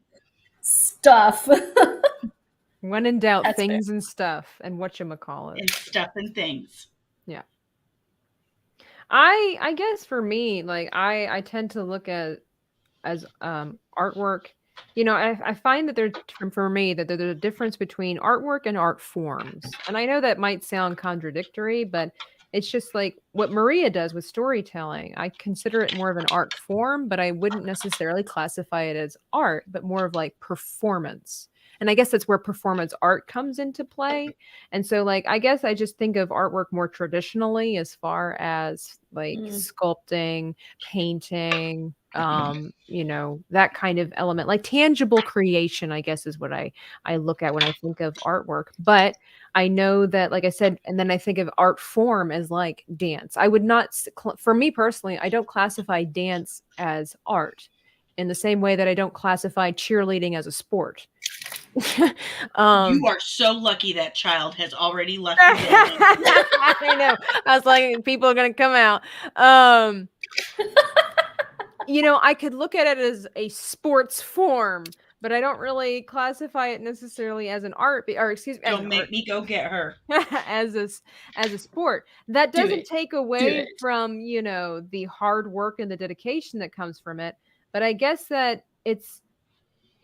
Speaker 2: Stuff.
Speaker 1: When in doubt,
Speaker 2: That's
Speaker 1: things and stuff, and whatchamacallit.
Speaker 3: And stuff and things.
Speaker 1: Yeah. I guess for me, like I tend to look at as artwork. I find that for me that there's a difference between artwork and art forms. And I know that might sound contradictory, but it's just like what Maria does with storytelling. I consider it more of an art form, but I wouldn't necessarily classify it as art, but more of like performance. And I guess that's where performance art comes into play. And so, like, I guess I just think of artwork more traditionally as far as like sculpting, painting, that kind of element, like tangible creation, I guess is what I look at when I think of artwork. But I know that, like I said, and then I think of art form as like dance. I would not, for me personally, I don't classify dance as art in the same way that I don't classify cheerleading as a sport.
Speaker 3: You are so lucky that child has already left the building.
Speaker 1: I know. I was like, people are going to come out. I could look at it as a sports form, but I don't really classify it necessarily as an art, or excuse me,
Speaker 3: don't make me go get her.
Speaker 1: as a sport. That doesn't take away from, the hard work and the dedication that comes from it. But I guess that it's,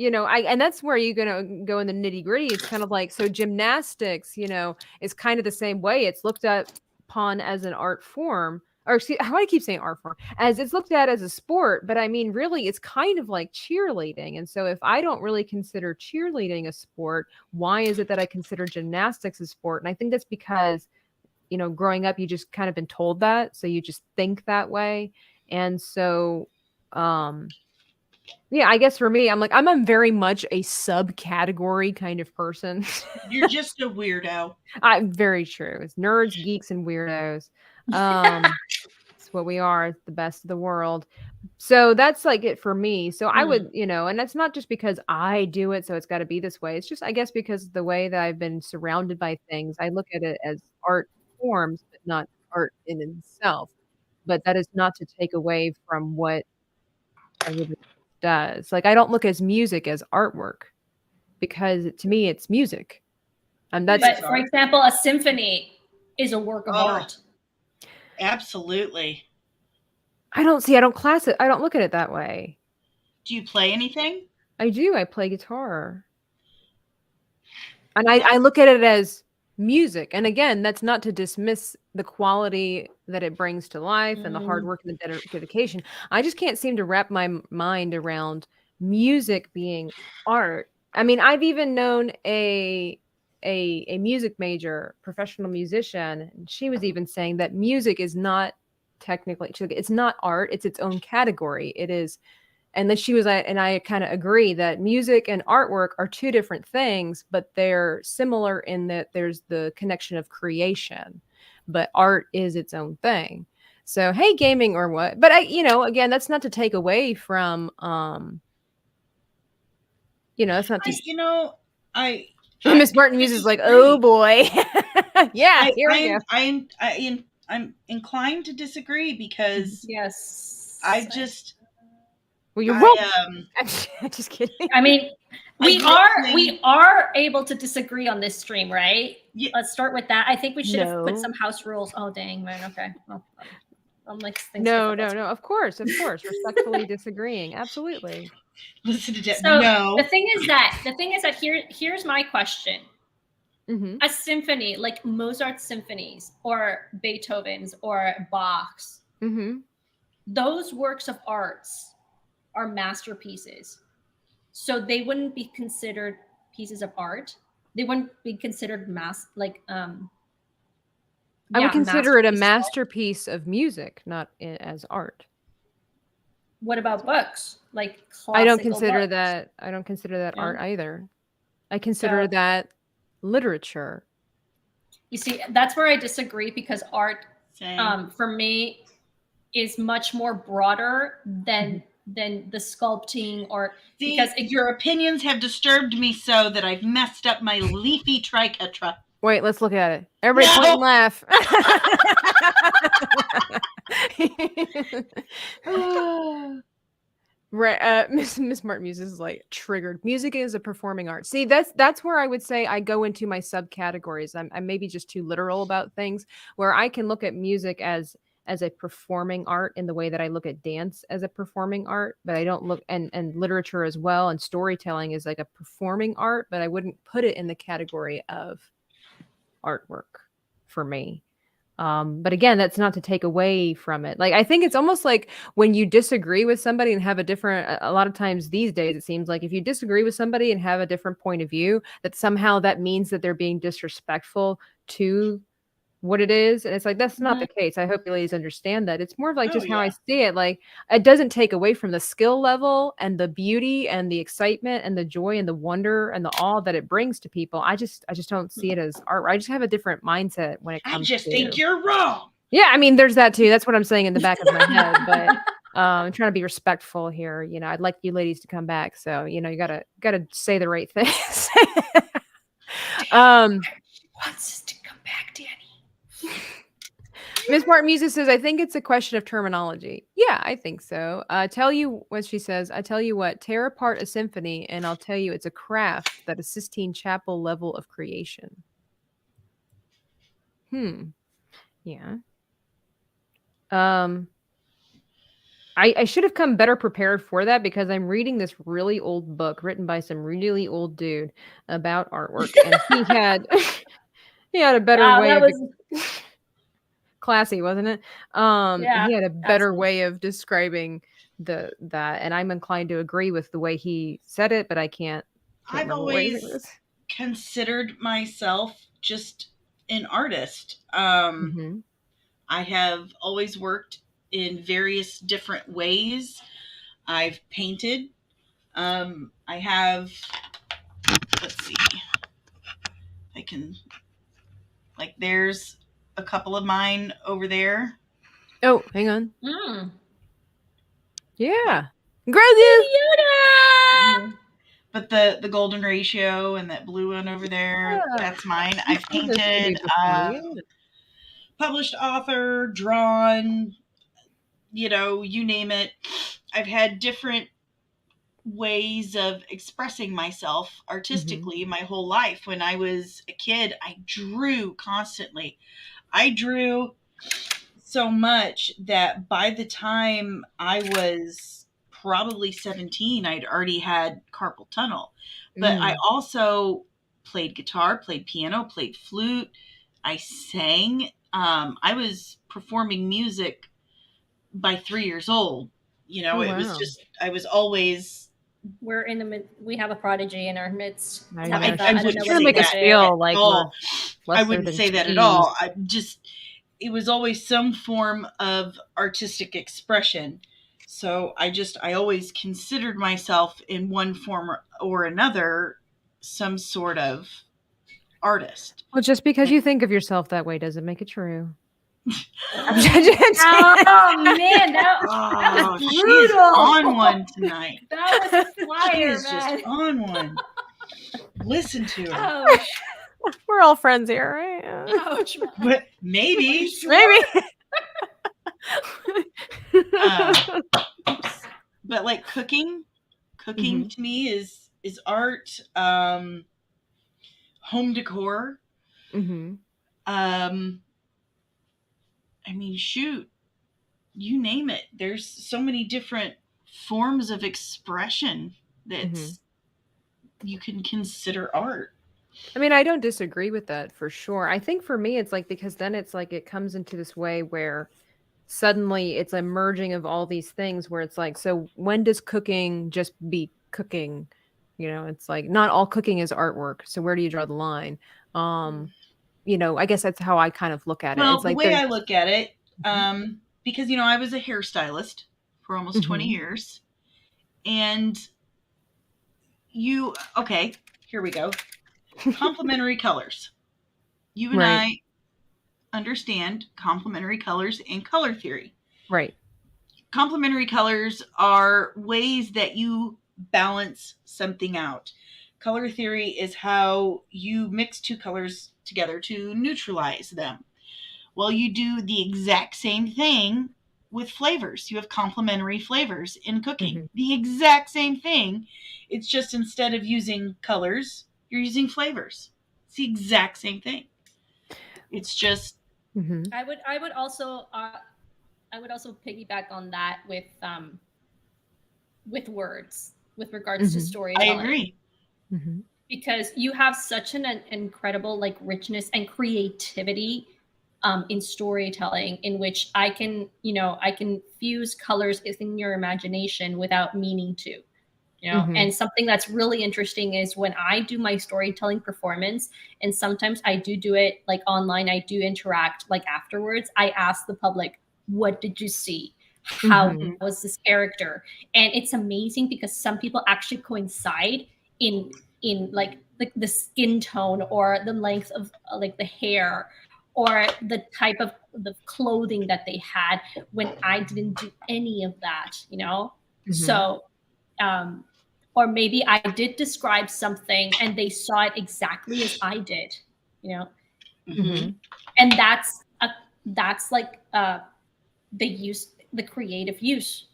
Speaker 1: and that's where you're gonna go in the nitty gritty. It's kind of like, so gymnastics, is kind of the same way. It's looked at upon as an art form, or excuse, how do I keep saying art form? As it's looked at as a sport, but I mean, really, it's kind of like cheerleading. And so, if I don't really consider cheerleading a sport, why is it that I consider gymnastics a sport? And I think that's because, growing up, you just kind of been told that, so you just think that way. And so, yeah, I guess for me, I'm a very much a subcategory kind of person.
Speaker 3: You're just a weirdo.
Speaker 1: Very true. It's nerds, geeks, and weirdos. It's what we are. It's the best of the world. So that's like it for me. So I would, and that's not just because I do it, so it's got to be this way. It's just, I guess, because the way that I've been surrounded by things, I look at it as art forms, but not art in itself. But that is not to take away from what everybody does. Like, I don't look as music as artwork, because to me it's music. And that's
Speaker 2: But for example, a symphony is a work of art.
Speaker 3: Absolutely.
Speaker 1: I don't look at it that way.
Speaker 3: Do you play anything?
Speaker 1: I do. I play guitar. And I look at it as music. And again, that's not to dismiss the quality that it brings to life and the hard work and the dedication. I just can't seem to wrap my mind around music being art. I mean, I've even known a music major, professional musician, and she was even saying that music is not technically, it's not art, it's its own category. It is. And then she was, and I kind of agree that music and artwork are two different things, but they're similar in that there's the connection of creation, but art is its own thing. So, hey, gaming or what? But again, that's not to take away from, that's not just, Miss Martin Muse is like, oh boy. Yeah, here we go.
Speaker 3: I'm inclined to disagree because
Speaker 2: yes,
Speaker 1: well, you're welcome. Just kidding.
Speaker 2: I mean, we are able to disagree on this stream, right? Yeah. Let's start with that. I think we should have put some house rules. Oh, dang, man. Okay. Well, I'm like,
Speaker 1: no. Of course. Respectfully disagreeing. Absolutely.
Speaker 3: Listen to
Speaker 2: so no. The thing is that here's my question.
Speaker 1: Mm-hmm.
Speaker 2: A symphony, like Mozart's symphonies or Beethoven's or Bach's, those works of arts are masterpieces. So they wouldn't be considered pieces of art. They wouldn't be considered
Speaker 1: I would consider it a masterpiece of music, not as art.
Speaker 2: What about books? Like
Speaker 1: I don't consider that art either. I consider that literature.
Speaker 2: You see, that's where I disagree, because art for me is much more broader than the sculpting, or because
Speaker 3: your opinions have disturbed me so that I've messed up my leafy triquetra.
Speaker 1: Wait, let's look at it. Everybody point and laugh. Right, Miss Martin Muse is like triggered. Music is a performing art. See, that's where I would say I go into my subcategories. I'm maybe just too literal about things, where I can look at music as a performing art in the way that I look at dance as a performing art, but I don't look, and literature as well, and storytelling is like a performing art, but I wouldn't put it in the category of artwork for me. But again, that's not to take away from it. Like, I think it's almost like when you disagree with somebody and have a lot of times these days, it seems like if you disagree with somebody and have a different point of view, that somehow that means that they're being disrespectful to what it is. And it's like, that's not the case. I hope you ladies understand that. It's more of like how I see it. Like, it doesn't take away from the skill level and the beauty and the excitement and the joy and the wonder and the awe that it brings to people. I just don't see it as art. I just have a different mindset when it comes to.
Speaker 3: I just think you're wrong.
Speaker 1: Yeah, I mean, there's that too. That's what I'm saying in the back of my head. But I'm trying to be respectful here. I'd like you ladies to come back. So, you gotta say the right things.
Speaker 2: She wants us to come back, Dani.
Speaker 1: Miss Martin Music says, I think it's a question of terminology. Yeah, I think so. Tell you what she says. I tell you what, tear apart a symphony and I'll tell you it's a craft that a Sistine Chapel level of creation. Yeah. I should have come better prepared for that because I'm reading this really old book written by some really old dude about artwork, and he had he had a better
Speaker 2: Wow,
Speaker 1: way
Speaker 2: that
Speaker 1: of
Speaker 2: was
Speaker 1: classy, wasn't it?
Speaker 2: yeah,
Speaker 1: He had a better
Speaker 2: absolutely.
Speaker 1: way of describing that, and I'm inclined to agree with the way he said it, but I can't
Speaker 3: I've
Speaker 1: remember what it
Speaker 3: always
Speaker 1: was.
Speaker 3: considered myself just an artist.
Speaker 1: Mhm.
Speaker 3: I have always worked in various different ways. I've painted. I have, let's see, I can, like, there's a couple of mine over there.
Speaker 1: Oh, hang on.
Speaker 2: Mm.
Speaker 3: Like,
Speaker 1: Yeah. Grogu!
Speaker 2: Yoda!
Speaker 3: but the golden ratio and that blue one over there,
Speaker 1: Yeah.
Speaker 3: that's mine.
Speaker 1: You've
Speaker 3: I've
Speaker 1: seen this movie
Speaker 3: painted,
Speaker 1: before, yeah.
Speaker 3: published author, drawn, you name it. I've had different ways of expressing myself
Speaker 1: Mhm.
Speaker 3: artistically my whole life. When I was a kid, I drew constantly. I drew so much that by the time I was probably 17, I'd already had carpal tunnel. But I
Speaker 1: Mm.
Speaker 3: also played guitar, played piano, played flute. I sang. I was performing music by 3 years old.
Speaker 1: Oh,
Speaker 3: It was
Speaker 1: wow.
Speaker 3: just, I was always,
Speaker 2: We're in the mid. We have a prodigy in our midst,
Speaker 1: I know.
Speaker 2: Tabitha.
Speaker 3: I
Speaker 2: I don't
Speaker 3: wouldn't
Speaker 2: know
Speaker 1: She's gonna
Speaker 2: what
Speaker 3: say
Speaker 2: you
Speaker 1: make
Speaker 2: were
Speaker 1: us
Speaker 3: that
Speaker 2: saying.
Speaker 3: at
Speaker 1: feel like we're
Speaker 3: all. I
Speaker 1: lesser
Speaker 3: wouldn't
Speaker 1: than
Speaker 3: say that at
Speaker 1: cheese.
Speaker 3: all. It was always some form of artistic expression. So I always considered myself in one form or another some sort of artist.
Speaker 1: Well, just because
Speaker 3: And,
Speaker 1: you think of yourself that way doesn't make it true. I'm
Speaker 2: Oh man, that was
Speaker 3: oh, she's on
Speaker 2: brutal.
Speaker 3: one tonight.
Speaker 2: That was
Speaker 3: She
Speaker 2: fire,
Speaker 3: is just
Speaker 2: man.
Speaker 3: on one. Listen to her.
Speaker 2: Ouch.
Speaker 1: We're all friends here, right?
Speaker 2: Ouch, man.
Speaker 3: But
Speaker 2: Are you
Speaker 3: maybe,
Speaker 2: sure?
Speaker 1: Maybe.
Speaker 3: uh, but like cooking
Speaker 1: Mhm.
Speaker 3: to me is art. Home decor.
Speaker 1: Mhm.
Speaker 3: Um, I mean, shoot, you name it. There's so many different forms of expression
Speaker 1: Mhm.
Speaker 3: that's you can consider art.
Speaker 1: I mean, I don't disagree with that for sure. I think for me, it's like because then it's like it comes into this way where suddenly it's a merging of all these things where it's like, so when does cooking just be cooking? It's like not all cooking is artwork. So where do you draw the line? Um, I guess that's how I kind of look at it.
Speaker 3: Well,
Speaker 1: It's
Speaker 3: the
Speaker 1: like
Speaker 3: way
Speaker 1: there's
Speaker 3: I look at it,
Speaker 1: Mhm.
Speaker 3: because I was a hairstylist for almost 20
Speaker 1: Mhm.
Speaker 3: years, and okay, here we go. Complementary colors. You and
Speaker 1: Right.
Speaker 3: I understand complementary colors and color theory.
Speaker 1: Right.
Speaker 3: Complementary colors are ways that you balance something out. Color theory is how you mix two colors together to neutralize them. Well, you do the exact same thing with flavors. You have complementary flavors in cooking.
Speaker 1: Mhm.
Speaker 3: The exact same thing. It's just instead of using colors, you're using flavors. It's the exact same thing. It's just,
Speaker 1: Mhm.
Speaker 2: I would also piggyback on that with words with regards to
Speaker 1: Mhm.
Speaker 3: I
Speaker 2: storytelling,
Speaker 3: agree.
Speaker 1: Mhm.
Speaker 2: because you have such an incredible like richness and creativity in storytelling, in which I can fuse colors in your imagination without meaning to.
Speaker 1: Mhm.
Speaker 2: And something that's really interesting is when I do my storytelling performance, and sometimes I do it like online, I do interact like afterwards. I ask the public, what did you see? How
Speaker 1: Mhm.
Speaker 2: was this character? And it's amazing because some people actually coincide in like the skin tone or the length of like the hair or the type of the clothing that they had, when I didn't do any of that.
Speaker 1: Mhm.
Speaker 2: So um, or maybe I did describe something and they saw it exactly as I did, you know,
Speaker 3: Hmm.
Speaker 1: Mhm.
Speaker 2: and that's like the creative use,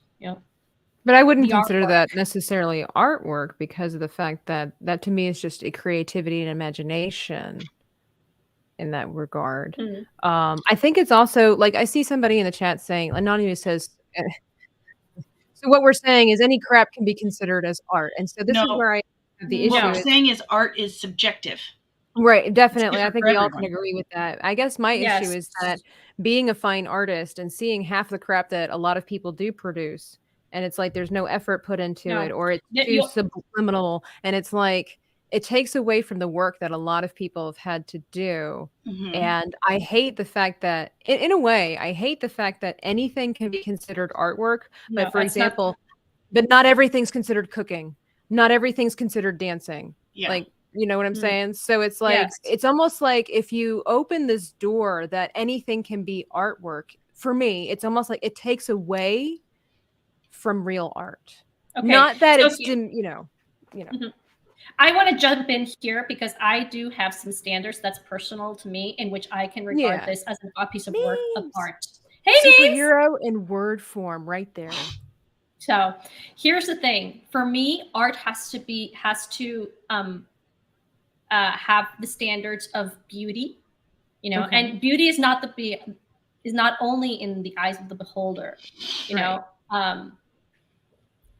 Speaker 1: But I wouldn't
Speaker 2: the
Speaker 1: consider
Speaker 2: artwork.
Speaker 1: that necessarily artwork because of the fact that that to me is just a creativity and imagination in that regard.
Speaker 2: Mm.
Speaker 1: I think it's also like I see somebody in the chat saying anonymous says So what we're saying is any crap can be considered as art. And so this is
Speaker 3: No.
Speaker 1: where I the issue
Speaker 3: What we're
Speaker 1: is.
Speaker 3: saying is art is subjective.
Speaker 1: Right, definitely. I
Speaker 3: different
Speaker 1: think
Speaker 3: for
Speaker 1: we all can
Speaker 3: everyone.
Speaker 1: agree with that. I guess my issue is that
Speaker 2: Yes.
Speaker 1: being a fine artist and seeing half the crap that a lot of people do produce, and it's like there's no effort put into it,
Speaker 2: No.
Speaker 1: or it's
Speaker 2: Yeah,
Speaker 1: too subliminal, and it's like it takes away from the work that a lot of people have had to do.
Speaker 3: Mhm.
Speaker 1: And I hate the fact that, in a way, I hate the fact that anything can be considered artwork.
Speaker 2: No,
Speaker 1: But for
Speaker 2: that's not.
Speaker 1: example, but not everything's considered cooking. Not everything's considered dancing.
Speaker 3: Yeah.
Speaker 1: Like, you know what I'm
Speaker 2: Mm.
Speaker 1: saying? So it's like,
Speaker 2: Yes.
Speaker 1: it's almost like if you open this door that anything can be artwork, for me, it's almost like it takes away from real art.
Speaker 2: Okay.
Speaker 1: Not that
Speaker 2: So
Speaker 1: it's, you know.
Speaker 2: Mhm. I want to jump in here because I do have some standards that's personal to me in which I can regard
Speaker 1: Yeah.
Speaker 2: this as a piece of work of
Speaker 1: Memes.
Speaker 2: art. Hey, memes!
Speaker 1: Superhero in word form right there.
Speaker 2: So here's the thing. For me, art has to have the standards of beauty, you know,
Speaker 1: Okay.
Speaker 2: and beauty is not is not only in the eyes of the beholder, you
Speaker 1: Right.
Speaker 2: know.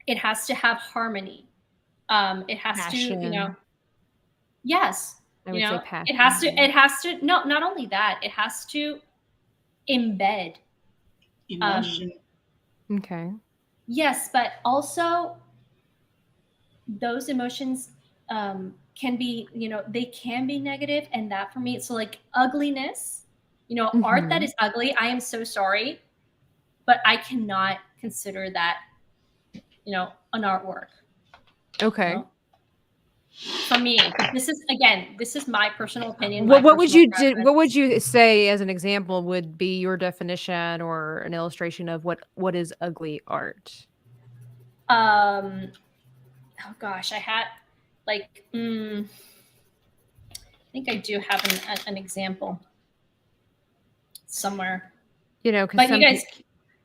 Speaker 2: It has to have harmony. It has to, you know,
Speaker 1: Passion.
Speaker 2: yes,
Speaker 1: I
Speaker 2: you
Speaker 1: would say
Speaker 2: know,
Speaker 1: passion.
Speaker 2: it has to, no, not only that, it has to embed
Speaker 3: Emotion.
Speaker 1: Okay.
Speaker 2: yes, but also those emotions can be, you know, they can be negative, and that for me, so like ugliness, you know, art that
Speaker 1: Mhm.
Speaker 2: is ugly, I am so sorry, but I cannot consider that, you know, an artwork.
Speaker 1: Okay.
Speaker 2: You know? For me, this is my personal opinion.
Speaker 1: What
Speaker 2: My
Speaker 1: would
Speaker 2: personal
Speaker 1: you do?
Speaker 2: preference.
Speaker 1: What would you say as an example would be your definition or an illustration of what is ugly art?
Speaker 2: Oh gosh, I had like I think I do have an example somewhere.
Speaker 1: You know, because
Speaker 2: But you
Speaker 1: some
Speaker 2: guys,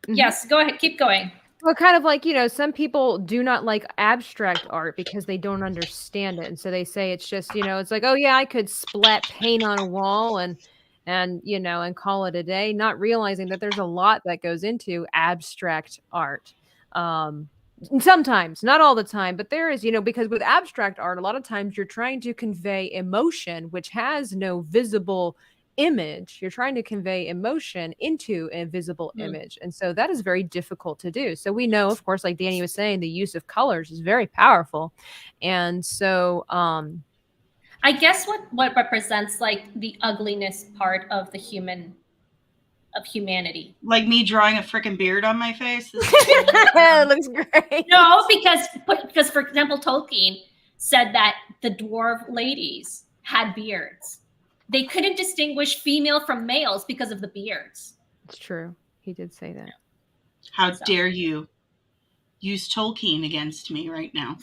Speaker 1: Mhm.
Speaker 2: yes, go ahead, keep going.
Speaker 1: Well, kind of like, some people do not like abstract art because they don't understand it. And so they say it's just, it's like, oh yeah, I could splat paint on a wall and call it a day, not realizing that there's a lot that goes into abstract art. Um, Sometimes, not all the time, but there is, because with abstract art, a lot of times you're trying to convey emotion, which has no visible image. You're trying to convey emotion into a visible
Speaker 2: Mm.
Speaker 1: image. And so that is very difficult to do. So we know, of course, like Dani was saying, the use of colors is very powerful. And so
Speaker 2: I guess what represents like the ugliness part of humanity.
Speaker 3: Like me drawing a freaking beard on my face.
Speaker 1: it looks great.
Speaker 2: No, because for example, Tolkien said that the dwarf ladies had beards. They couldn't distinguish female from males because of the beards.
Speaker 1: It's true. He did say that.
Speaker 3: How dare you use Tolkien against me right now?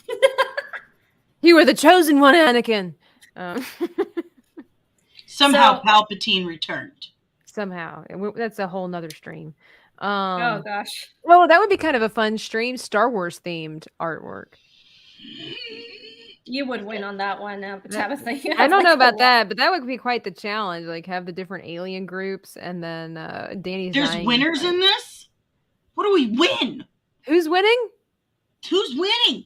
Speaker 1: You were the chosen one, Anakin.
Speaker 3: Somehow Palpatine returned.
Speaker 1: Somehow. That's a whole nother stream.
Speaker 2: Oh gosh.
Speaker 1: Well, that would be kind of a fun stream, Star Wars themed artwork.
Speaker 2: You would win on that one, Tabitha.
Speaker 1: I don't know about that, but that would be quite the challenge. Like have the different alien groups, and then Dani's.
Speaker 3: There's winners in this. What do we win?
Speaker 1: Who's winning?
Speaker 3: Who's winning?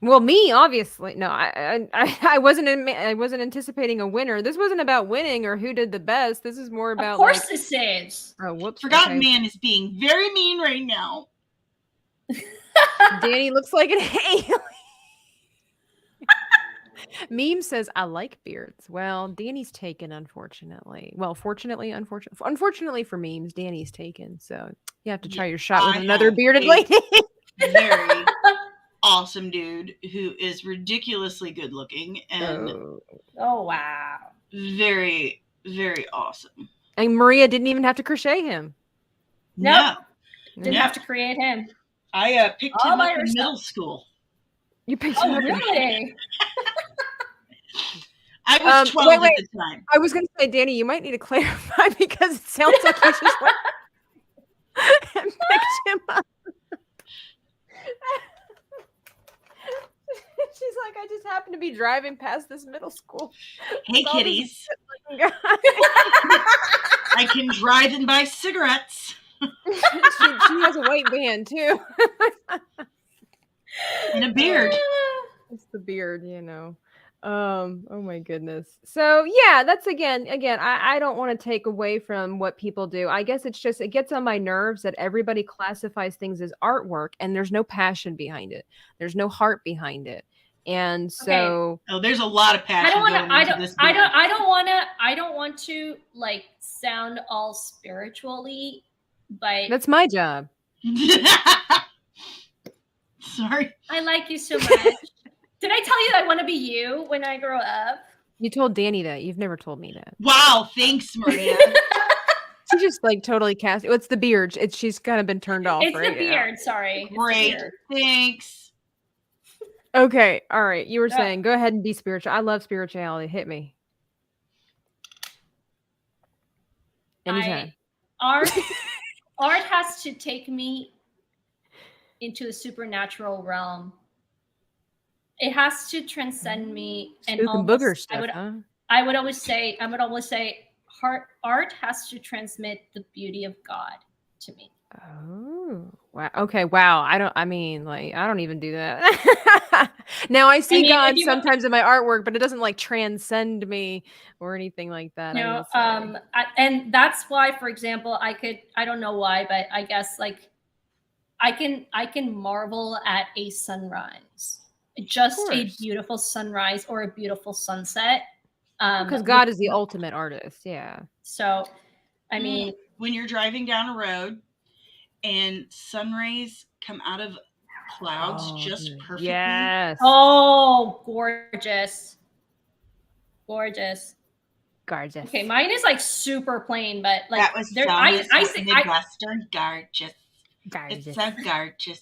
Speaker 1: Well, me, obviously. No, I wasn't anticipating a winner. This wasn't about winning or who did the best. This is more about.
Speaker 2: Of course, this is.
Speaker 1: Oh, whoops!
Speaker 3: Forgotten Man is being very mean right now.
Speaker 1: Dani looks like an alien. Meme says, I like beards. Well, Dani's taken, unfortunately. Well, unfortunately for memes, Dani's taken. So you have to try your shot with another bearded lady.
Speaker 3: Very awesome dude who is ridiculously good looking and
Speaker 2: oh wow,
Speaker 3: very, very awesome.
Speaker 1: And Maria didn't even have to crochet him.
Speaker 2: No, didn't have to create him.
Speaker 3: I picked him up in middle school.
Speaker 1: You picked him up
Speaker 2: really?
Speaker 3: I was 12 at the time.
Speaker 1: I was going to say, Dani, you might need to clarify because it sounds like you just went and picked him up. She's like, I just happened to be driving past this middle school.
Speaker 3: Hey, kitties. I can drive and buy cigarettes.
Speaker 1: She has a white band too.
Speaker 3: And a beard.
Speaker 1: It's the beard, oh my goodness. So yeah, that's again, I don't want to take away from what people do. I guess it's just it gets on my nerves that everybody classifies things as artwork and there's no passion behind it. There's no heart behind it. And
Speaker 2: Okay.
Speaker 1: so
Speaker 3: Oh, there's a lot of passion going into this.
Speaker 2: I don't want to like sound all spiritually, but
Speaker 1: that's my job.
Speaker 3: Sorry.
Speaker 2: I like you so much. Did I tell you I want to be you when I grow up?
Speaker 1: You told Dani that. You've never told me that.
Speaker 3: Wow, thanks, Maria.
Speaker 1: She just like totally cast. It's the beard. She's kind of been turned off.
Speaker 2: It's
Speaker 1: right?
Speaker 2: the beard. Sorry. It's the
Speaker 3: Great.
Speaker 2: beard.
Speaker 3: Thanks.
Speaker 1: Okay. All right. You were saying, go ahead and be spiritual. I love spirituality. Hit me. Anytime.
Speaker 2: Art has to take me into the supernatural realm. It has to transcend me, and
Speaker 1: booger stuff.
Speaker 2: I would always say, art has to transmit the beauty of God to me.
Speaker 1: Oh, wow. Okay. Wow. I don't even do that. Now I see God sometimes in my artwork, but it doesn't like transcend me or anything like that.
Speaker 2: No, and that's why, for example, I don't know why, but I guess like I can marvel at a sunrise, just a beautiful sunrise or a beautiful sunset.
Speaker 1: Because God is the ultimate artist. Yeah.
Speaker 2: So, I mean,
Speaker 3: when you're driving down a road and sun rays come out of clouds just perfectly.
Speaker 1: Yes.
Speaker 2: Oh, gorgeous. Gorgeous.
Speaker 1: Gorgeous.
Speaker 2: Okay, mine is like super plain, but like
Speaker 3: that was I think Midwestern gorgeous. Gorgeous. It's so gorgeous.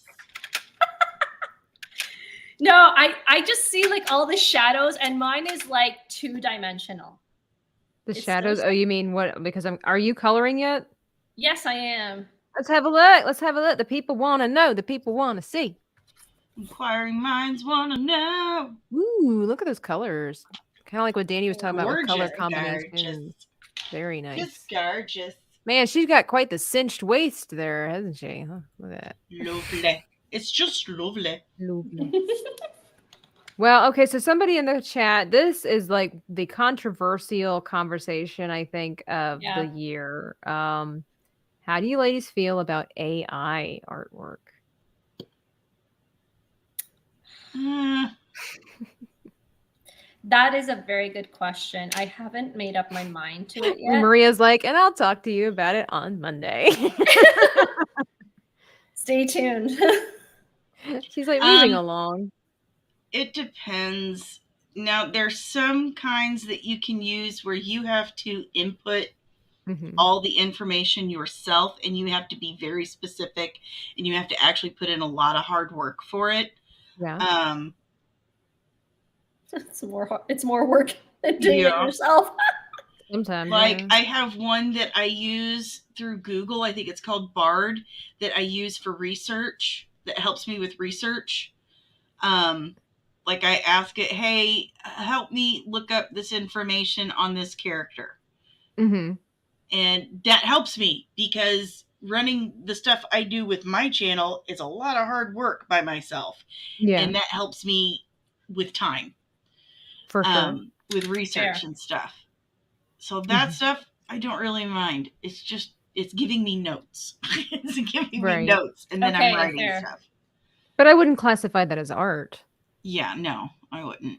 Speaker 2: No, I just see like all the shadows, and mine is like 2-dimensional.
Speaker 1: The shadows? Oh, you mean what? Because are you coloring yet?
Speaker 2: Yes, I am.
Speaker 1: Let's have a look. The people want to know. The people want to see.
Speaker 3: Inquiring minds want to know.
Speaker 1: Ooh, look at those colors. Kind of like what Dani was talking about with color combinations. Very nice.
Speaker 3: Just gorgeous.
Speaker 1: Man, she's got quite the cinched waist there, hasn't she? Huh? Look at that.
Speaker 3: Lovely. It's just lovely.
Speaker 1: Lovely. Well, okay, so somebody in the chat, this is like the controversial conversation, I think, of the year. How do you ladies feel about AI artwork?
Speaker 2: That is a very good question. I haven't made up my mind to it yet.
Speaker 1: Maria's like, and I'll talk to you about it on Monday.
Speaker 2: Stay tuned.
Speaker 1: She's like moving along.
Speaker 3: It depends. Now, there's some kinds that you can use where you have to input all the information yourself, and you have to be very specific, and you have to actually put in a lot of hard work for it.
Speaker 1: Yeah.
Speaker 2: It's more work than doing it yourself.
Speaker 1: Sometimes.
Speaker 3: Like I have one that I use through Google. I think it's called Bard that I use for research. That helps me with research. Like I ask it, hey, help me look up this information on this character. And that helps me because running the stuff I do with my channel is a lot of hard work by myself. Yeah. And that helps me with time.
Speaker 1: For sure.
Speaker 3: With research and stuff. So that stuff, I don't really mind. It's just, it's giving me notes. It's giving me notes. And then I'm writing stuff.
Speaker 1: But I wouldn't classify that as art.
Speaker 3: Yeah, no, I wouldn't.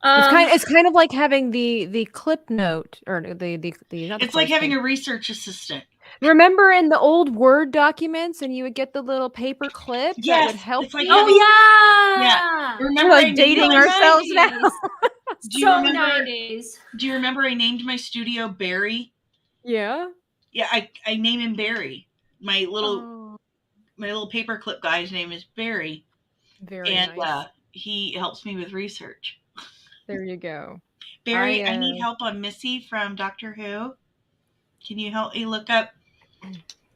Speaker 1: It's kind of like having the clip note or the
Speaker 3: it's like having a research assistant.
Speaker 1: Remember in the old Word documents, and you would get the little paper clip that would help.
Speaker 3: It's like
Speaker 2: yeah.
Speaker 3: Remember,
Speaker 1: we're like dating ourselves 90s. Now.
Speaker 3: Do you remember? 90s. Do you remember I named my studio Barry?
Speaker 1: Yeah.
Speaker 3: Yeah, I named him Barry. My little paperclip guy's name is Barry.
Speaker 1: Very nice.
Speaker 3: He helps me with research.
Speaker 1: There you go.
Speaker 3: Barry, I need help on Missy from Doctor Who. Can you help me look up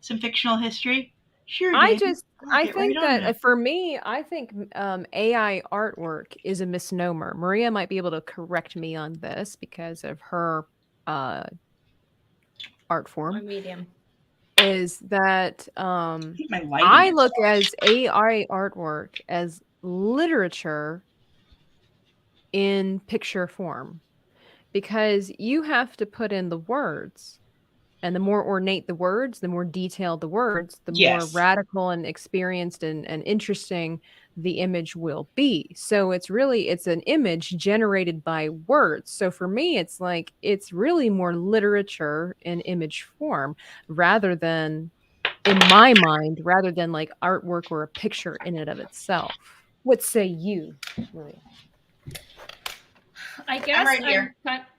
Speaker 3: some fictional history? Sure.
Speaker 1: I think that for me, I think AI artwork is a misnomer. Maria might be able to correct me on this because of her art form.
Speaker 2: Or medium.
Speaker 1: is that
Speaker 3: I think my lighting
Speaker 1: I
Speaker 3: is
Speaker 1: look
Speaker 3: off.
Speaker 1: as AI artwork as literature in picture form, because you have to put in the words. And the more ornate the words, the more detailed the words, the more
Speaker 3: Yes.
Speaker 1: radical and experienced and interesting the image will be. So it's an image generated by words. So for me, it's like it's really more literature in image form rather than, in my mind, rather than like artwork or a picture in and of itself. What say you, Maria?
Speaker 2: I
Speaker 3: I'm
Speaker 2: guess
Speaker 3: right here.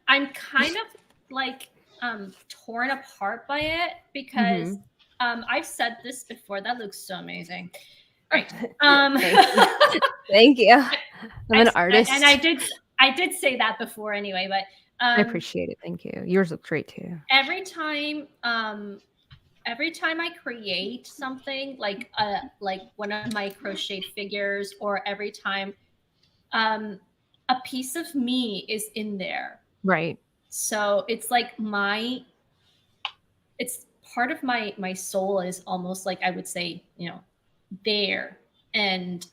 Speaker 2: I'm kind of like torn apart by it because
Speaker 1: Mhm.
Speaker 2: I've said this before. That looks so amazing. Right.
Speaker 1: Thank you. Thank you. I'm an
Speaker 2: And
Speaker 1: artist.
Speaker 2: I did say that before anyway, but
Speaker 1: I appreciate it. Thank you. Yours look great too.
Speaker 2: every time every time I create something like one of my crocheted figures, or every time a piece of me is in there.
Speaker 1: Right.
Speaker 2: So it's like it's part of my soul is almost like, I would say, there. And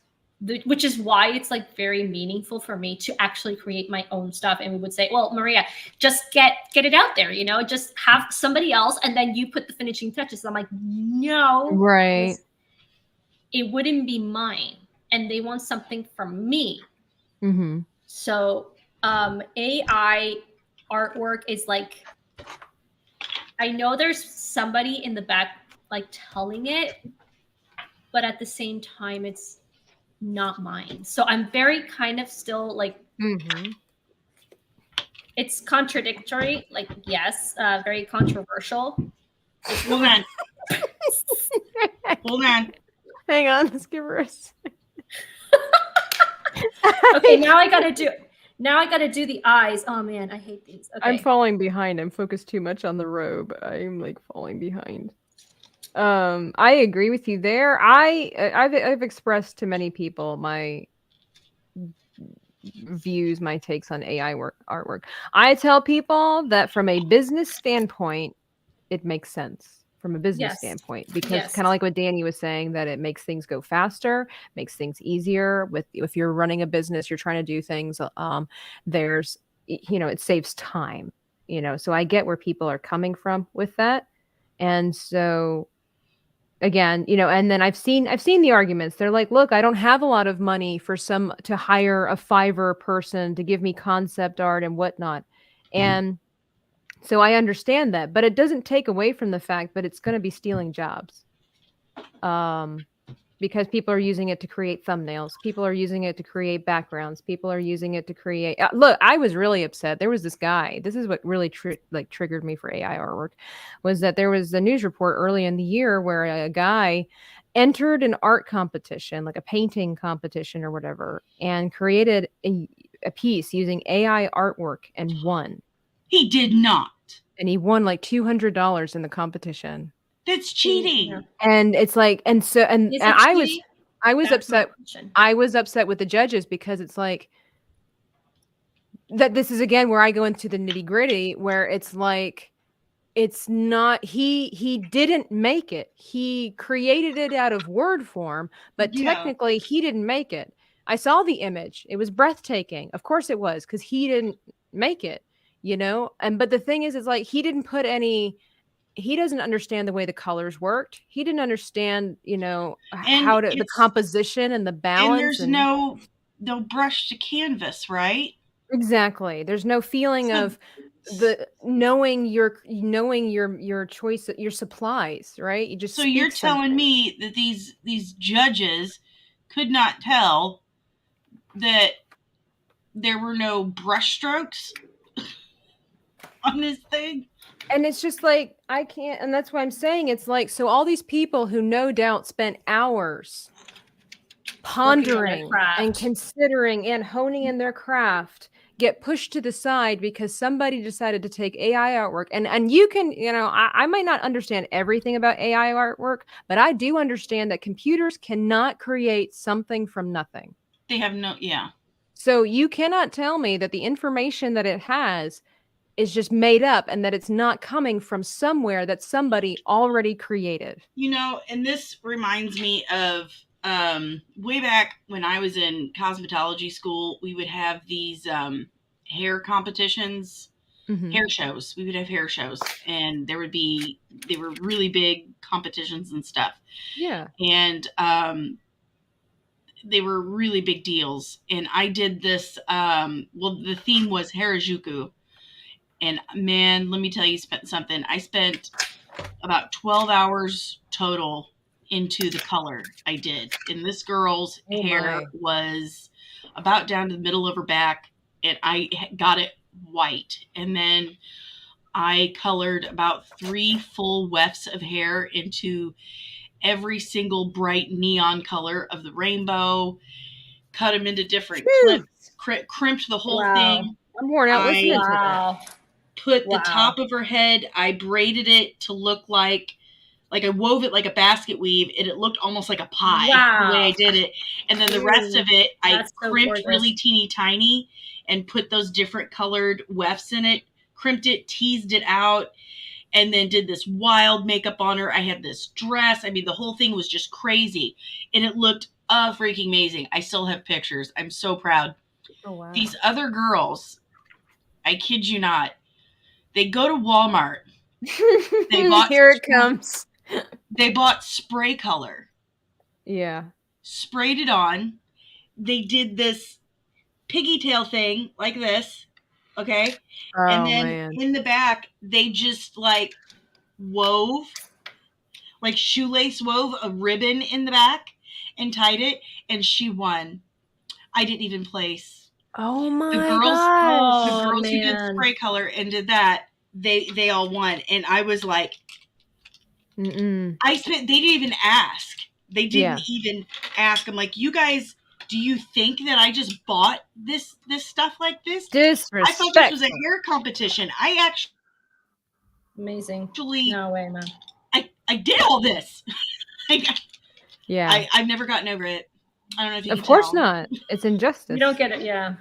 Speaker 2: which is why it's like very meaningful for me to actually create my own stuff. And we would say, well, Maria, just get it out there, just have somebody else, and then you put the finishing touches. I'm like, no,
Speaker 1: Right.
Speaker 2: because it wouldn't be mine, and they want something from me.
Speaker 1: Mhm.
Speaker 2: So AI artwork is like, I know there's somebody in the back like telling it, but at the same time, it's not mine. So I'm very kind of still like,
Speaker 1: Mhm.
Speaker 2: it's contradictory. Like, yes, very controversial.
Speaker 3: Hold on. Hold on.
Speaker 1: Hang on, let's give her a
Speaker 2: Okay, now I gotta do. Now I gotta do the eyes. Oh man, I hate these.
Speaker 1: I'm
Speaker 2: Okay.
Speaker 1: falling behind. I'm focused too much on the robe. I'm like falling behind. I agree with you there. I've expressed to many people my views, my takes on AI artwork. I tell people that from a business standpoint, it makes sense from a business
Speaker 2: Yes.
Speaker 1: standpoint, because kind of
Speaker 2: Yes.
Speaker 1: like what Danny was saying, that it makes things go faster, makes things easier. With if you're running a business, you're trying to do things, there's it saves time, so I get where people are coming from with that. And so again, and then I've seen the arguments. They're like, look, I don't have a lot of money for some to hire a Fiverr person to give me concept art and whatnot. And so I understand that, but it doesn't take away from the fact that it's going to be stealing jobs. Because people are using it to create thumbnails. People are using it to create backgrounds. People are using it to create. Look, I was really upset. There was this guy. This is what really triggered me for AI artwork, was that there was a news report early in the year where a guy entered an art competition, like a painting competition or whatever, and created a piece using AI artwork and won.
Speaker 3: He did not.
Speaker 1: And he won like $200 in the competition.
Speaker 3: That's cheating.
Speaker 2: Yeah.
Speaker 1: And it's like, and so, and
Speaker 2: Is it
Speaker 1: I was,
Speaker 2: cheating?
Speaker 1: I was
Speaker 2: That's my
Speaker 1: upset.
Speaker 2: question.
Speaker 1: I was upset with the judges, because it's like that. This is again where I go into the nitty gritty, where it's like, it's not, he didn't make it. He created it out of word form, but
Speaker 3: Yeah.
Speaker 1: technically he didn't make it. I saw the image. It was breathtaking. Of course it was, because he didn't make it, but the thing is, it's like he doesn't understand the way the colors worked. He didn't understand,
Speaker 3: And
Speaker 1: the composition and the balance.
Speaker 3: And there's no brush to canvas, right?
Speaker 1: Exactly. There's no feeling of the knowing your choice, your supplies, right? You just
Speaker 3: So you're
Speaker 1: speak
Speaker 3: telling
Speaker 1: something.
Speaker 3: me that these judges could not tell that there were no brush strokes on this thing?
Speaker 1: And it's just like, I can't, and that's why I'm saying, it's like, so all these people who no doubt spent hours pondering and considering and honing in their craft get pushed to the side because somebody decided to take AI artwork. And you can, I might not understand everything about AI artwork, but I do understand that computers cannot create something from nothing.
Speaker 3: They have no, yeah.
Speaker 1: So you cannot tell me that the information that it has is just made up and that it's not coming from somewhere that somebody already created.
Speaker 3: You know, and this reminds me of way back when I was in cosmetology school, we would have these hair competitions, hair shows. We would have hair shows, and they were really big competitions and stuff.
Speaker 1: Yeah.
Speaker 3: And they were really big deals. And I did this, well, the theme was Harajuku. And man, let me tell you something. I spent about 12 hours total into the color I did. And this girl's hair was about down to the middle of her back, and I got it white. And then I colored about 3 full wefts of hair into every single bright neon color of the rainbow, cut them into different clips, crimped the whole thing.
Speaker 1: I'm worn out listening to
Speaker 2: Wow.
Speaker 1: that.
Speaker 3: Put the top of her head, I braided it to look like I wove it like a basket weave, and it looked almost like a pie the way I did it. And then the rest of it, I crimped really teeny tiny and put those different colored wefts in it, crimped it, teased it out, and then did this wild makeup on her. I had this dress. I mean, the whole thing was just crazy, and it looked freaking amazing. I still have pictures. I'm so proud.
Speaker 1: Oh, wow.
Speaker 3: These other girls, I kid you not, they go to Walmart. They bought
Speaker 1: Here it comes.
Speaker 3: They bought spray color.
Speaker 1: Yeah.
Speaker 3: Sprayed it on. They did this piggy tail thing like this. Okay.
Speaker 1: Oh,
Speaker 3: and then
Speaker 1: man.
Speaker 3: in the back, they just wove, shoelace wove a ribbon in the back and tied it. And she won. I didn't even place.
Speaker 1: Oh my
Speaker 3: gosh. The girls
Speaker 2: man.
Speaker 3: who did spray color and did that, they all won. And I was like, they didn't even ask. They didn't even ask. I'm like, you guys, do you think that I just bought this stuff like this?
Speaker 1: Disrespect.
Speaker 3: I thought this was a hair competition. I actually
Speaker 2: Amazing. No way, man.
Speaker 3: I did all this.
Speaker 1: Yeah.
Speaker 3: I've never gotten over it. I don't know if you can
Speaker 1: Of course
Speaker 3: tell.
Speaker 1: not. It's injustice.
Speaker 2: You don't get it, yeah.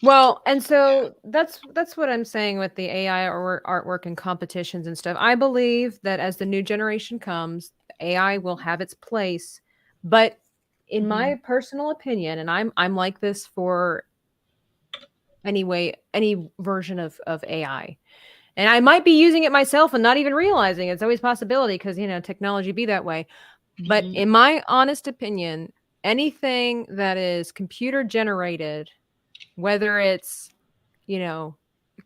Speaker 1: Well, and so that's what I'm saying with the AI artwork and competitions and stuff. I believe that as the new generation comes, AI will have its place. But in my personal opinion, and I'm like this for any version of AI. And I might be using it myself and not even realizing it. It's always a possibility because, technology be that way. But in my honest opinion, anything that is computer generated, whether it's,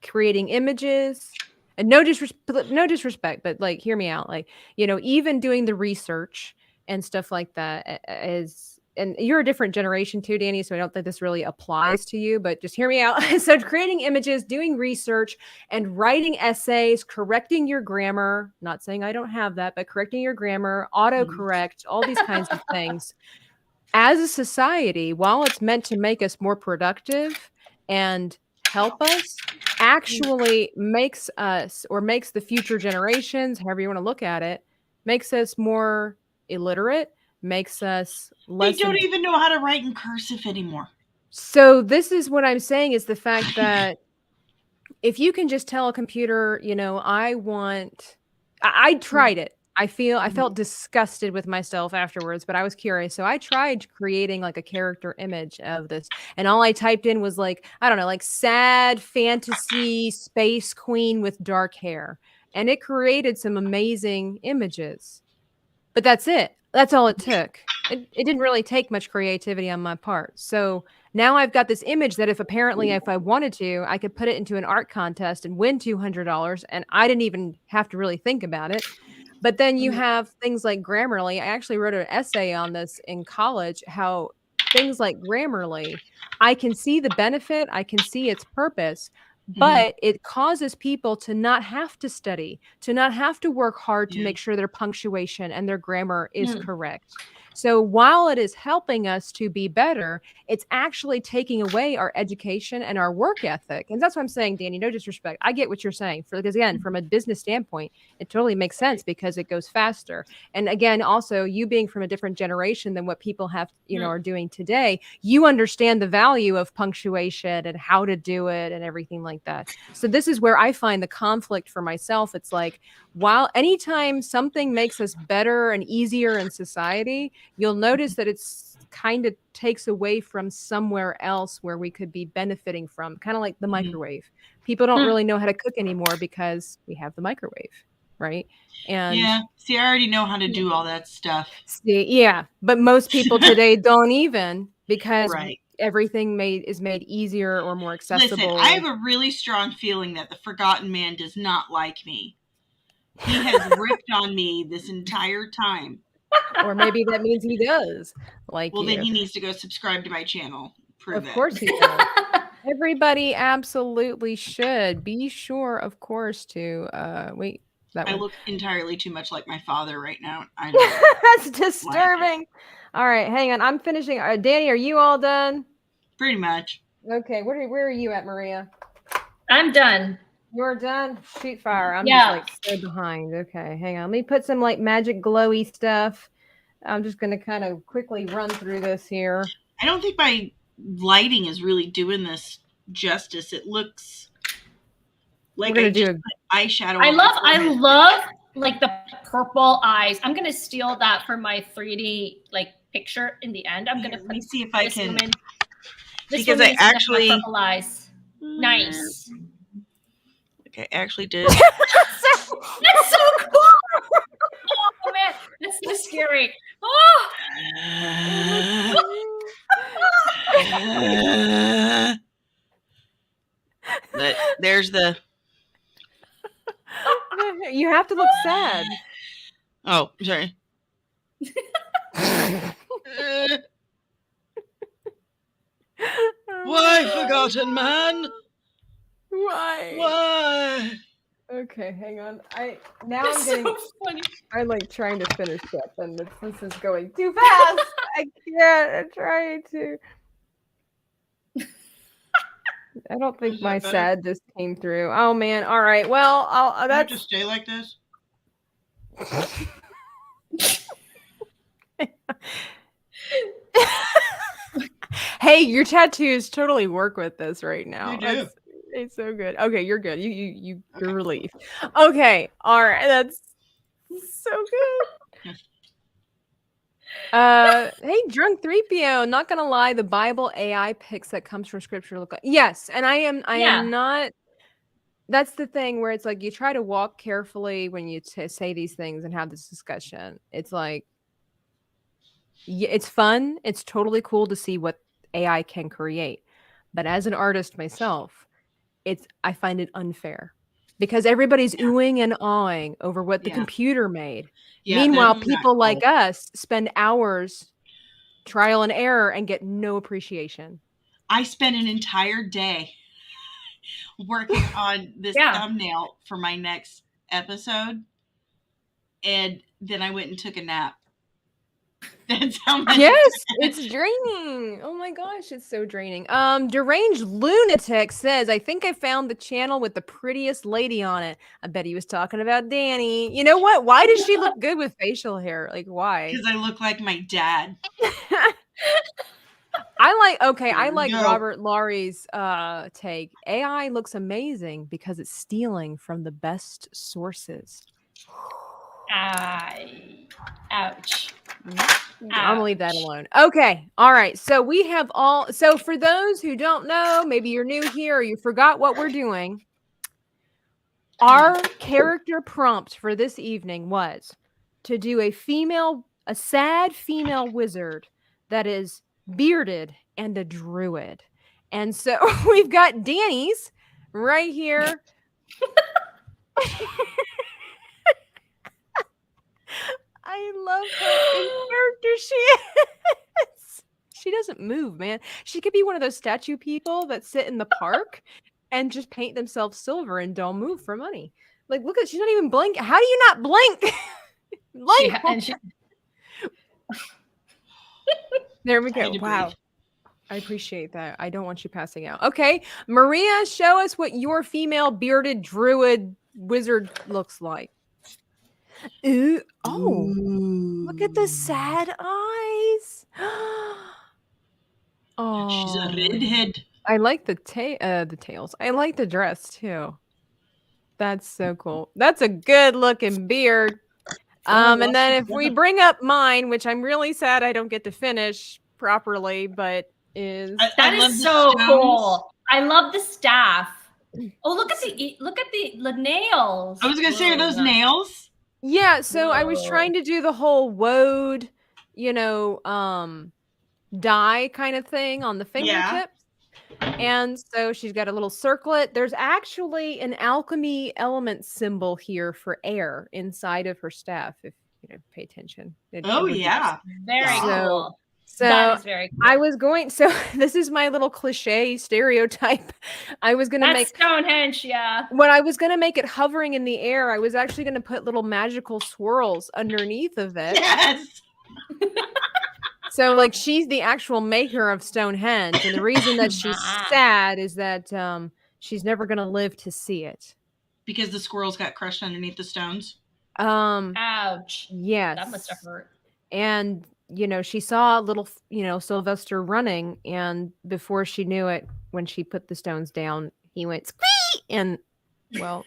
Speaker 1: creating images, and no disrespect, but hear me out. Even doing the research and stuff like that is, and you're a different generation too, Dani, so I don't think this really applies to you, but just hear me out. So creating images, doing research, and writing essays, correcting your grammar, not saying I don't have that, but correcting your grammar, autocorrect, all these kinds of things. As a society, while it's meant to make us more productive and help us, actually makes us, or makes the future generations, however you want to look at it, makes us more illiterate, makes us less.
Speaker 3: They don't even know how to write in cursive anymore.
Speaker 1: So this is what I'm saying, is the fact that if you can just tell a computer, I tried it. I felt disgusted with myself afterwards, but I was curious. So I tried creating a character image of this, and all I typed in was I don't know, sad fantasy space queen with dark hair. And it created some amazing images, but that's it. That's all it took. It didn't really take much creativity on my part. So now I've got this image that if I wanted to, I could put it into an art contest and win $200, and I didn't even have to really think about it. But then you have things like Grammarly. I actually wrote an essay on this in college, how things like Grammarly, I can see the benefit, I can see its purpose, but it causes people to not have to study, to not have to work hard to make sure their punctuation and their grammar is correct. So while it is helping us to be better, it's actually taking away our education and our work ethic. And that's what I'm saying, Dani, no disrespect. I get what you're saying. Because again, from a business standpoint, it totally makes sense because it goes faster. And again, also you being from a different generation than what people have, are doing today, you understand the value of punctuation and how to do it and everything like that. So this is where I find the conflict for myself. It's like, while anytime something makes us better and easier in society, you'll notice that it's kind of takes away from somewhere else where we could be benefiting from, kind of like the microwave. People don't really know how to cook anymore because we have the microwave, right? And
Speaker 3: yeah, see, I already know how to do all that stuff.
Speaker 1: Yeah, but most people today don't even, because
Speaker 3: Right.
Speaker 1: everything is made easier or more accessible.
Speaker 3: Listen, I have a really strong feeling that the Forgotten Man does not like me. He has ripped on me this entire time.
Speaker 1: Or maybe that means he does like
Speaker 3: Well,
Speaker 1: you.
Speaker 3: then he needs to go subscribe to my channel. Prove
Speaker 1: Of course he does. Everybody absolutely should. Be sure, of course, to wait.
Speaker 3: I look entirely too much like my father right now.
Speaker 1: That's disturbing. All right, hang on. I'm finishing. Dani, are you all done?
Speaker 3: Pretty much.
Speaker 1: Okay, where are you at, Maria?
Speaker 2: I'm done.
Speaker 1: You're done? Shoot fire. I'm just like so behind. Okay, hang on. Let me put some like magic glowy stuff. I'm just going to kind of quickly run through this here.
Speaker 3: I don't think my lighting is really doing this justice. It looks like I just put eyeshadow.
Speaker 2: I love like the purple eyes. I'm going to steal that for my 3D like picture in the end. I'm going to
Speaker 3: let me see if I can.
Speaker 2: Because I actually purple eyes. Nice.
Speaker 3: Okay, I actually did.
Speaker 2: That's so cool. Oh man, that's so scary. Oh.
Speaker 3: But there's the.
Speaker 1: You have to look sad.
Speaker 3: Oh, sorry. Why, Forgotten Man? Why?
Speaker 1: Okay, hang on. I'm getting so funny. I'm like trying to finish up, and this is going too fast. I can't. I'm trying to. I don't think my sad just came through. Oh man! All right. Well,
Speaker 3: I'll just stay like this.
Speaker 1: Hey, your tattoos totally work with this right now.
Speaker 3: They do.
Speaker 1: It's so good. Okay, you're good. You're relieved. Okay, all right. That's so good. Hey, Drunk 3PO, not gonna lie, the Bible AI picks that comes from scripture look like, yes, and I am not. That's the thing where it's like you try to walk carefully when you say these things and have this discussion. It's like, yeah, it's fun. It's totally cool to see what AI can create, but as an artist myself, I find it unfair because everybody's oohing and awing over what the computer made. Meanwhile, people like us spend hours trial and error and get no appreciation.
Speaker 3: I spent an entire day working on this thumbnail for my next episode, and then I went and took a nap. That's how much.
Speaker 1: Yes, it's draining. Oh my gosh, it's so draining. Deranged Lunatic says, I think I found the channel with the prettiest lady on it. I bet he was talking about Dani. You know what? Why does she look good with facial hair? Like, why?
Speaker 3: Because I look like my dad.
Speaker 1: I like Robert Laurie's take. AI looks amazing because it's stealing from the best sources.
Speaker 2: Ouch.
Speaker 1: I'm gonna leave that alone. Okay. All right. So so for those who don't know, maybe you're new here or you forgot what we're doing. Our character prompt for this evening was to do a sad female wizard that is bearded and a druid. And so we've got Dani's right here. I love her in character she is. She doesn't move, man. She could be one of those statue people that sit in the park and just paint themselves silver and don't move for money. Like, look she's not even blinking. How do you not blink? Blink. There we
Speaker 3: I had
Speaker 1: go.
Speaker 3: to
Speaker 1: Wow.
Speaker 3: breathe.
Speaker 1: I appreciate that. I don't want you passing out. Okay, Maria, show us what your female bearded druid wizard looks like. Ooh, oh, look at the sad eyes. Oh,
Speaker 3: She's a redhead.
Speaker 1: I like the tails. I like the dress too. That's so cool. That's a good looking beard. And then if we bring up mine, which I'm really sad I don't get to finish properly, but is
Speaker 2: that is so cool. I love the staff. Oh, look at the nails.
Speaker 3: I was gonna say, are those nails?
Speaker 1: Yeah, so I was trying to do the whole woad, dye kind of thing on the fingertips. And so she's got a little circlet. There's actually an alchemy element symbol here for air inside of her staff, if you pay attention.
Speaker 2: Very cool.
Speaker 1: So
Speaker 2: that is very cool.
Speaker 1: I was going, this is my little cliche stereotype. I was going to make
Speaker 2: Stonehenge, yeah.
Speaker 1: When I was going to make it hovering in the air, I was actually going to put little magical swirls underneath of it.
Speaker 3: Yes.
Speaker 1: So, like, she's the actual maker of Stonehenge, and the reason that she's sad is that she's never going to live to see it.
Speaker 3: Because the squirrels got crushed underneath the stones?
Speaker 2: Ouch.
Speaker 1: Yes.
Speaker 2: That must have hurt.
Speaker 1: And, she saw little, Sylvester running, and before she knew it, when she put the stones down, he went, squee! And, well...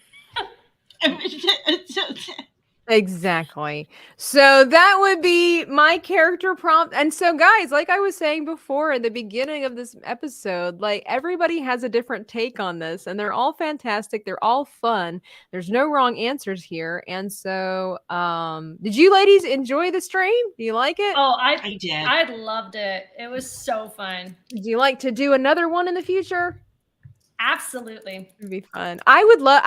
Speaker 1: Exactly. So that would be my character prompt. And so, guys, like I was saying before at the beginning of this episode, like, everybody has a different take on this, and they're all fantastic. They're all fun. There's no wrong answers here. And so, did you ladies enjoy the stream? Do you like it?
Speaker 2: Oh, I
Speaker 3: did.
Speaker 2: I loved it. It was so fun.
Speaker 1: Do you like to do another one in the future?
Speaker 2: Absolutely.
Speaker 1: It'd be fun. I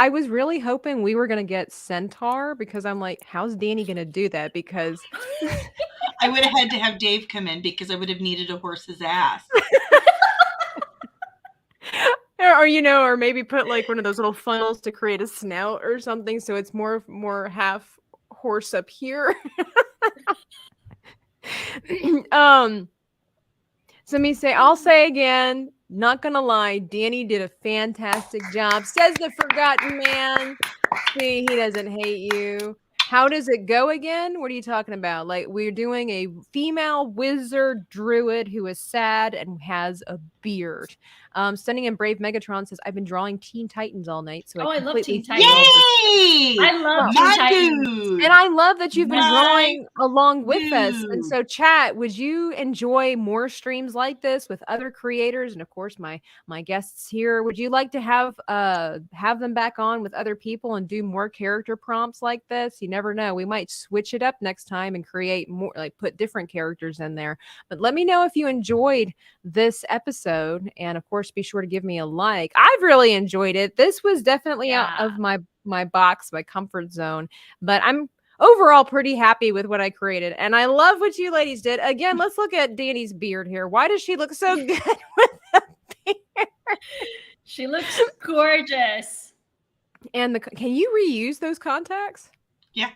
Speaker 1: was really hoping we were going to get Centaur, because I'm like, how's Dani going to do that? Because
Speaker 3: I would have had to have Dave come in, because I would have needed a horse's ass.
Speaker 1: or maybe put like one of those little funnels to create a snout or something, so it's more half horse up here. So I'll say again, not gonna lie, Dani did a fantastic job. Says the Forgotten Man. See, he doesn't hate you. How does it go again? What are you talking about? Like, we're doing a female wizard druid who is sad and has a beard. Stunning and Brave Megatron says, I've been drawing Teen Titans all night. So
Speaker 2: I love Teen Titans.
Speaker 3: Yay!
Speaker 2: I love Teen Titans.
Speaker 1: And I love that you've been drawing along with us. And so, chat, would you enjoy more streams like this with other creators? And of course, my guests here. Would you like to have them back on with other people and do more character prompts like this? You never know. We might switch it up next time and create more, like put different characters in there. But let me know if you enjoyed this episode. And of course, be sure to give me a like. I've really enjoyed it. This was definitely out of my box, my comfort zone, but I'm overall pretty happy with what I created. And I love what you ladies did. Again, let's look at Dani's beard here. Why does she look so good with the beard?
Speaker 2: She looks gorgeous.
Speaker 1: And can you reuse those contacts?
Speaker 3: Yeah.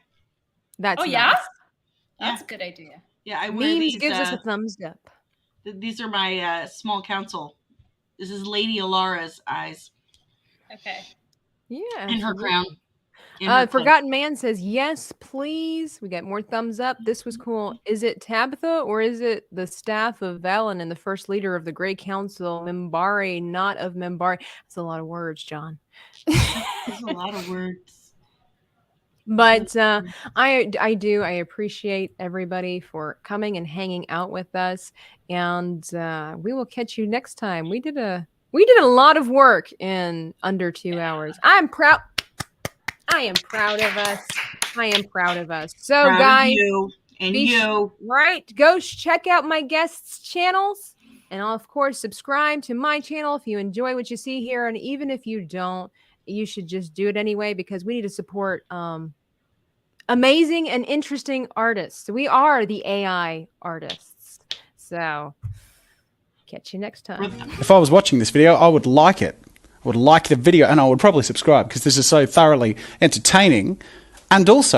Speaker 1: That's
Speaker 2: nice. That's a good idea.
Speaker 3: Yeah, I wear
Speaker 1: Memes
Speaker 3: these,
Speaker 1: gives us a thumbs up.
Speaker 3: These are my small council. This is Lady Alara's eyes.
Speaker 2: Okay.
Speaker 1: Yeah.
Speaker 3: And her crown.
Speaker 1: Forgotten Man says, yes, please. We got more thumbs up. This was cool. Is it Tabitha or is it the staff of Valen and the first leader of the Grey Council, Mimbari, not of Mimbari? That's a lot of words, John.
Speaker 3: That's a lot of words.
Speaker 1: But I appreciate everybody for coming and hanging out with us, and we will catch you next time. We did a lot of work in under 2 hours. I am proud of us. So
Speaker 3: proud
Speaker 1: guys, go check out my guests' channels, and I'll of course subscribe to my channel if you enjoy what you see here, and even if you don't, you should just do it anyway, because we need to support amazing and interesting artists. We are the AI artists. So catch you next time.
Speaker 4: If I was watching this video, I would like it. I would like the video, and I would probably subscribe, because this is so thoroughly entertaining. And also,